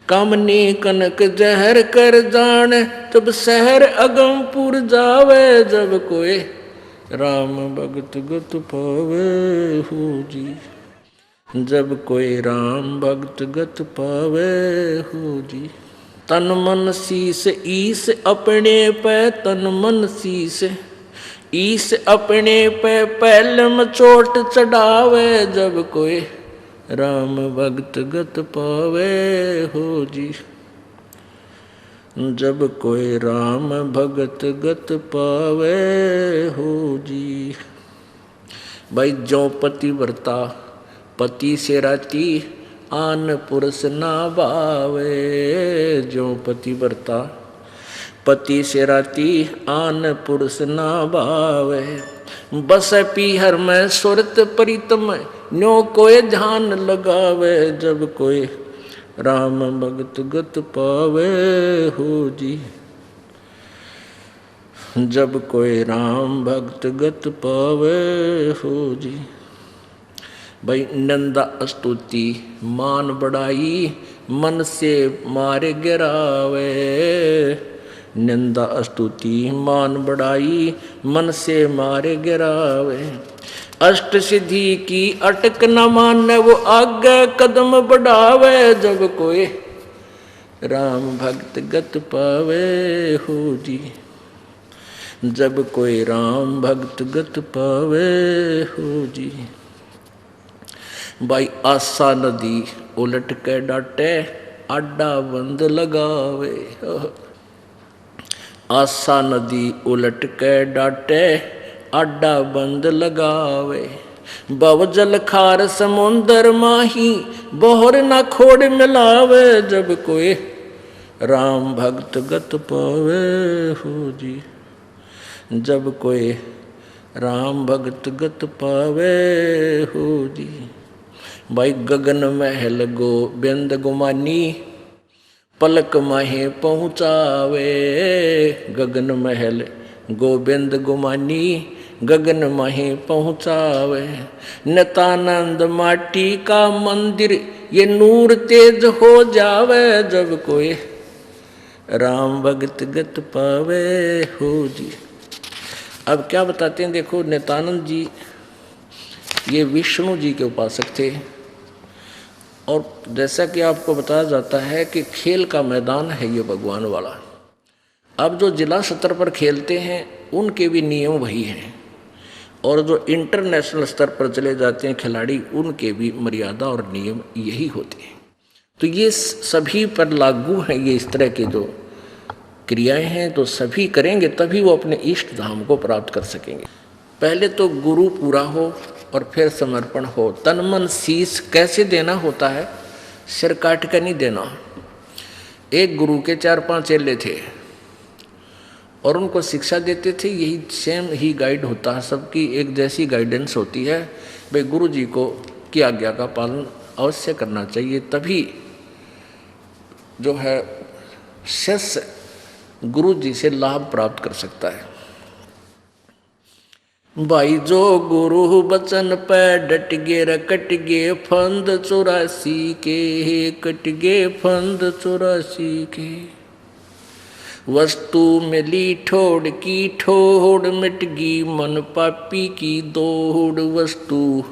कामनी कनक जहर कर जाने, तब शहर अगमपुर जावे, जब कोई राम भगत गत पावे हो जी, जब कोई राम भक्त गत पावे हो जी। तन मन शीस ईश अपने पे, तन मन शीस ईश अपने पे, पहले में चोट चढ़ावे जब कोई राम भक्त गत पावे हो जी, जब कोई राम भगत गत पावे हो जी। भाई जो पतिव्रता पति से राती, आन पुरुष ना भावे, जो पतिव्रता पति से राती, आन पुरुष ना भावे। बस पीहर में सुरत प्रीतम, न्यो कोई ध्यान लगावे, जब कोई राम भगत गत पावे हो जी, जब कोई राम भक्त गत पावे हो जी। भाई नंदा स्तुति मान बढ़ाई, मन से मारे गिरावे, निंदा स्तुति मान बढ़ाई, मन से मारे गिरावे। अष्ट सिद्धि की अटक न माने, वो आगे कदम बढ़ावे, जब कोई राम भक्त गत पावे हो जी, जब कोई राम भक्त गत पावे हो जी। भाई आशा नदी उलट के डाटे, आडा बंद लगावे, आशा नदी उलट के डाटे, आडा बंद लगावे। बव जल खार समुंदर माही, बोहर न खोड़ मिलावे, जब कोई राम भक्त गत पावे हो जी, जब कोई राम भक्त गत पावे हो जी। भाई गगन महल गोबिंद गुमानी, पलक माहे पहुँचावे, गगन महल गोबिंद गुमानी, गगन माहे पहुँचावे। नित्यानंद माटी का मंदिर, ये नूर तेज हो जावे, जब कोई राम भगत गत पावे हो जी। अब क्या बताते हैं, देखो नित्यानंद जी ये विष्णु जी के उपासक थे, और जैसा कि आपको बताया जाता है कि खेल का मैदान है ये भगवान वाला। अब जो जिला स्तर पर खेलते हैं उनके भी नियम वही हैं, और जो इंटरनेशनल स्तर पर चले जाते हैं खिलाड़ी उनके भी मर्यादा और नियम यही होते हैं। तो ये सभी पर लागू हैं, ये इस तरह के जो क्रियाएं हैं तो सभी करेंगे तभी वो अपने इष्ट धाम को प्राप्त कर सकेंगे। पहले तो गुरु पूरा हो और फिर समर्पण हो। तन मन शीश कैसे देना होता है, सिर काट कर नहीं देना। एक गुरु के 4-5 चेले थे और उनको शिक्षा देते थे, यही सेम ही गाइड होता है, सबकी एक जैसी गाइडेंस होती है। भाई गुरु जी को की आज्ञा का पालन अवश्य करना चाहिए, तभी जो है शिष्य गुरु जी से लाभ प्राप्त कर सकता है। भाई जो गुरु बचन पे डट गे कट गे फंद 84 के, कट गे फंद 84 के। वस्तु मिली ठोड़ की ठोड़, मिट गई मन पापी की दौड़। वस्तु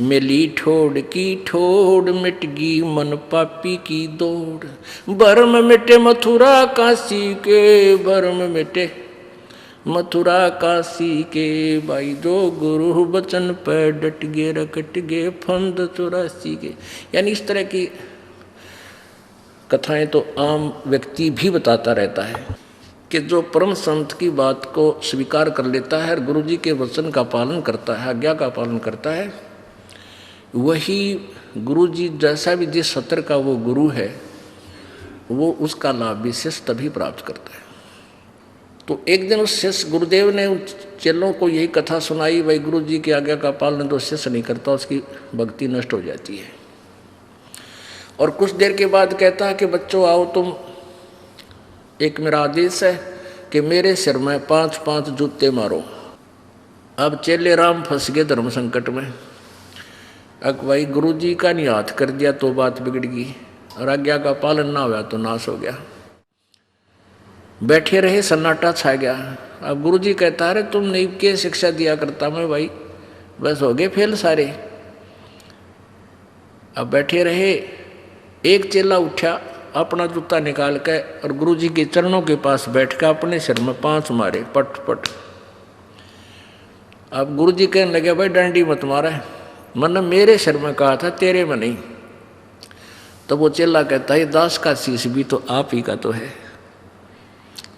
मिली ठोड़ की ठोड़, मिट गई मन पापी की दौड़। भरम मिटे मथुरा काशी के, भरम मिटे मथुरा काशी के। भाई जो गुरु बचन पर डट गे रकट गे फंद 84 के। यानी इस तरह की कथाएं तो आम व्यक्ति भी बताता रहता है कि जो परम संत की बात को स्वीकार कर लेता है और गुरु जी के वचन का पालन करता है, आज्ञा का पालन करता है, वही गुरु जी जैसा भी जिस सत्र का वो गुरु है वो उसका लाभ भी शिष्य तभी प्राप्त करता है। तो एक दिन उस शिष्य गुरुदेव ने उन चेलों को यही कथा सुनाई, भाई गुरु जी की आज्ञा का पालन तो शिष्य नहीं करता, उसकी भक्ति नष्ट हो जाती है। और कुछ देर के बाद कहता है कि बच्चों आओ, तुम एक मेरा आदेश है कि मेरे सिर में 5-5 जूते मारो। अब चेले राम फंस गए धर्म संकट में। अब भाई गुरु जी का नहीं हाथ कर दिया तो बात बिगड़ गई, और आज्ञा का पालन ना हुआ तो नाश हो गया। बैठे रहे, सन्नाटा छा गया। अब गुरु जी कहता है तुम नहीं क्या शिक्षा दिया करता मैं, भाई बस हो गए फेल सारे। अब बैठे रहे, एक चेला उठा अपना जूता निकाल के और गुरु जी के चरणों के पास बैठ कर अपने सिर में 5 मारे, पट पट। अब गुरु जी कहने लगे भाई डंडी मत मारा, मन मेरे सिर में कहा था तेरे में नहीं। तो वो चेला कहता है दास का शीश भी तो आप ही का तो है।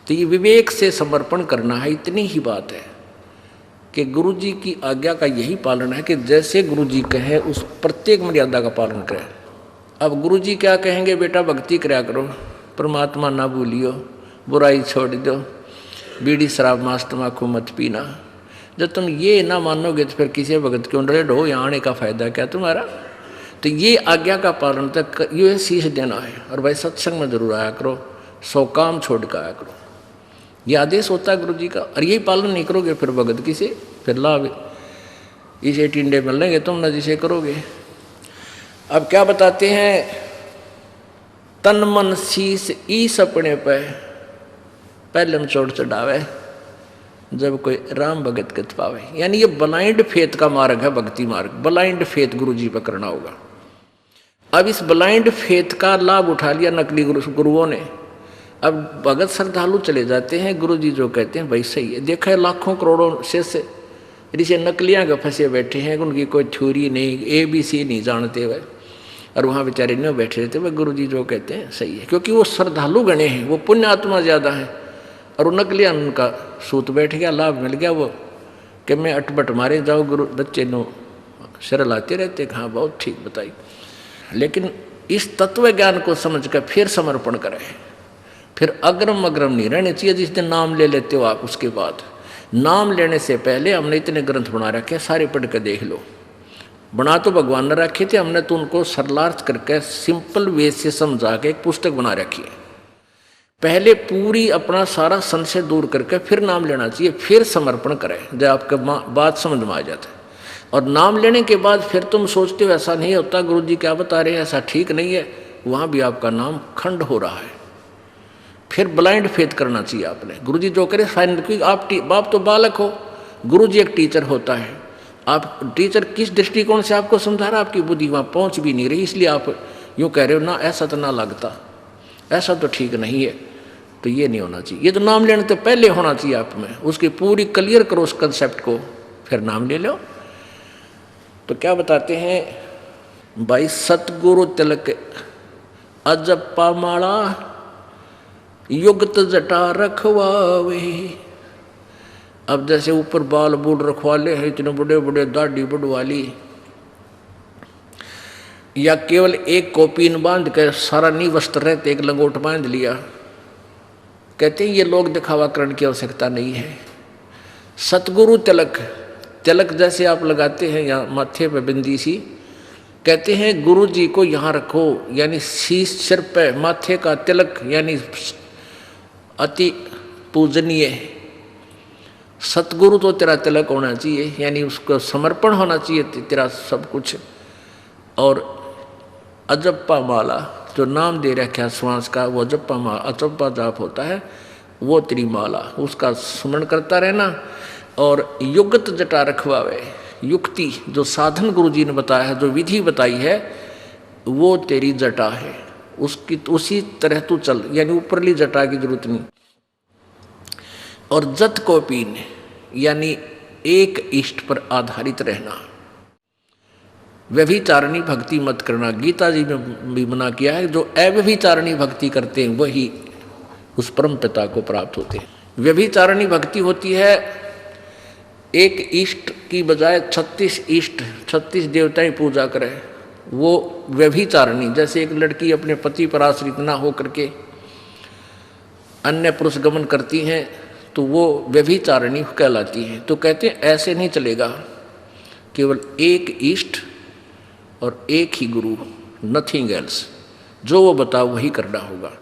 तो ये विवेक से समर्पण करना है, इतनी ही बात है कि गुरु जी की आज्ञा का यही पालन है कि जैसे गुरु जी कहे उस प्रत्येक मर्यादा का पालन करें। अब गुरु जी क्या कहेंगे, बेटा भक्ति कराया करो, परमात्मा ना भूलियो, बुराई छोड़ दो, बीड़ी शराब मांस तम्बाकू मत पीना। जब तुम ये ना मानोगे तो फिर किसी भगत क्यों डरे हो, यहाँ आने का फायदा क्या तुम्हारा। तो ये आज्ञा का पालन तक ये शीश देना है। और भाई सत्संग में जरूर आया करो, 100 काम छोड़ कर आया करो, ये आदेश होता है गुरु जी का। और यही पालन नहीं करोगे फिर भगत किसे, फिर लाभ इसे टिंडे मिलेंगे तुम न जिसे करोगे। अब क्या बताते हैं, तन मन शीस ईस अपने पे पहले में चोट चढ़ावे, जब कोई राम भगत गत पावे। यानी ये ब्लाइंड फेथ का मार्ग है, भक्ति मार्ग। ब्लाइंड फेथ गुरु जी पर करना होगा। अब इस ब्लाइंड फेथ का लाभ उठा लिया नकली गुरुओं ने। अब भगत श्रद्धालु चले जाते हैं, गुरु जी जो कहते हैं भाई सही है। देखा है लाखों करोड़ों शिष्य ऋषि नकलियाँ के फंसे बैठे हैं, उनकी कोई थ्योरी नहीं, ABC नहीं जानते हुए, और वहाँ बेचारे नहीं बैठे रहते। वह गुरु जी जो कहते हैं सही है, क्योंकि वो श्रद्धालु गणे हैं, वो पुण्य आत्मा ज़्यादा है। और वो नकलियाँ उनका सूत बैठ गया, लाभ मिल गया वो कि मैं अटबट मारे जाओ, गुरु बच्चे नो सरल आते रहते। हाँ बहुत ठीक बताई, लेकिन इस तत्व ज्ञान को समझ कर फिर समर्पण करें। फिर अग्रम अग्रम नहीं रहने चाहिए। जिस दिन नाम ले लेते हो आप, उसके बाद नाम लेने से पहले हमने इतने ग्रंथ बना रखे, सारे पढ़ कर देख लो। बना तो भगवान ने रखे थे, हमने तो उनको सरलार्थ करके सिंपल वे से समझा के एक पुस्तक बना रखी है। पहले पूरी अपना सारा संशय दूर करके फिर नाम लेना चाहिए, फिर समर्पण करें जब आपका बात समझ में आ जाता है। और नाम लेने के बाद फिर तुम सोचते हो ऐसा नहीं होता, गुरु जी क्या बता रहे हैं ऐसा ठीक नहीं है, वहाँ भी आपका नाम खंड हो रहा है। फिर ब्लाइंड फेथ करना चाहिए आपने। गुरुजी जो करे फाइनल, क्योंकि आप तो बालक हो, गुरुजी एक टीचर होता है। आप टीचर किस दृष्टिकोण से आपको समझा रहा, आपकी बुद्धि वहाँ पहुँच भी नहीं रही, इसलिए आप यूँ कह रहे हो ना ऐसा तो ना लगता, ऐसा तो ठीक नहीं है। तो ये नहीं होना चाहिए। ये तो नाम लेने तो पहले होना चाहिए आप में, उसकी पूरी क्लियर करो उस कंसेप्ट को, फिर नाम ले लो। तो क्या बताते हैं भाई, सतगुरु तिलक अजप्पा माला युक्त जटा रखवावे। अब जैसे ऊपर बाल बूढ़ रखवाले हैं, इतने बड़े बड़े दाढ़ी बढ़वाली, या केवल एक कोपीन बांध कर सारा नी वस्त्र रहते एक लंगोट बांध लिया, कहते हैं ये लोग दिखावा करने की आवश्यकता नहीं है। सतगुरु तिलक, तिलक जैसे आप लगाते हैं यहाँ माथे पे बिंदी सी, कहते हैं गुरु जी को यहाँ रखो, यानी शीश सिर पे माथे का तिलक, यानी अति पूजनीय सतगुरु तो तेरा तिलक होना चाहिए, यानी उसको समर्पण होना चाहिए तेरा सब कुछ। और अजप्पा माला जो नाम दे रखा श्वास का, वो अजप्पा माला, अजप्पा जाप होता है, वो तेरी माला, उसका स्मरण करता रहना। और युक्त जटा रखवावे, युक्ति जो साधन गुरु जी ने बताया है, जो विधि बताई है, वो तेरी जटा है, उसकी उसी तरह तू चल, यानी ऊपरली जटा की जरूरत नहीं। और जत को पीन, यानी एक इष्ट पर आधारित रहना। व्यभिचारिणी भक्ति मत करना, गीता जी में भी मना किया है। जो अव्यभिचारिणी भक्ति करते हैं वही उस परम पिता को प्राप्त होते हैं। व्यभिचारिणी भक्ति होती है एक इष्ट की बजाय 36 इष्ट, 36 देवताएं पूजा करे, वो व्यभिचारिणी। जैसे एक लड़की अपने पति पर आश्रित ना हो करके अन्य पुरुष गमन करती हैं, तो वो व्यभिचारिणी कहलाती है। तो कहते हैं ऐसे नहीं चलेगा, केवल एक इष्ट और एक ही गुरु, नथिंग एल्स, जो वो बताओ वही करना होगा।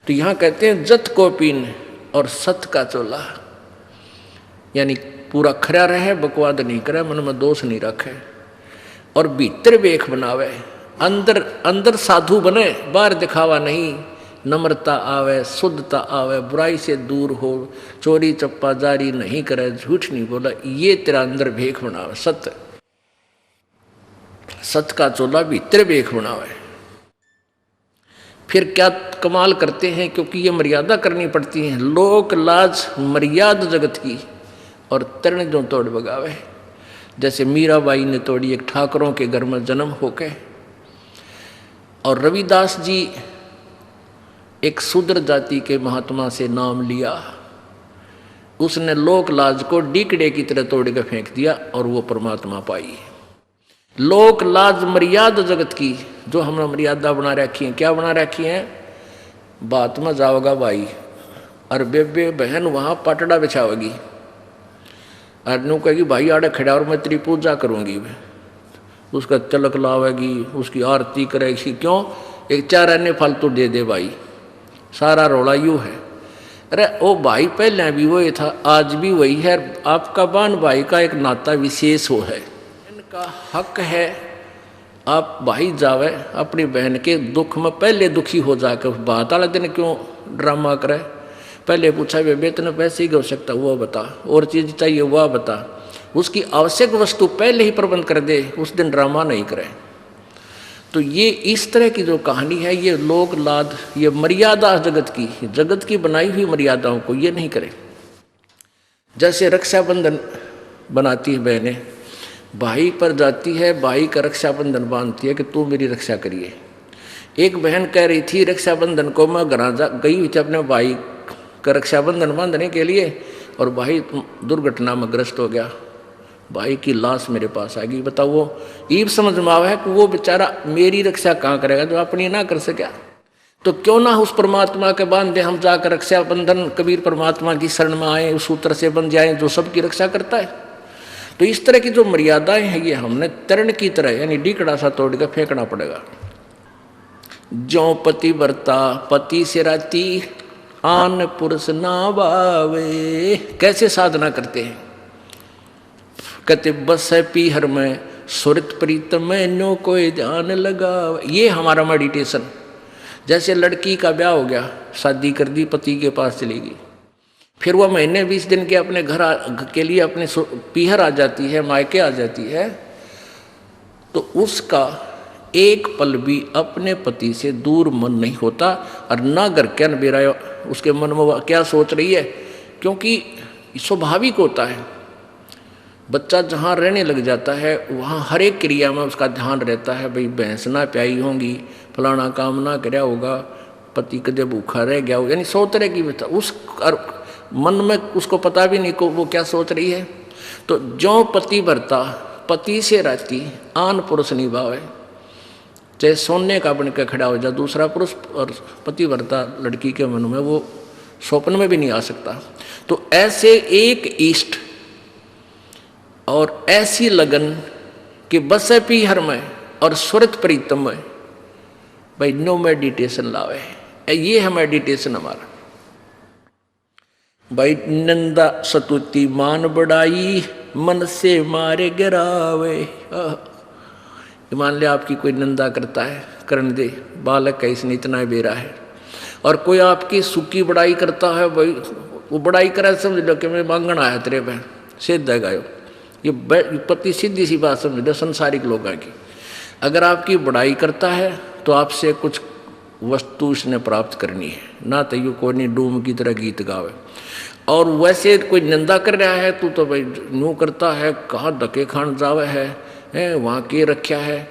तो यहाँ कहते हैं जत को पीन और सत का चोला, यानी पूरा खरा रहे, बकवाद नहीं करे, मन में दोष नहीं रखे, और भीतर वेख बनावे, अंदर अंदर साधु बने, बाहर दिखावा नहीं, नम्रता आवे, शुद्धता आवे, बुराई से दूर हो, चोरी चप्पा जारी नहीं करे, झूठ नहीं बोला, ये तेरा अंदर भेख बनावे। सत्य, सत का चोला भीतर भेख बनावे। फिर क्या कमाल करते हैं, क्योंकि ये मर्यादा करनी पड़ती है, लोक लाज मर्यादा जगत की, और तरण जो तोड़ बगावे। जैसे मीराबाई ने तोड़ी एक ठाकरों के घर में जन्म होके, और रविदास जी एक शूद्र जाति के महात्मा से नाम लिया, उसने लोक लाज को डीकड़े की तरह तोड़ के फेंक दिया और वो परमात्मा पाई। लोक लाज मर्यादा जगत की, जो हमने मर्यादा बना रखी है, क्या बना रखी है, बात में जाओगा भाई, और बेबे बहन वहाँ पटड़ा बिछाओगी, और नू कहेगी भाई आड़े खड़ा और मैं तेरी पूजा करूँगी, उसका तिलक लावेगी, उसकी आरती करेगी। क्यों? एक 4 अन्य फालतू दे दे भाई, सारा रोला यूँ है। अरे ओ भाई पहले भी वही था, आज भी वही है। आपका बहन भाई का एक नाता विशेष हो है, इनका हक है आप भाई जावे अपनी बहन के दुख में पहले दुखी हो जाकर, बात वाले दिन क्यों ड्रामा करे। पहले पूछा बेबे तेने पैसे की आवश्यकता वो बता, और चीज़ चाहिए वह बता, उसकी आवश्यक वस्तु पहले ही प्रबंध कर दे, उस दिन ड्रामा नहीं करे। तो ये इस तरह की जो कहानी है, ये लोक लाद, ये मर्यादा जगत की बनाई हुई मर्यादाओं को ये नहीं करे। जैसे रक्षाबंधन बनाती है बहनें, भाई पर जाती है, भाई का रक्षाबंधन बांधती है कि तू मेरी रक्षा करिए। एक बहन कह रही थी रक्षाबंधन को मैं घर गई हुई थी अपने भाई का रक्षाबंधन बांधने के लिए, और भाई दुर्घटना में ग्रस्त हो गया, भाई की लाश मेरे पास आ गई। बताओ वो ईब समझ में आवा है कि वो बेचारा मेरी रक्षा कहाँ करेगा जो अपनी ना कर सके। तो क्यों ना उस परमात्मा के बांधे हम जाकर रक्षाबंधन, कबीर परमात्मा की शरण में आए, उस सूत्र से बन जाए जो सबकी रक्षा करता है। तो इस तरह की जो मर्यादाएं हैं ये हमने तरण की तरह यानी डीकड़ा सा तोड़ कर फेंकना पड़ेगा। ज्यों पति बरता पति से राती आन पुरुष ना बावे। कैसे साधना करते हैं, कहते बस है पीहर में सुरत प्रीत में नो कोई ध्यान लगा। ये हमारा मेडिटेशन। जैसे लड़की का ब्याह हो गया, शादी कर दी, पति के पास चली गई, फिर वह महीने 20 दिन के अपने घर के लिए अपने पीहर आ जाती है, मायके आ जाती है, तो उसका एक पल भी अपने पति से दूर मन नहीं होता। और ना घर क्या न बेरा उसके मन में क्या सोच रही है, क्योंकि स्वाभाविक होता है। बच्चा जहाँ रहने लग जाता है वहाँ हर एक क्रिया में उसका ध्यान रहता है, भाई भैंस ना प्याई होंगी, फलाना काम ना कराया होगा, पति कदे भूखा रह गया हो, यानी 100 तरह की उस मन में उसको पता भी नहीं को वो क्या सोच रही है। तो जो पति भरता पति से रहती आन पुरुष निभावे, चाहे सोने का बन के खड़ा हो जाए दूसरा पुरुष, और पति भरता लड़की के मन में वो स्वप्न में भी नहीं आ सकता। तो ऐसे एक इष्ट और ऐसी लगन कि बसे पीहर में और सुरत प्रीतम में, भाई नो मेडिटेशन लावे, ये है मेडिटेशन हमारा। भाई नंदा सतुति मान बढ़ाई, मन से मारे गिरावे। मान लिया आपकी कोई निंदा करता है, करने दे, बालक है इसने इतना बेरा है। और कोई आपकी सुखी बड़ाई करता है, भाई वो बड़ाई करे समझ लो कि मैं मांगण आया तेरे पे, सिद्ध है गायो, ये पति सीधी सी बात समझ लो संसारिक लोगों की। अगर आपकी बड़ाई करता है तो आपसे कुछ वस्तु इसने प्राप्त करनी है, ना तो यू कोई नहीं डूम की तरह गीत गावे। और वैसे कोई निंदा कर रहा है तो भाई यूँ करता है, कहाँ धक्के खान जावे है वहाँ के रखा है,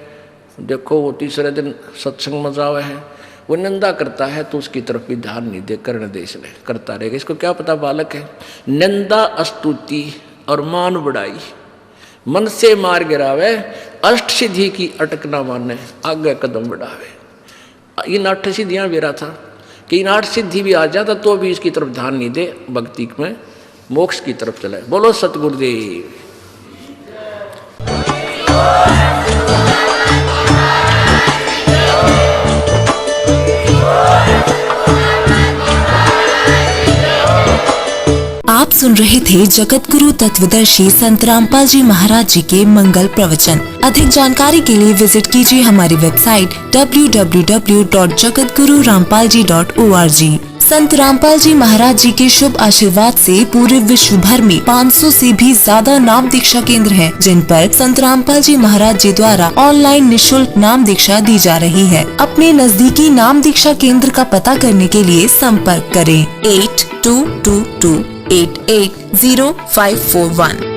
देखो वो तीसरे दिन सत्संग में जावे है। वो निंदा करता है तो उसकी तरफ भी ध्यान नहीं दे, करने दे, इसलिए करता रहेगा। इसको क्या पता बालक है। निंदा स्तुति और मान बढ़ाई, मन से मार गिरावे, अष्ट सिद्धि की अटक ना माने, आगे कदम बढ़ावे। इन 8 सिद्धियां बेरा था कि इन 8 सिद्धि भी आ जाता तो भी इसकी तरफ ध्यान नहीं दे, भक्ति में मोक्ष की तरफ चले। बोलो सतगुरुदेव। आप सुन रहे थे जगत गुरु तत्वदर्शी संत रामपाल जी महाराज जी के मंगल प्रवचन। अधिक जानकारी के लिए विजिट कीजिए हमारी वेबसाइट www.jagatgururampalji.org। संत रामपाल जी महाराज जी के शुभ आशीर्वाद से पूरे विश्व भर में 500 से भी ज्यादा नाम दीक्षा केंद्र हैं, जिन पर संत रामपाल जी महाराज जी द्वारा ऑनलाइन निशुल्क नाम दीक्षा दी जा रही है। अपने नजदीकी नाम दीक्षा केंद्र का पता करने के लिए संपर्क करें 8222880541।